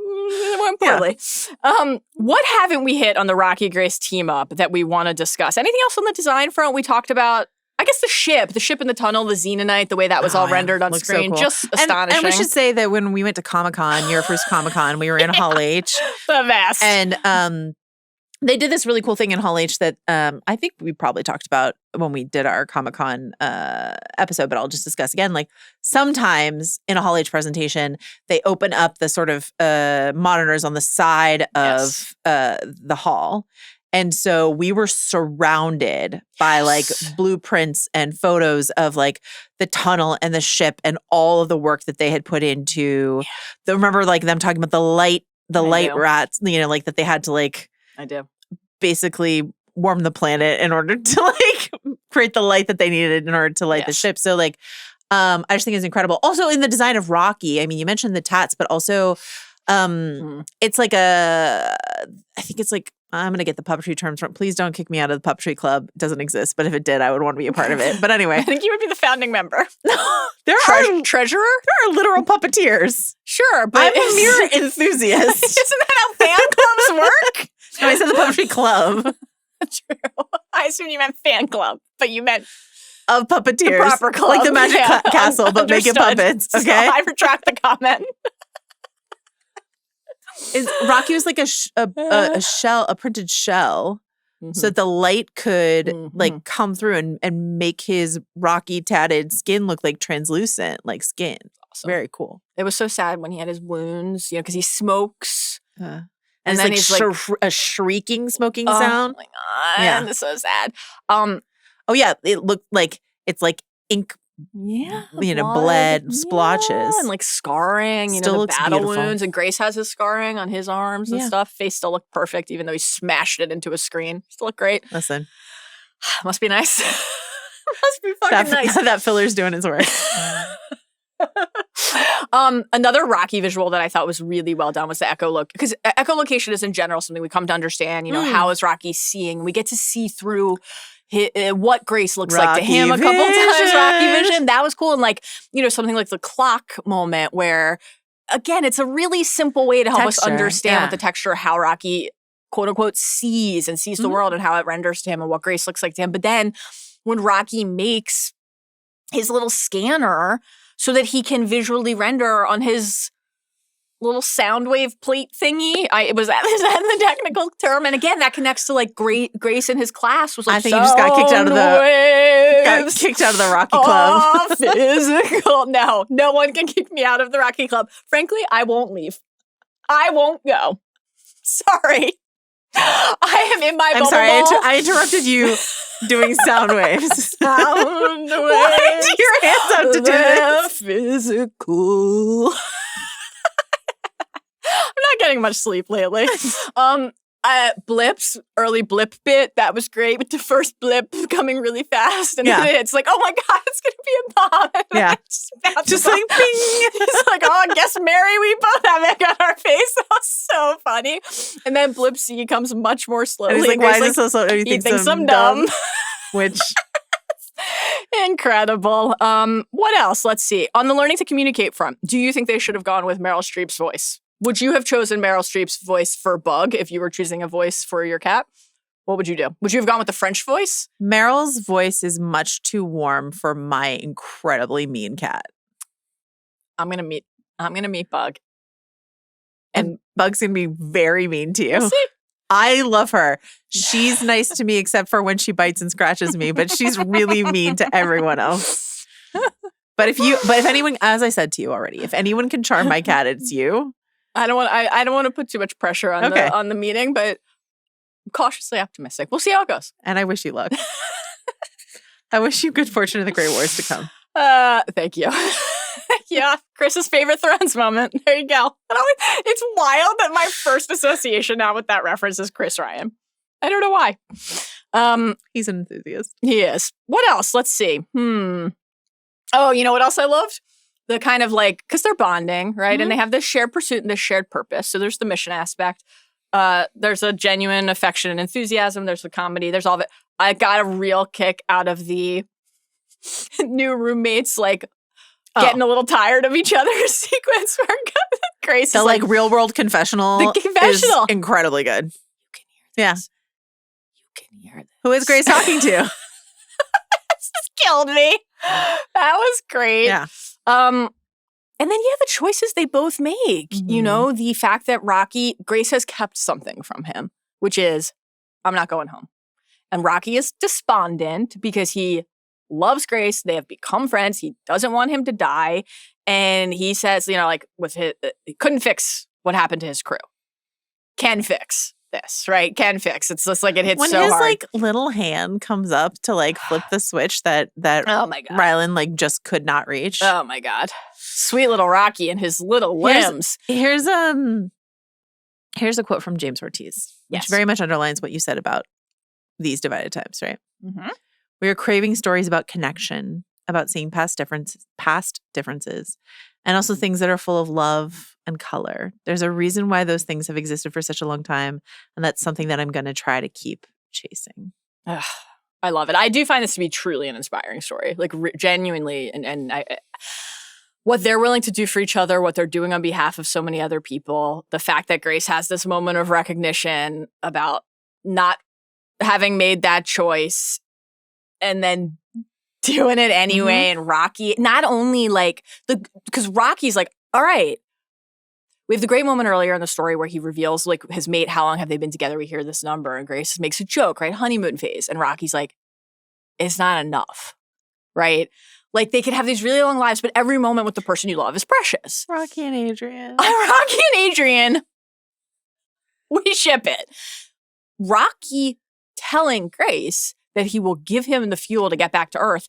went poorly. Yeah. What haven't we hit on the Rocky Grace team up that we want to discuss? Anything else on the design front? We talked about, I guess, the ship in the tunnel, the Xenonite, the way that was all rendered on screen. So cool. Just astonishing. And we should say that when we went to Comic-Con, your first Comic-Con, we were in Hall H. The best. And they did this really cool thing in Hall H that I think we probably talked about when we did our Comic-Con episode, but I'll just discuss again. Like, sometimes in a Hall H presentation, they open up the sort of monitors on the side of the hall. And so we were surrounded by like blueprints and photos of like the tunnel and the ship and all of the work that they had put into. Remember like them talking about the light rats, like that they had to like. I do. Basically warm the planet in order to like create the light that they needed in order to light the ship. So like, I just think it's incredible. Also in the design of Rocky, I mean, you mentioned the tats, but also it's like I think it's like, I'm going to get the puppetry terms from, please don't kick me out of the puppetry club. It doesn't exist, but if it did, I would want to be a part of it. But anyway. I think you would be the founding member. There are treasurer? There are literal puppeteers. Sure, but I'm a mere enthusiast. Isn't that how fan clubs work? No, I said the puppetry club. True. I assume you meant fan club, but you meant of puppeteers. The proper club. Like the Magic Castle, but make it puppets. Okay? So I retract the comment. Rocky was like a shell, a printed shell, so that the light could like come through and make his rocky tatted skin look like translucent, like skin. Awesome. Very cool. It was so sad when he had his wounds, because he smokes. And then he's like a shrieking smoking sound. Oh my God. Yeah. It's so sad. Oh yeah. It looked like it's like ink. Yeah. Blood splotches. And like scarring, still the looks battle beautiful. wounds. And Grace has his scarring on his arms and stuff. Face still looked perfect, even though he smashed it into a screen. Still looked great. Listen. Must be nice. Must be fucking nice. That filler's doing his work. Another Rocky visual that I thought was really well done was the because echolocation is in general something we come to understand. How is Rocky seeing? We get to see through what Grace looks like to him a couple times. Rocky vision. That was cool. And something like the clock moment where, again, it's a really simple way to help us understand what the texture, how Rocky, quote unquote, sees the world and how it renders to him and what Grace looks like to him. But then when Rocky makes his little scanner so that he can visually render on his little sound wave plate thingy. Is that the technical term? And again, that connects to like Grace in his class was like, I think you just got kicked out of the Rocky Club. Physical. No one can kick me out of the Rocky Club. Frankly, I won't leave. I won't go. Sorry. I am in my bubble. I'm sorry. I interrupted you doing sound waves. Sound waves. Why do your hands have to do this? Physical. I'm not getting much sleep lately. Blips, early blip bit, that was great. With the first blip coming really fast. And then it's like, oh my God, it's going to be a bomb. Yeah. Just like, bing. It's like, oh, I guess, Mary, we both have egg on our face. That was so funny. And then Blip C comes much more slowly. And he's like, why is it so slow? He thinks I'm dumb. Which... Incredible. What else? Let's see. On the learning to communicate front, do you think they should have gone with Meryl Streep's voice? Would you have chosen Meryl Streep's voice for Bug if you were choosing a voice for your cat? What would you do? Would you have gone with the French voice? Meryl's voice is much too warm for my incredibly mean cat. I'm going to meet I'm going to meet Bug. And Bug's going to be very mean to you. We'll see. I love her. She's nice to me except for when she bites and scratches me, but she's really mean to everyone else. But if anyone, as I said to you already, if anyone can charm my cat, it's you. I don't want to put too much pressure on the meeting, but I'm cautiously optimistic. We'll see how it goes. And I wish you luck. I wish you good fortune in the Grey Wars to come. Thank you. Yeah, Chris's favorite Thrones moment. There you go. It's wild that my first association now with that reference is Chris Ryan. I don't know why. He's an enthusiast. He is. What else? Let's see. Oh, you know what else I loved? The kind of like, because they're bonding, right? And they have this shared pursuit and this shared purpose. So there's the mission aspect. There's a genuine affection and enthusiasm. There's the comedy. There's all of it. I got a real kick out of the new roommates, like, getting a little tired of each other's sequence where Grace the is like real world confessional. The confessional. Is incredibly good. You can hear this. Yeah. You can hear this. Who is Grace talking to? This just killed me. That was great. Yeah. And then the choices they both make. You know, the fact that Grace has kept something from him, which is, I'm not going home. And Rocky is despondent because he loves Grace. They have become friends. He doesn't want him to die. And he says, you know, like with his, he couldn't fix what happened to his crew. Can fix this, right? Can fix. It's just like it hits so hard. When his like little hand comes up to like flip the switch that oh my God. Rylan like just could not reach. Oh my God. Sweet little Rocky and his little limbs. Here's a quote from James Ortiz, which very much underlines what you said about these divided times, right? Mm-hmm. We are craving stories about connection, about seeing past differences, and also things that are full of love and color. There's a reason why those things have existed for such a long time, and that's something that I'm going to try to keep chasing. Ugh, I love it. I do find this to be truly an inspiring story, like genuinely, and what they're willing to do for each other, what they're doing on behalf of so many other people, the fact that Grace has this moment of recognition about not having made that choice and then doing it anyway. And Rocky, not only like because Rocky's like, all right, we have the great moment earlier in the story where he reveals like his mate, how long have they been together? We hear this number and Grace makes a joke, right? Honeymoon phase. And Rocky's like, it's not enough, right? Like they could have these really long lives, but every moment with the person you love is precious. Rocky and Adrian. Rocky and Adrian, we ship it. Rocky telling Grace that he will give him the fuel to get back to Earth.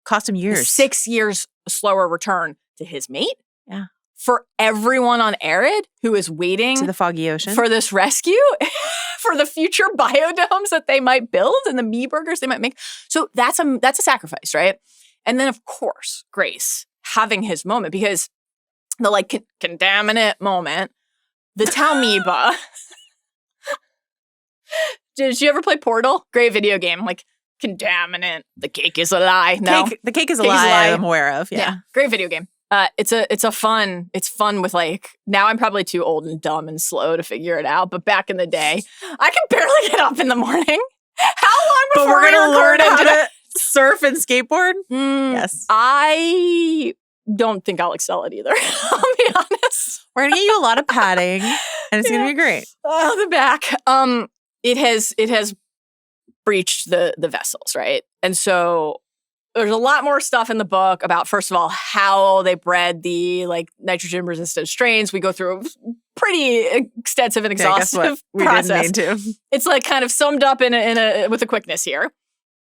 Cost him years. 6 years slower return to his mate. Yeah. For everyone on Arid who is waiting to the foggy ocean for this rescue, for the future biodomes that they might build and the me burgers they might make. So that's a sacrifice, right? And then of course, Grace having his moment because the like contaminant moment, the Talmiba. Did you ever play Portal? Great video game. Like, contaminant. The cake is a lie. No. The cake is a lie I'm aware of. Yeah. Great video game. It's fun with like, now I'm probably too old and dumb and slow to figure it out. But back in the day, I could barely get up in the morning. How long before but we're going to learn how to surf and skateboard? Yes. I don't think I'll excel at either. I'll be honest. We're going to get you a lot of padding and it's going to be great. Oh, the back. It has breached the vessels, right? And so there's a lot more stuff in the book about, first of all, how they bred the like nitrogen resistant strains. We go through a pretty extensive and exhaustive process. We didn't mean to. It's like kind of summed up with a quickness here.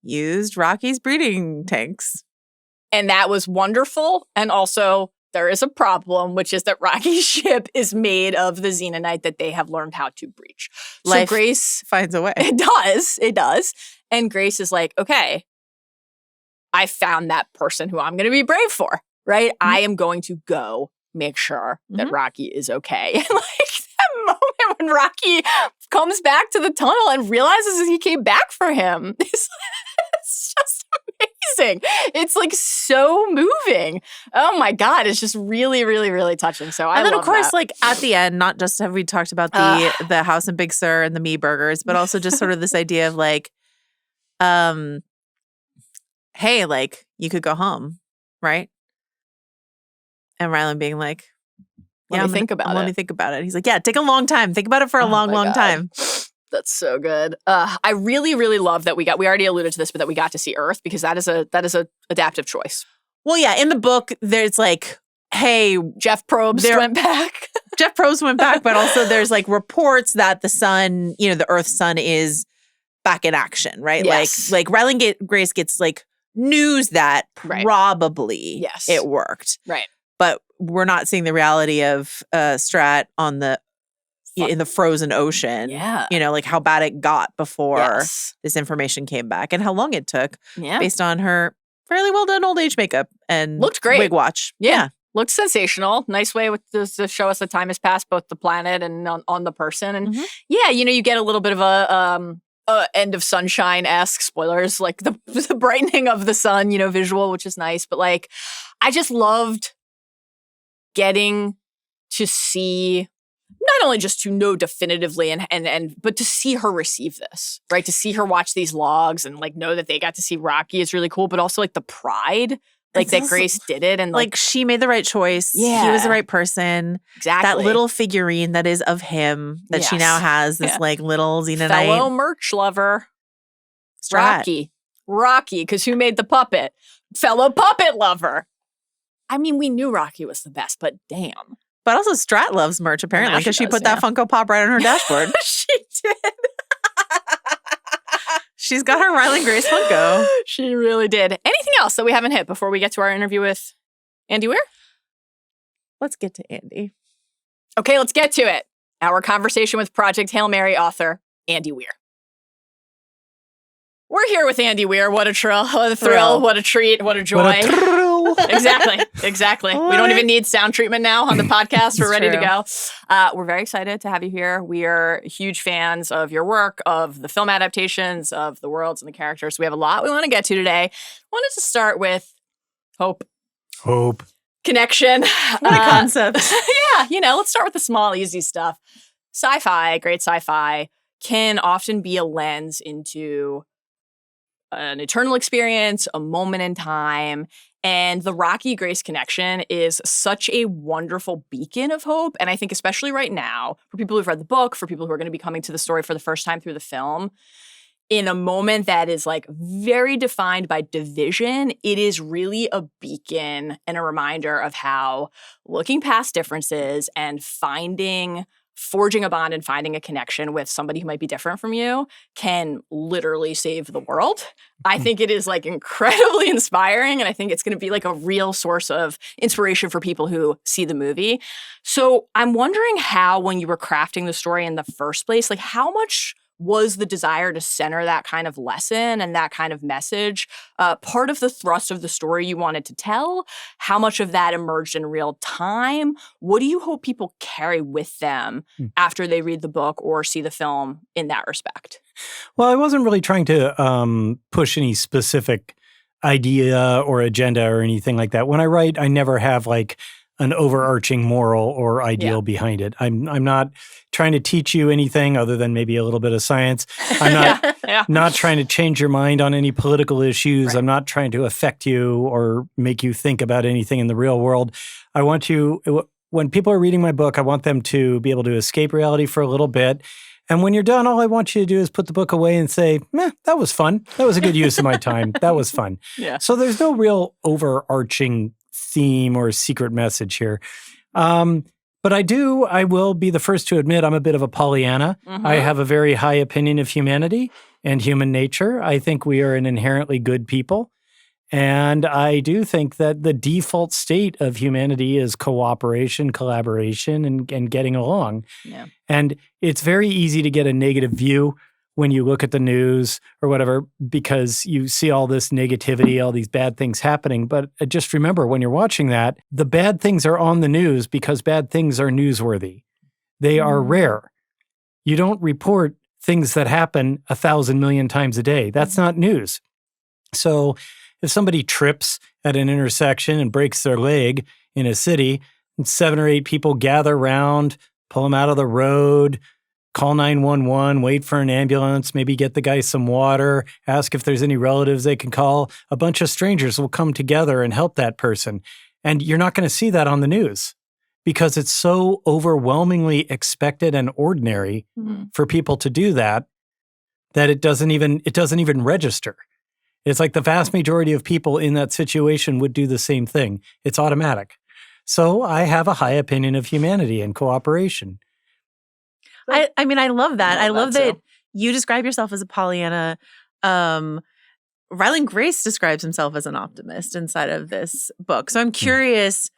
Used Rocky's breeding tanks. And that was wonderful. And also there is a problem, which is that Rocky's ship is made of the xenonite that they have learned how to breach. Life so Grace finds a way. It does. And Grace is like, okay, I found that person who I'm going to be brave for, right? I am going to go make sure that Rocky is okay. And like that moment when Rocky comes back to the tunnel and realizes he came back for him, it's just amazing. It's like so moving. Oh my God. It's just really, really, really touching. So I love that. And then of course, like at the end, not just have we talked about the House and Big Sur and the me burgers, but also just sort of this idea of like, hey, like you could go home, right? And Rylan being like, Let me think about it. Let me think about it. He's like, yeah, take a long time. Think about it for a long time. That's so good. I really, really love that we already alluded to this, but that we got to see Earth, because that is a adaptive choice. Well, yeah, in the book, there's like, hey, Jeff Probst went back. Jeff Probst went back, but also there's like reports that the sun, the Earth's sun is back in action, right? Yes. Like Ryland Grace gets like news that probably it worked. Right. But we're not seeing the reality of Strat on in the frozen ocean. Yeah. Like how bad it got before this information came back and how long it took based on her fairly well done old age makeup and looked great. Wig watch. Yeah. Looked sensational. Nice way to show us that time has passed, both the planet and on the person. And you get a little bit of a End of Sunshine-esque, spoilers, like the brightening of the sun, visual, which is nice. But like, I just loved getting to see, not only just to know definitively and but to see her receive this, right? To see her watch these logs and like know that they got to see Rocky is really cool, but also like the pride, like that Grace did it. And like she made the right choice. Yeah. He was the right person. Exactly. That little figurine that is of him that she now has, this like little Xenonite. Fellow merch lover. Strat. Rocky, because who made the puppet? Fellow puppet lover. I mean, we knew Rocky was the best, but damn. But also Strat loves merch, apparently, because she put that Funko Pop right on her dashboard. She did. She's got her Ryland Grace Funko. She really did. Anything else that we haven't hit before we get to our interview with Andy Weir? Let's get to Andy. Okay, let's get to it. Our conversation with Project Hail Mary author, Andy Weir. We're here with Andy Weir. What a thrill, what a treat, what a joy. What a thrill. Exactly. We don't even need sound treatment now on the podcast. We're ready to go. We're very excited to have you here. We are huge fans of your work, of the film adaptations, of the worlds and the characters. We have a lot we want to get to today. Wanted to start with hope. Connection. What a concept. Let's start with the small, easy stuff. Sci-fi, great sci-fi, can often be a lens into an eternal experience, a moment in time. And the Rocky Grace connection is such a wonderful beacon of hope. And I think especially right now, for people who've read the book, for people who are going to be coming to the story for the first time through the film, in a moment that is like very defined by division, it is really a beacon and a reminder of how looking past differences and forging a bond and finding a connection with somebody who might be different from you can literally save the world. I think it is like incredibly inspiring, and I think it's going to be like a real source of inspiration for people who see the movie. So I'm wondering how, when you were crafting the story in the first place, like how much was the desire to center that kind of lesson and that kind of message part of the thrust of the story you wanted to tell? How much of that emerged in real time? What do you hope people carry with them after they read the book or see the film in that respect? Well, I wasn't really trying to push any specific idea or agenda or anything like that. When I write, I never have like an overarching moral or ideal behind it. I'm not trying to teach you anything other than maybe a little bit of science. I'm not trying to change your mind on any political issues. Right. I'm not trying to affect you or make you think about anything in the real world. I want you, when people are reading my book, I want them to be able to escape reality for a little bit. And when you're done, all I want you to do is put the book away and say, that was fun. That was a good use of my time. That was fun. Yeah. So there's no real overarching theme or secret message here. But I will be the first to admit I'm a bit of a Pollyanna. Mm-hmm. I have a very high opinion of humanity and human nature. I think we are an inherently good people. And I do think that the default state of humanity is cooperation, collaboration, and getting along. Yeah. And it's very easy to get a negative view when you look at the news or whatever, because you see all this negativity, all these bad things happening. But just remember, when you're watching that, the bad things are on the news because bad things are newsworthy. They are rare. You don't report things that happen 1,000 million times a day. That's not news. So if somebody trips at an intersection and breaks their leg in a city, and 7 or 8 people gather around, pull them out of the road, call 911, wait for an ambulance, maybe get the guy some water, ask if there's any relatives they can call. A bunch of strangers will come together and help that person. And you're not going to see that on the news because it's so overwhelmingly expected and ordinary for people to do that it doesn't even register. It's like the vast majority of people in that situation would do the same thing. It's automatic. So I have a high opinion of humanity and cooperation. I mean, I love that. I love that too. you describe yourself as a Pollyanna. Ryland Grace describes himself as an optimist inside of this book. So I'm curious.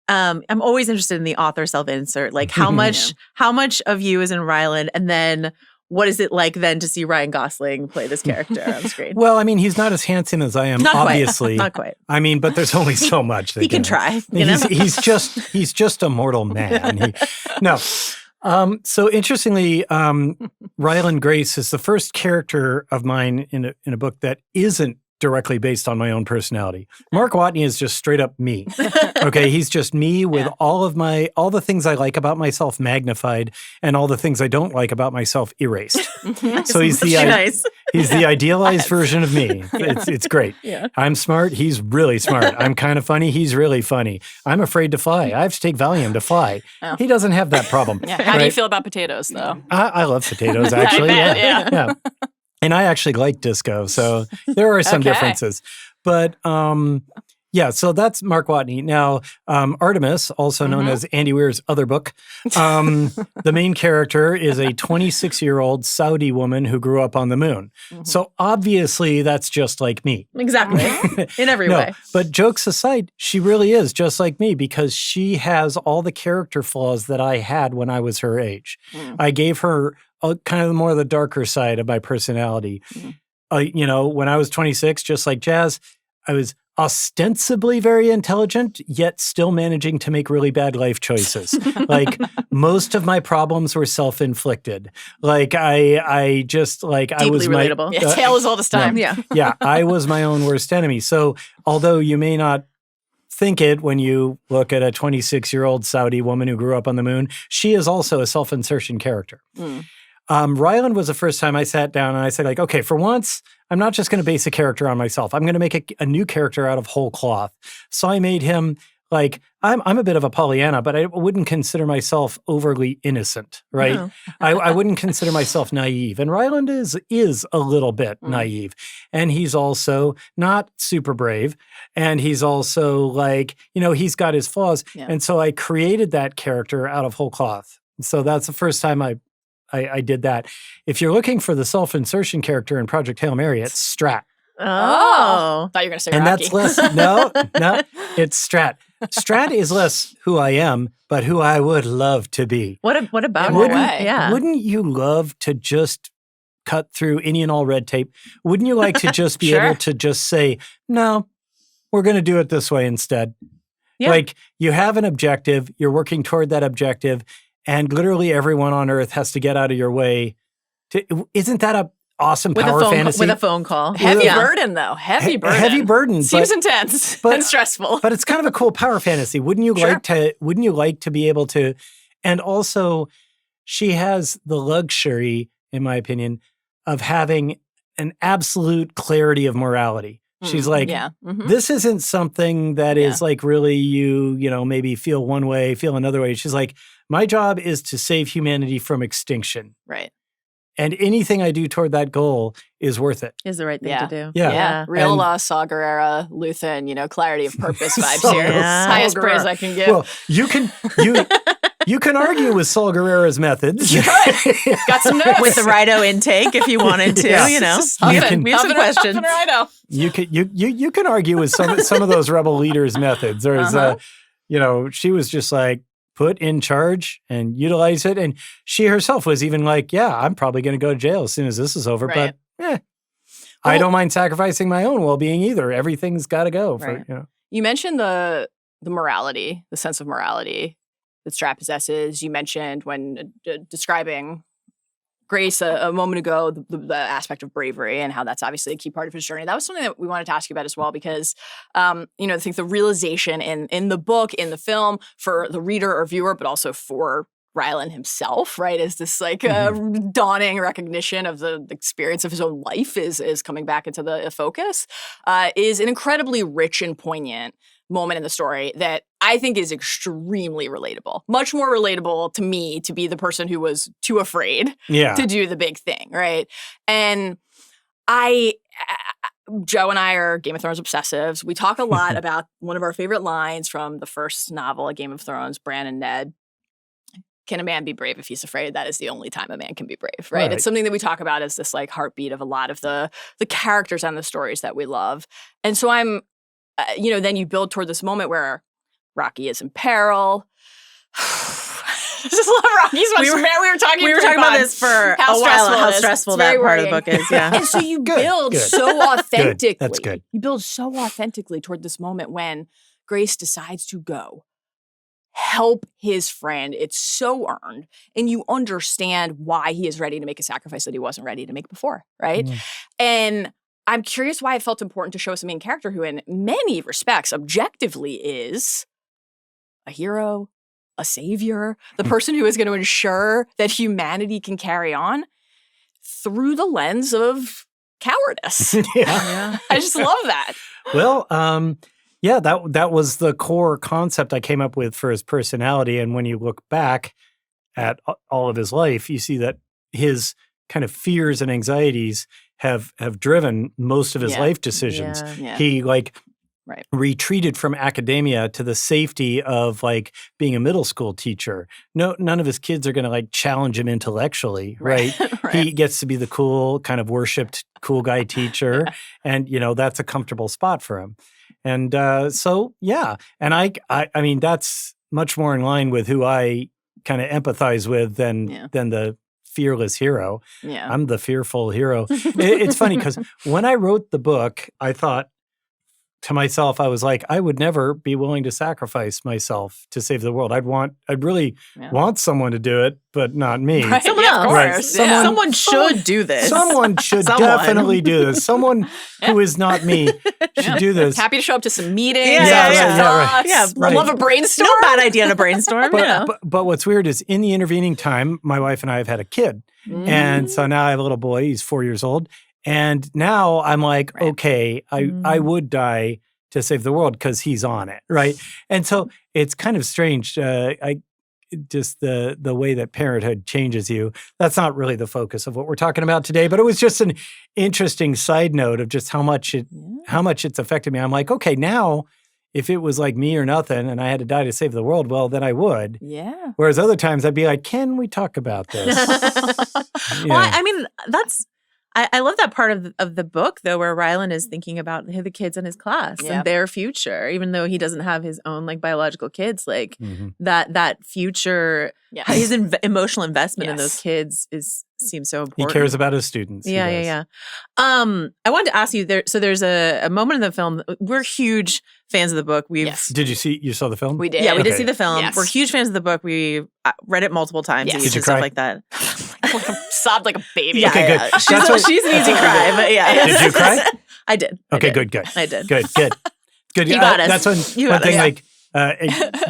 I'm always interested in the author self-insert. Like how much of you is in Ryland, and then what is it like then to see Ryan Gosling play this character on screen? Well, I mean, he's not as handsome as I am, Not obviously. Not quite. I mean, but there's only so much. He can try. You know? He's just a mortal man. So interestingly, Ryland Grace is the first character of mine in a book that isn't directly based on my own personality. Mark Watney is just straight up me. Okay, he's just me with all the things I like about myself magnified and all the things I don't like about myself erased. So he's the idealized version of me. It's great. Yeah. I'm smart. He's really smart. I'm kind of funny. He's really funny. I'm afraid to fly. I have to take Valium to fly. Oh. He doesn't have that problem. Yeah. How do you feel about potatoes, though? I love potatoes, actually. Yeah. And I actually like disco, so there are some differences. But so that's Mark Watney. Now, Artemis, also known as Andy Weir's other book, the main character is a 26-year-old Saudi woman who grew up on the moon. So obviously that's just like me. Exactly. In every way. But jokes aside, she really is just like me because she has all the character flaws that I had when I was her age. I gave her kind of more of the darker side of my personality. When I was 26, just like Jazz, I was ostensibly very intelligent, yet still managing to make really bad life choices. Like most of my problems were self-inflicted. Like I just like Deeply I was relatable. Tail is all this time. Yeah, I was my own worst enemy. So although you may not think it when you look at a 26-year-old Saudi woman who grew up on the moon, she is also a self-insertion character. Ryland was the first time I sat down and I said, like, okay, for once, I'm not just going to base a character on myself. I'm going to make a new character out of whole cloth. So I made him like, I'm a bit of a Pollyanna, but I wouldn't consider myself overly innocent, right? No. I wouldn't consider myself naive. And Ryland is a little bit naive. And he's also not super brave. And he's also like, he's got his flaws. Yeah. And so I created that character out of whole cloth. So that's the first time I did that. If you're looking for the self-insertion character in Project Hail Mary, it's Strat. Oh. Thought you were going to say and Rocky. That's less, no, it's Strat. Strat is less who I am, but who I would love to be. What about it? Yeah. Wouldn't you love to just cut through any and all red tape? Wouldn't you like to just be able to just say, no, we're going to do it this way instead? Yeah. Like you have an objective, you're working toward that objective, and literally everyone on Earth has to get out of your way. Isn't that a awesome power fantasy? With a phone call. Heavy burden, though. Heavy burden. Heavy burden. Seems intense and stressful. But it's kind of a cool power fantasy. Wouldn't you like to be able to? And also, she has the luxury, in my opinion, of having an absolute clarity of morality. She's like, this isn't something that is like really you maybe feel one way, feel another way. She's like, my job is to save humanity from extinction. Right. And anything I do toward that goal is worth it. Is the right thing to do. Yeah. Real Saw Gerrera, Luthen, clarity of purpose vibes here. Highest praise I can give. Well, you can argue with Saw Gerrera's methods. You could. Got some notes. With the Rhino intake if you wanted to, we have some questions. You can argue with some of those rebel leaders' methods. There's she was just like, put in charge and utilize it. And she herself was even like, I'm probably going to go to jail as soon as this is over. Right. But I don't mind sacrificing my own well-being either. Everything's got to go. You mentioned the morality, the sense of morality that Strat possesses. You mentioned when describing Grace a moment ago, the aspect of bravery and how that's obviously a key part of his journey. That was something that we wanted to ask you about as well, because, I think the realization in the book, in the film, for the reader or viewer, but also for Ryland himself, right, is this like dawning recognition of the experience of his own life is coming back into the focus, is an incredibly rich and poignant moment in the story that I think is extremely relatable. Much more relatable to me to be the person who was too afraid to do the big thing, right? And Joe and I are Game of Thrones obsessives. We talk a lot about one of our favorite lines from the first novel, A Game of Thrones, Bran and Ned. Can a man be brave if he's afraid? That is the only time a man can be brave, right? It's something that we talk about as this like heartbeat of a lot of the characters and the stories that we love. And so I'm, then you build toward this moment where Rocky is in peril. I just love Rocky so much. We were talking about this for a while, how stressful that part of the book is. Yeah. And so you build so authentically. Good. That's good. You build so authentically toward this moment when Grace decides to go help his friend. It's so earned. And you understand why he is ready to make a sacrifice that he wasn't ready to make before, right? And I'm curious why it felt important to show us a main character who in many respects objectively is a hero, a savior, the person who is going to ensure that humanity can carry on through the lens of cowardice. I just love that. Well, that was the core concept I came up with for his personality. And when you look back at all of his life, you see that his kind of fears and anxieties have driven most of his life decisions. He retreated from academia to the safety of like being a middle school teacher. None of his kids are going to like challenge him intellectually, right? He gets to be the cool, kind of worshipped, cool guy teacher. And, that's a comfortable spot for him. And and I mean, that's much more in line with who I kind of empathize with than the fearless hero. I'm the fearful hero. It's funny because when I wrote the book, I thought to myself, I was like, I would never be willing to sacrifice myself to save the world. I'd really want someone to do it, but not me. Someone else. Right. Someone should do this. Someone should definitely do this. Someone who is not me should do this. Happy to show up to some meetings. Love a brainstorm. No bad idea to brainstorm. But what's weird is in the intervening time, my wife and I have had a kid. And so now I have a little boy. He's 4 years old. And now I'm like, okay, I would die to save the world because he's on it, right? And so it's kind of strange. Just the way that parenthood changes you. That's not really the focus of what we're talking about today, but it was just an interesting side note of just how much it's affected me. I'm like, okay, now if it was like me or nothing and I had to die to save the world, well, then I would. Yeah. Whereas other times I'd be like, can we talk about this? Well, I mean, I love that part of the book, though, where Rylan is thinking about the kids in his class and their future, even though he doesn't have his own like biological kids. Like that future, his emotional investment in those kids seems so important. He cares about his students. Yeah. I wanted to ask you so there's a moment in the film. We're huge fans of the book. Did you saw the film? We did. Yeah, we did see the film. Yes. We're huge fans of the book. We read it multiple times. Did you cry? Stuff like that. Sobbed like a baby. Yeah, okay, good. She's an easy cry, but yeah. Did you cry? I did. Okay, good. I did. Good. You got us. That's one thing, like,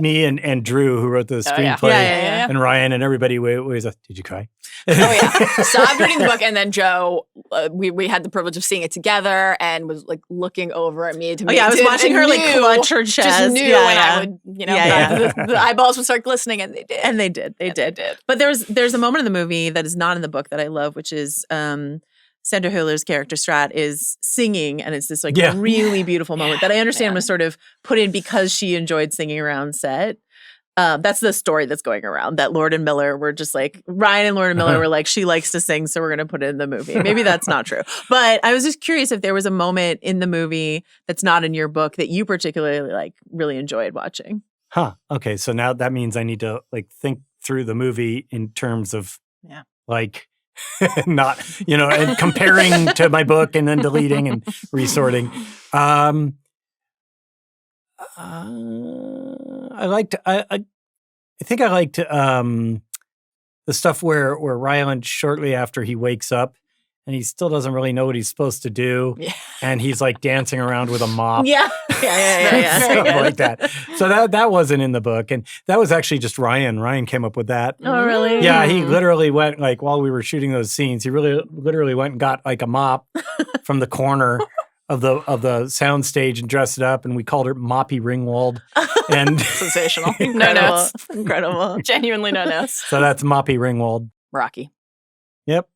me and Drew, who wrote the screenplay, and Ryan and everybody, was like, did you cry? Sobbed reading the book, and then Joe, we had the privilege of seeing it together, and was like looking over at me to me. I was watching her like clutch her chest. Just knew when I would, the eyeballs would start glistening, and they did. They did. But there's a moment in the movie that is not in the book that I love, which is Sandra Hüller's character Strat is singing, and it's this like really beautiful moment that I understand was sort of put in because she enjoyed singing around set. That's the story that's going around, that Lord and Miller were just like, Ryan and Lord and Miller were like, she likes to sing, so we're going to put it in the movie. Maybe that's not true. But I was just curious if there was a moment in the movie that's not in your book that you particularly like really enjoyed watching. Okay. So now that means I need to like think through the movie in terms of like not, and comparing to my book and then deleting and resorting. I think I liked the stuff where Ryland, shortly after he wakes up and he still doesn't really know what he's supposed to do. Yeah. And he's like dancing around with a mop. Yeah. Stuff like that. So that wasn't in the book. And that was actually just Ryan. Ryan came up with that. Oh, really? Yeah, he literally went, like, while we were shooting those scenes, he literally went and got like a mop from the corner of the sound stage and dressed it up, and we called her Moppy Ringwald. And Sensational. No Incredible. notes. Incredible. Genuinely no notes. so that's Moppy Ringwald. Rocky. Yep.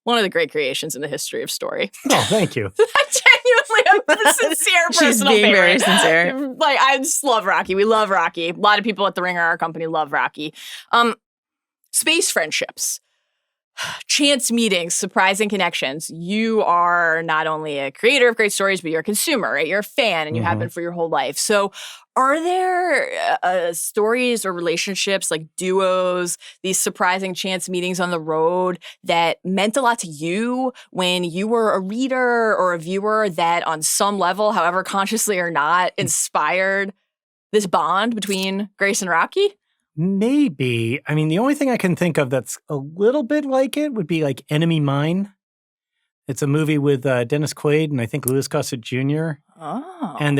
One of the great creations in the history of story. Oh, thank you. Genuinely a sincere She's personal being favorite. very sincere. Like, I just love Rocky. We love Rocky. A lot of people at the Ringer, our company, love Rocky. Space friendships. Chance meetings, surprising connections. You are not only a creator of great stories, but you're a consumer, right? You're a fan, and you have been for your whole life. So are there stories or relationships, like duos, these surprising chance meetings on the road that meant a lot to you when you were a reader or a viewer that on some level, however consciously or not, inspired this bond between Grace and Rocky? Maybe. I mean, the only thing I can think of that's a little bit like it would be like Enemy Mine. It's a movie with Dennis Quaid and I think Louis Gossett Jr. Oh. And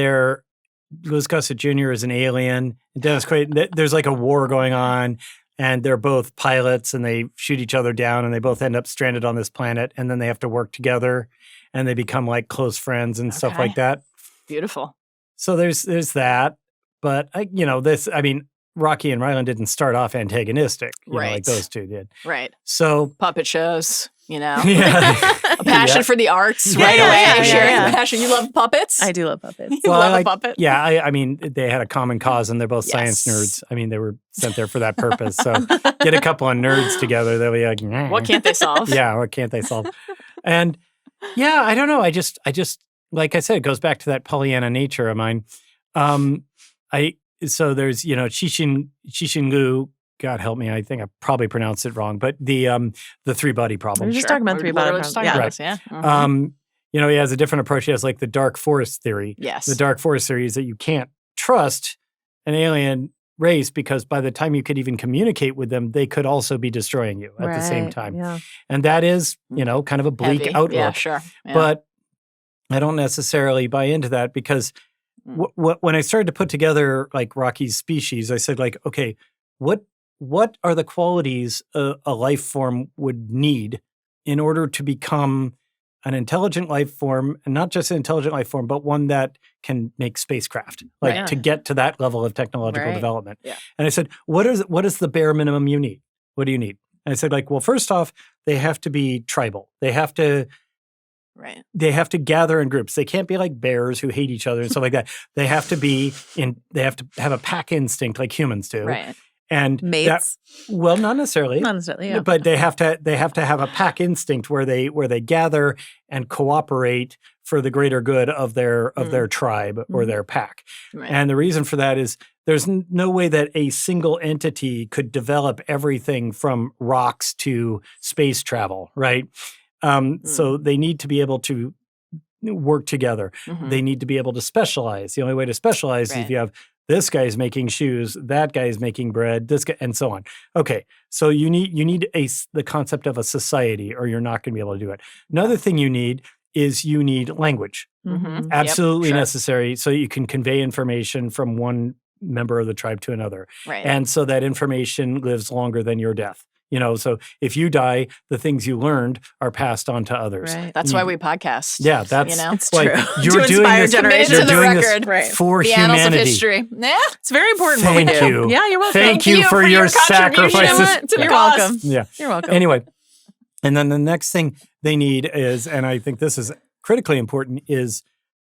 Louis Gossett Jr. is an alien. And Dennis Quaid, there's like a war going on, and they're both pilots, and they shoot each other down, and they both end up stranded on this planet, and then they have to work together, and they become like close friends and stuff like that. Beautiful. So there's that. But, Rocky and Ryland didn't start off antagonistic, like those two did. Right. So puppet shows, Yeah. a passion for the arts right away. Sharing the passion. You love puppets? I do love puppets. You love a puppet? Yeah, I mean, they had a common cause, and they're both science nerds. I mean, they were sent there for that purpose. So get a couple of nerds together, they'll be like, nah. What can't they solve? Yeah, what can't they solve? And yeah, I don't know. I just, like I said, it goes back to that Pollyanna nature of mine. So there's, Cixin Liu, God help me, I think I probably pronounced it wrong, but the three-body problem. We're just talking about three-body problem. Yeah. Right. Mm-hmm. He has a different approach. He has like the dark forest theory. Yes. The dark forest theory is that you can't trust an alien race because by the time you could even communicate with them, they could also be destroying you at the same time. Yeah. And that is, kind of a bleak Heavy. outlook. Yeah, sure. Yeah. But I don't necessarily buy into that because when I started to put together like Rocky's species, I said like, okay, what are the qualities a life form would need in order to become an intelligent life form, and not just an intelligent life form, but one that can make spacecraft, like to get to that level of technological development. Yeah. And I said, what is the bare minimum you need? What do you need? And I said, like, well, first off, they have to be tribal. They have to gather in groups. They can't be like bears who hate each other and stuff like that. They have to they have to have a pack instinct like humans do. Right. And mates. Not necessarily. Not necessarily, yeah. But they have to have a pack instinct where they gather and cooperate for the greater good of their tribe or their pack. Right. And the reason for that is there's no way that a single entity could develop everything from rocks to space travel, right? So they need to be able to work together. Mm-hmm. They need to be able to specialize. The only way to specialize is if you have this guy's making shoes, that guy's making bread, this guy, and so on. Okay, so you need the concept of a society, or you're not going to be able to do it. Another thing you need is language. Mm-hmm. Absolutely necessary, so you can convey information from one member of the tribe to another. Right. And so that information lives longer than your death. So if you die, the things you learned are passed on to others. Right. That's why we podcast. Yeah, that's it's like true. You're to doing this. generations. You're doing record. this for the humanity. Annals of history. Yeah, it's very important. Thank what we you. do. Yeah, you're welcome. Thank you for your sacrifices. You're welcome. Yeah, you're welcome. Anyway, and then the next thing they need is, and I think this is critically important, is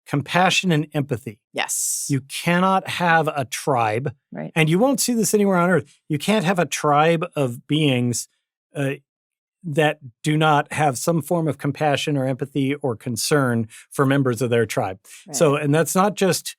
compassion and empathy. Yes. You cannot have a tribe, right? And you won't see this anywhere on Earth. You can't have a tribe of beings that do not have some form of compassion or empathy or concern for members of their tribe. Right. So, and that's not just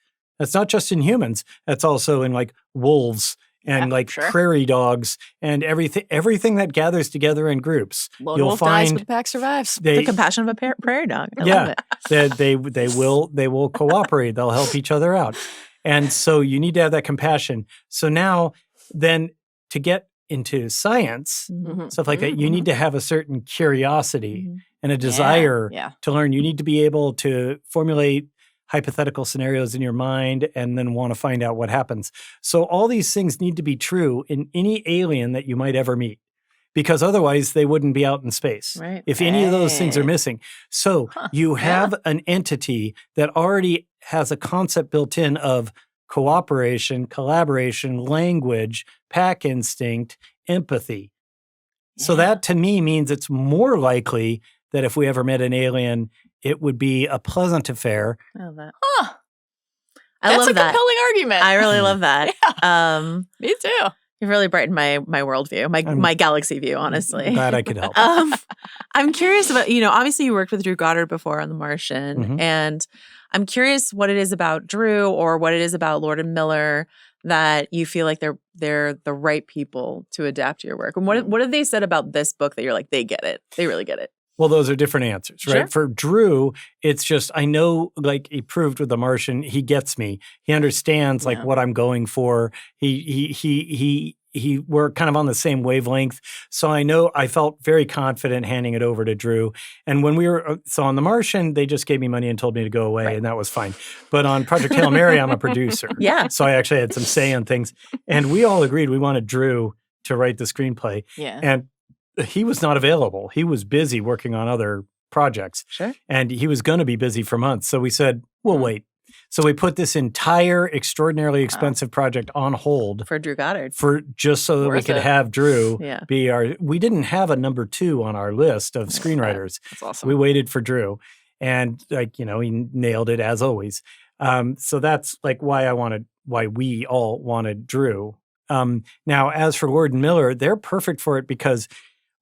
in humans. That's also in like wolves and prairie dogs and everything that gathers together in groups. Lone wolf dies, but the pack survives. The compassion of a prairie dog. I love it. they will cooperate. They'll help each other out. And so you need to have that compassion. So now then to get into science, stuff like that, you need to have a certain curiosity and a desire to learn. You need to be able to formulate hypothetical scenarios in your mind and then want to find out what happens. So all these things need to be true in any alien that you might ever meet. because otherwise they wouldn't be out in space. Right. If any of those things are missing. So you have an entity that already has a concept built in of cooperation, collaboration, language, pack instinct, empathy. So that to me means it's more likely that if we ever met an alien, it would be a pleasant affair. I love that. Huh. I That's love a that. compelling argument. I really love that. Me too. You've really brightened my worldview, my galaxy view, honestly. Glad I could help. I'm curious about, obviously you worked with Drew Goddard before on The Martian, and I'm curious what it is about Drew or what it is about Lord and Miller that you feel like they're the right people to adapt your work. And what have they said about this book that you're like, they get it. They really get it. Well, those are different answers, right? Sure. For Drew, it's just, I know, like he proved with The Martian, he gets me. He understands like what I'm going for. We're kind of on the same wavelength. So I felt very confident handing it over to Drew. And when we were, so on The Martian, they just gave me money and told me to go away, and that was fine. But on Project Hail Mary, I'm a producer. Yeah. So I actually had some say on things. And we all agreed we wanted Drew to write the screenplay. Yeah. And he was not available. He was busy working on other projects. Sure. And he was going to be busy for months. So we said, we'll wait. So we put this entire extraordinarily expensive project on hold For Drew Goddard. for just so that we Worth could it. have Drew Yeah. be we didn't have a number 2 on our list of screenwriters. That's awesome. We waited for Drew, and he nailed it as always. So that's like why we all wanted Drew. Now, as for Lord and Miller, they're perfect for it because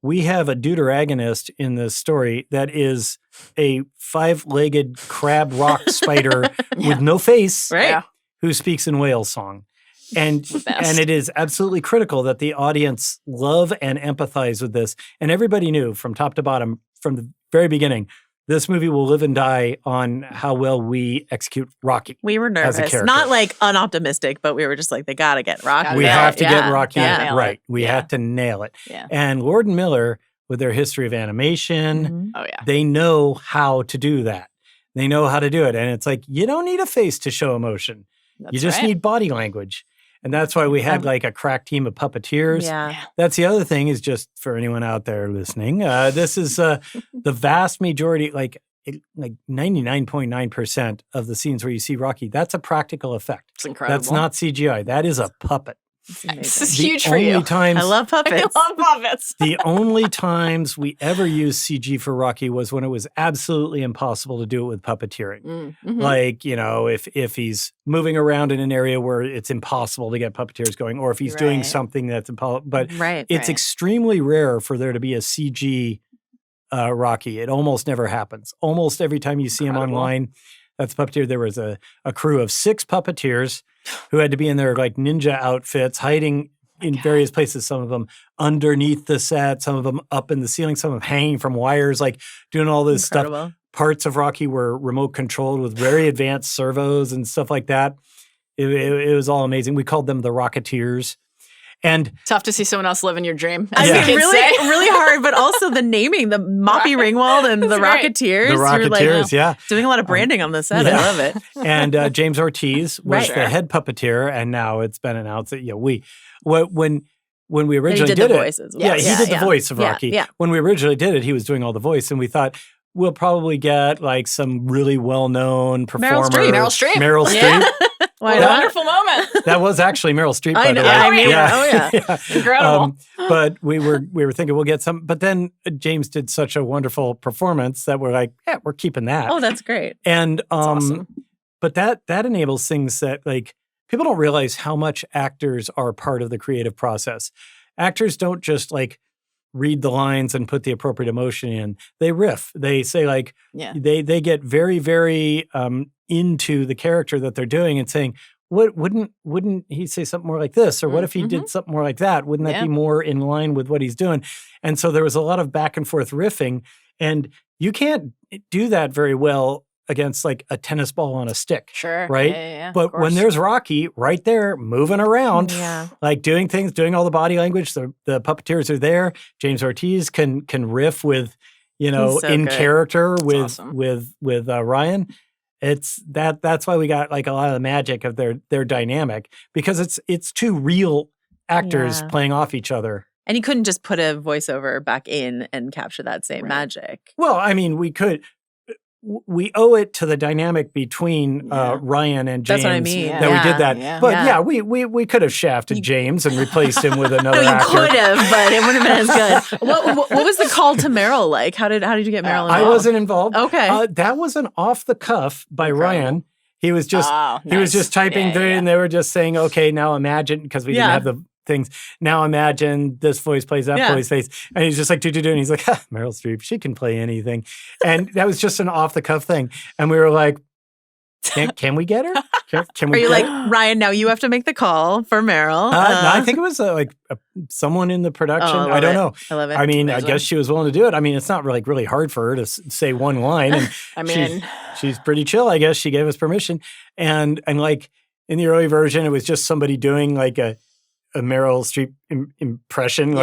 we have a deuteragonist in this story that is a 5-legged crab rock spider with no face, Right. Yeah. who speaks in whale song. And best. it is absolutely critical that the audience love and empathize with this. And everybody knew from top to bottom, from the very beginning, this movie will live and die on how well we execute Rocky. We were as a nervous. character. Not like unoptimistic, but we were just like, they got to get Rocky. We nail have it. to get Rocky Gotta nail right. it. We Yeah. have to nail it. Yeah. And Lord and Miller, with their history of animation, Mhm. Oh yeah. they know how to do that. They know how to do it. And it's like, you don't need a face to show emotion. That's you just right. need body language. And that's why we had like a crack team of puppeteers. Yeah. That's the other thing is just for anyone out there listening, this is the vast majority, like 99.9% of the scenes where you see Rocky, that's a practical effect. It's incredible. That's not CGI. That is a puppet. It's This amazing. is huge for only you. Times, I love I puppets. love puppets. the only times we ever used CG for Rocky was when it was absolutely impossible to do it with puppeteering. Mm-hmm. Like, if he's moving around in an area where it's impossible to get puppeteers going, or if he's doing Right. something that's impossible. But Right. it's extremely rare for there to be a CG Rocky. It almost never happens. Almost every time you see him Incredible. online, that's puppeteer. There was a crew of 6 puppeteers who had to be in their like ninja outfits, hiding in various places. Some of them underneath the set, some of them up in the ceiling, some of them hanging from wires, like doing all this stuff. Incredible. Parts of Rocky were remote controlled with very advanced servos and stuff like that. It was all amazing. We called them the Rocketeers. And Tough to see someone else living your dream. I as Yeah. the mean, kids really, say. really hard, but also the naming, the Moppy Ringwald and the That's right. Rocketeers. the You're like, Rocketeers, yeah. doing a lot of branding on the set. yeah. I love it. And James Ortiz was Right. the head puppeteer, and now it's been announced that when we originally did did the it, voices. yeah, he did the voice of Yeah, Rocky. yeah. When we originally did it, he was doing all the voice, and we thought we'll probably get like some really well-known performer, Meryl Streep. Meryl Streep. Yeah. Why What a not? wonderful moment. That was actually Meryl Streep, I by the know. way. I mean, Yeah. yeah. Incredible. But we were thinking we'll get some, but then James did such a wonderful performance that we're like, yeah, we're keeping that. Oh, that's great. And awesome. but that enables things that like people don't realize how much actors are part of the creative process. Actors don't just like read the lines and put the appropriate emotion in. They riff. They say like Yeah. they get very, very into the character that they're doing and saying, what wouldn't he say something more like this? Or what if he did something more like that? Wouldn't that Yeah. be more in line with what he's doing? And so there was a lot of back and forth riffing, and you can't do that very well against like a tennis ball on a stick. Sure. Right? Yeah, of But when course. there's Rocky right there moving around, Yeah. like doing things, doing all the body language, the puppeteers are there. James Ortiz can riff with, He's so in good. character with awesome. with Ryan. It's that's why we got like a lot of the magic of their dynamic, because it's two real actors Yeah. playing off each other. And you couldn't just put a voiceover back in and capture that same magic. Well, I mean, we could. We owe it to the dynamic between Ryan and James That's what I mean. that we did that. Yeah. But we could have shafted James and replaced him with another actor. You could have, but it wouldn't have been as good. What was the call to Meryl like? How did you get Meryl involved? I wasn't involved. Okay. That was an off the cuff by Ryan. He was just he was just typing through and they were just saying, okay, now imagine, because we didn't have the things. Now imagine this voice plays that voice face. And he's just like, do. And he's like, Meryl Streep, she can play anything. And that was just an off the cuff thing. And we were like, can we get her? Can we Are you like, Ryan, now you have to make the call for Meryl? No, I think it was someone in the production. I don't know. I love it. I mean, I guess she was willing to do it. I mean, it's not really hard for her to say one line. And I mean, she's pretty chill, I guess. She gave us permission. And like in the early version, it was just somebody doing like a Meryl Streep impression.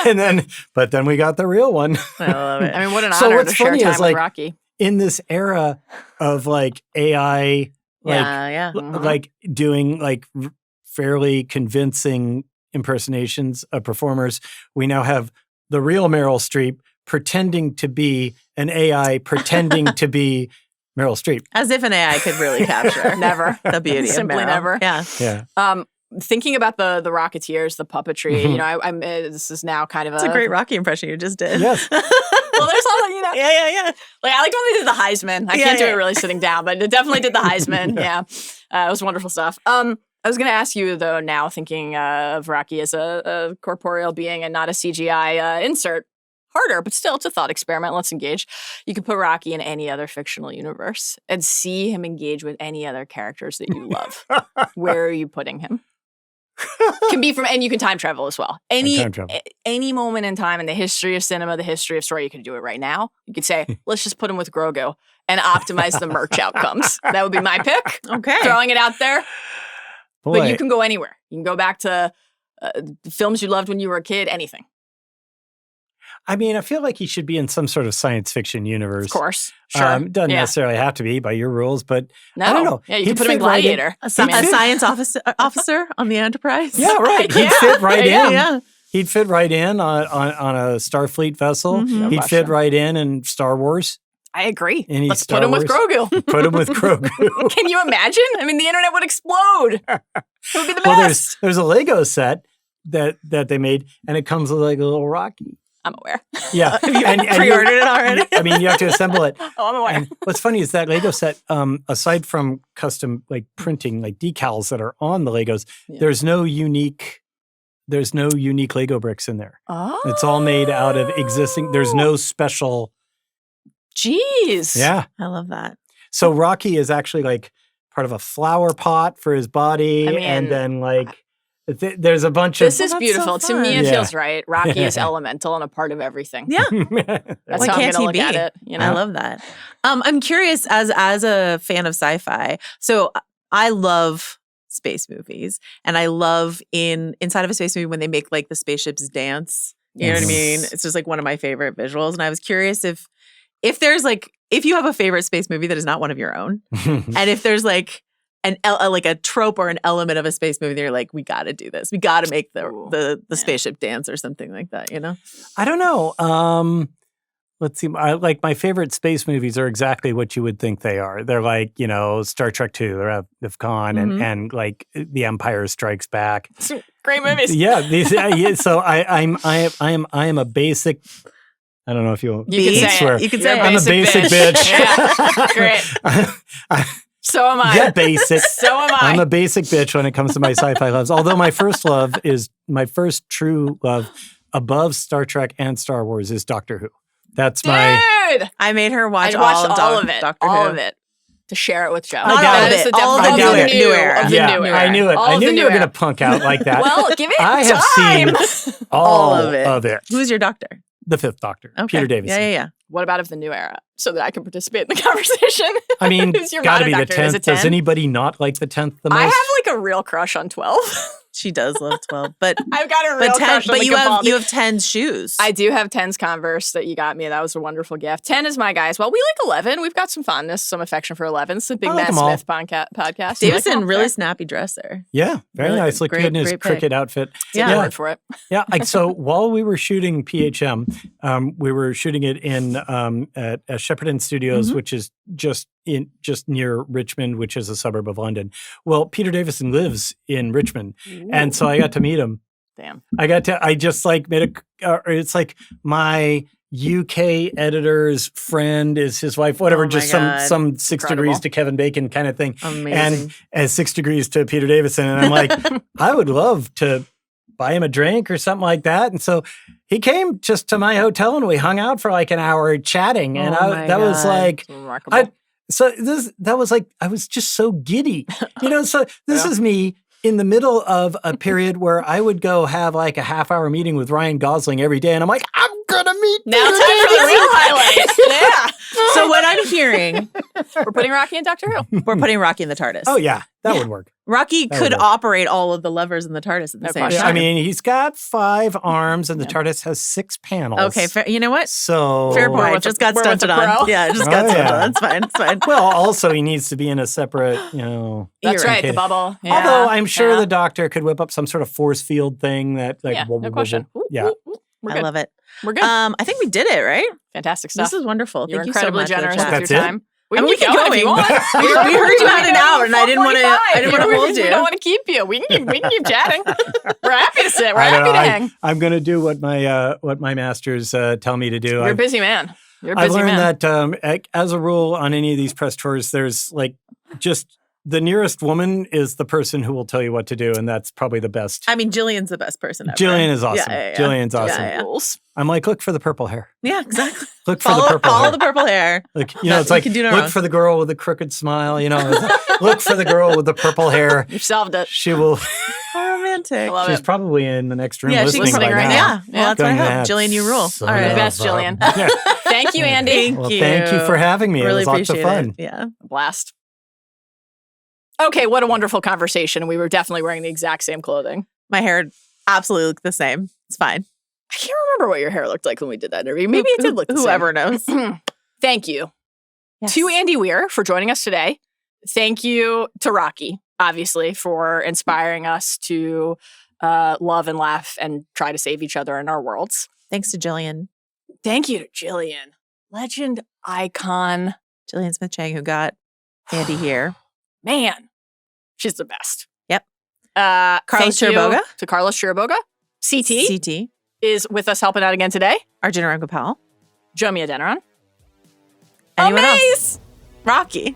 And then we got the real one. I love it. I mean, what an honor to share time with Rocky. In this era of like AI, like doing like fairly convincing impersonations of performers, we now have the real Meryl Streep pretending to be an AI pretending to be Meryl Streep. As if an AI could really capture never the beauty Simply of Meryl. never. Yeah. Thinking about the Rocketeers, the puppetry, you know, I'm this is now kind of It's a great Rocky impression you just did. Yes. Well, there's all, you know. Yeah. Like, I like when they did the Heisman. I can't do it really sitting down, but it definitely did the Heisman. It was wonderful stuff. I was going to ask you, though, now thinking of Rocky as a corporeal being and not a CGI insert, harder, but still, it's a thought experiment. Let's engage. You could put Rocky in any other fictional universe and see him engage with any other characters that you love. Where are you putting him? Can be from, and you can time travel as well. Any moment in time in the history of cinema, the history of story, you could do it right now. You could say, let's just put him with Grogu and optimize the merch outcomes. That would be my pick. Okay. Throwing it out there. Boy. But you can go anywhere. You can go back to films you loved when you were a kid, anything. I mean, I feel like he should be in some sort of science fiction universe. Of course. Sure. Doesn't necessarily have to be by your rules, but no. I don't know. Yeah, you can put him in Gladiator. A science officer on the Enterprise? Yeah, right. He'd fit right in. Yeah. He'd fit right in on a Starfleet vessel. Mm-hmm. He'd fit right in Star Wars. I agree. Let's put him with Grogu. Put him with Grogu. Can you imagine? I mean, the internet would explode. It would be the best. There's a Lego set that they made, and it comes with like a little Rocky. I'm aware. Yeah. and pre-ordered it already? I mean, you have to assemble it. Oh, I'm aware. And what's funny is that Lego set, aside from custom like printing, like decals that are on the Legos, there's no unique Lego bricks in there. Oh. It's all made out of existing. There's no special. Jeez. Yeah. I love that. So Rocky is actually like part of a flower pot for his body. And then like there's a bunch of. This is beautiful. So to me, it feels right. Rocky is elemental and a part of everything. Yeah. That's how I'm going to look at it. You know? I love that. I'm curious as a fan of sci-fi. So I love space movies, and I love inside of a space movie when they make like the spaceships dance. You know what I mean? It's just like one of my favorite visuals. And I was curious if there's like, if you have a favorite space movie that is not one of your own, and if there's like like a trope or an element of a space movie that you're like, we got to do this. We got to make the spaceship dance or something like that, you know? I don't know. Let's see. Like my favorite space movies are exactly what you would think they are. They're like, you know, Star Trek II, or Of Khan, and like The Empire Strikes Back. Great movies. Yeah. So I am a basic. I don't know if you can say swear. it. You can say I'm a basic bitch. Yeah. Great. So am I. Yeah, basic. So am I. I'm a basic bitch when it comes to my sci-fi loves. Although my first true love above Star Trek and Star Wars is Doctor Who. That's Dude! I made her watch all of it. Doctor Who. All of it. To share it with Joe. All of it. All of the new era. I knew it. I knew you were going to punk out like that. Well, give it I time. have seen all of it. Who's your doctor? The Fifth Doctor, Okay. Peter Davison. Yeah. What about of the new era? So that I can participate in the conversation. I mean, Who's your got to be the doctor? Is 10th. it 10? Does anybody not like the 10th the most? I have like a real crush on 12. She does love 12, but I've got a real crush on but the you Capaldi. have 10's shoes. I do have 10's Converse that you got me. That was a wonderful gift. 10 is my guy as well. We like 11. We've got some fondness, some affection for 11. It's a big I like Matt them all. Smith podcast. Davison, Like, really fair. snappy dress there. Yeah, very Really nice. Look great- good in his great pick. cricket outfit. Take my word for it. Yeah. So while we were shooting PHM, we were shooting it in at Shepperton Studios, which is just near Richmond, which is a suburb of London. Well, Peter Davison lives in Richmond, and so I got to meet him. Damn. I just like made it's like my UK editor's friend is his wife, whatever, Oh my just God. some 6 Incredible. degrees to Kevin Bacon kind of thing. Amazing. And 6 degrees to Peter Davison. And I'm like, I would love to buy him a drink or something like that. And so he came just to my hotel and we hung out for like an hour chatting. And Oh my that was God. like, Remarkable. that was like, I was just so giddy, so this is me in the middle of a period where I would go have like a half-hour meeting with Ryan Gosling every day. And I'm like, I'm going to meet Now Peter time for the real highlights. Yeah. So what I'm hearing, We're putting Rocky in Doctor Who. we're putting Rocky in the TARDIS. Oh, yeah, that would work. Rocky That could would work. operate all of the levers in the TARDIS at the No same question. time. I mean, he's got 5 arms and the TARDIS has 6 panels. Okay, fair, you know what? So Fair point. with Just the- got we're with stunted the on. pro. Yeah, just Oh, got stunted yeah. on. It's fine. It's fine. Well, also he needs to be in a separate, That's You're right, okay. the bubble. Yeah. Although I'm sure Yeah. the doctor could whip up some sort of force field thing that, like, Yeah, whoa, no whoa, question. whoa. Ooh, Yeah. ooh, ooh. We're I good. love it. We're good. I think we did it, right? Fantastic stuff. This is wonderful. You're Thank you so incredibly much for the generous chat. with That's your it? time. We I can mean, keep we can going if you going. want. We heard you had an hour, and I didn't want to. I didn't want to hold We you. don't want to keep you. We can keep chatting. We're happy to sit. We're I don't happy to know. hang. I'm going to do what my masters tell me to do. You're a busy man. You're a I've busy learned man. that as a rule on any of these press tours, there's like just the nearest woman is the person who will tell you what to do, and that's probably the best. I mean, Jillian's the best person ever. Jillian is awesome. Yeah. Jillian's awesome. Yeah. Rules. I'm like, look for the purple hair. Yeah, exactly. Look for the purple Follow hair. the purple hair. Like, No, it's we like, can do no look wrong. for the girl with the crooked smile. It's like, look for the girl with the purple hair. You've solved it. She will. How romantic. I love She's it. probably in the next room Yeah, she's listening listening right right now. now. Yeah. Well, that's what I Going to hope. have Jillian, you rule. son All right. of Best, a- Jillian. Yeah. Thank you, Andy. Thank Well, you. thank you for having me. Really it was lots of appreciate fun. it. Yeah. Blast. Okay, what a wonderful conversation. We were definitely wearing the exact same clothing. My hair absolutely looked the same. It's fine. I can't remember what your hair looked like when we did that interview. Maybe it did look the Whoever knows. same. Thank you Yes. to Andy Weir for joining us today. Thank you to Rocky, obviously, for inspiring us to love and laugh and try to save each other in our worlds. Thanks to Jillian. Thank you to Jillian, legend, icon. Jillian Smith Chang, who got Andy here. Man, she's the best. Yep. Carlos Carlos Chiriboga. To Carlos Chiriboga. CT CT. is with us helping out again today. Arjuna Ramgopowell. Jomi Adeniran. Anyone Amaze. else? Rocky.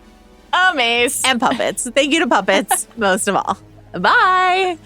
Amaze. And puppets. Thank you to puppets, most of all. Bye.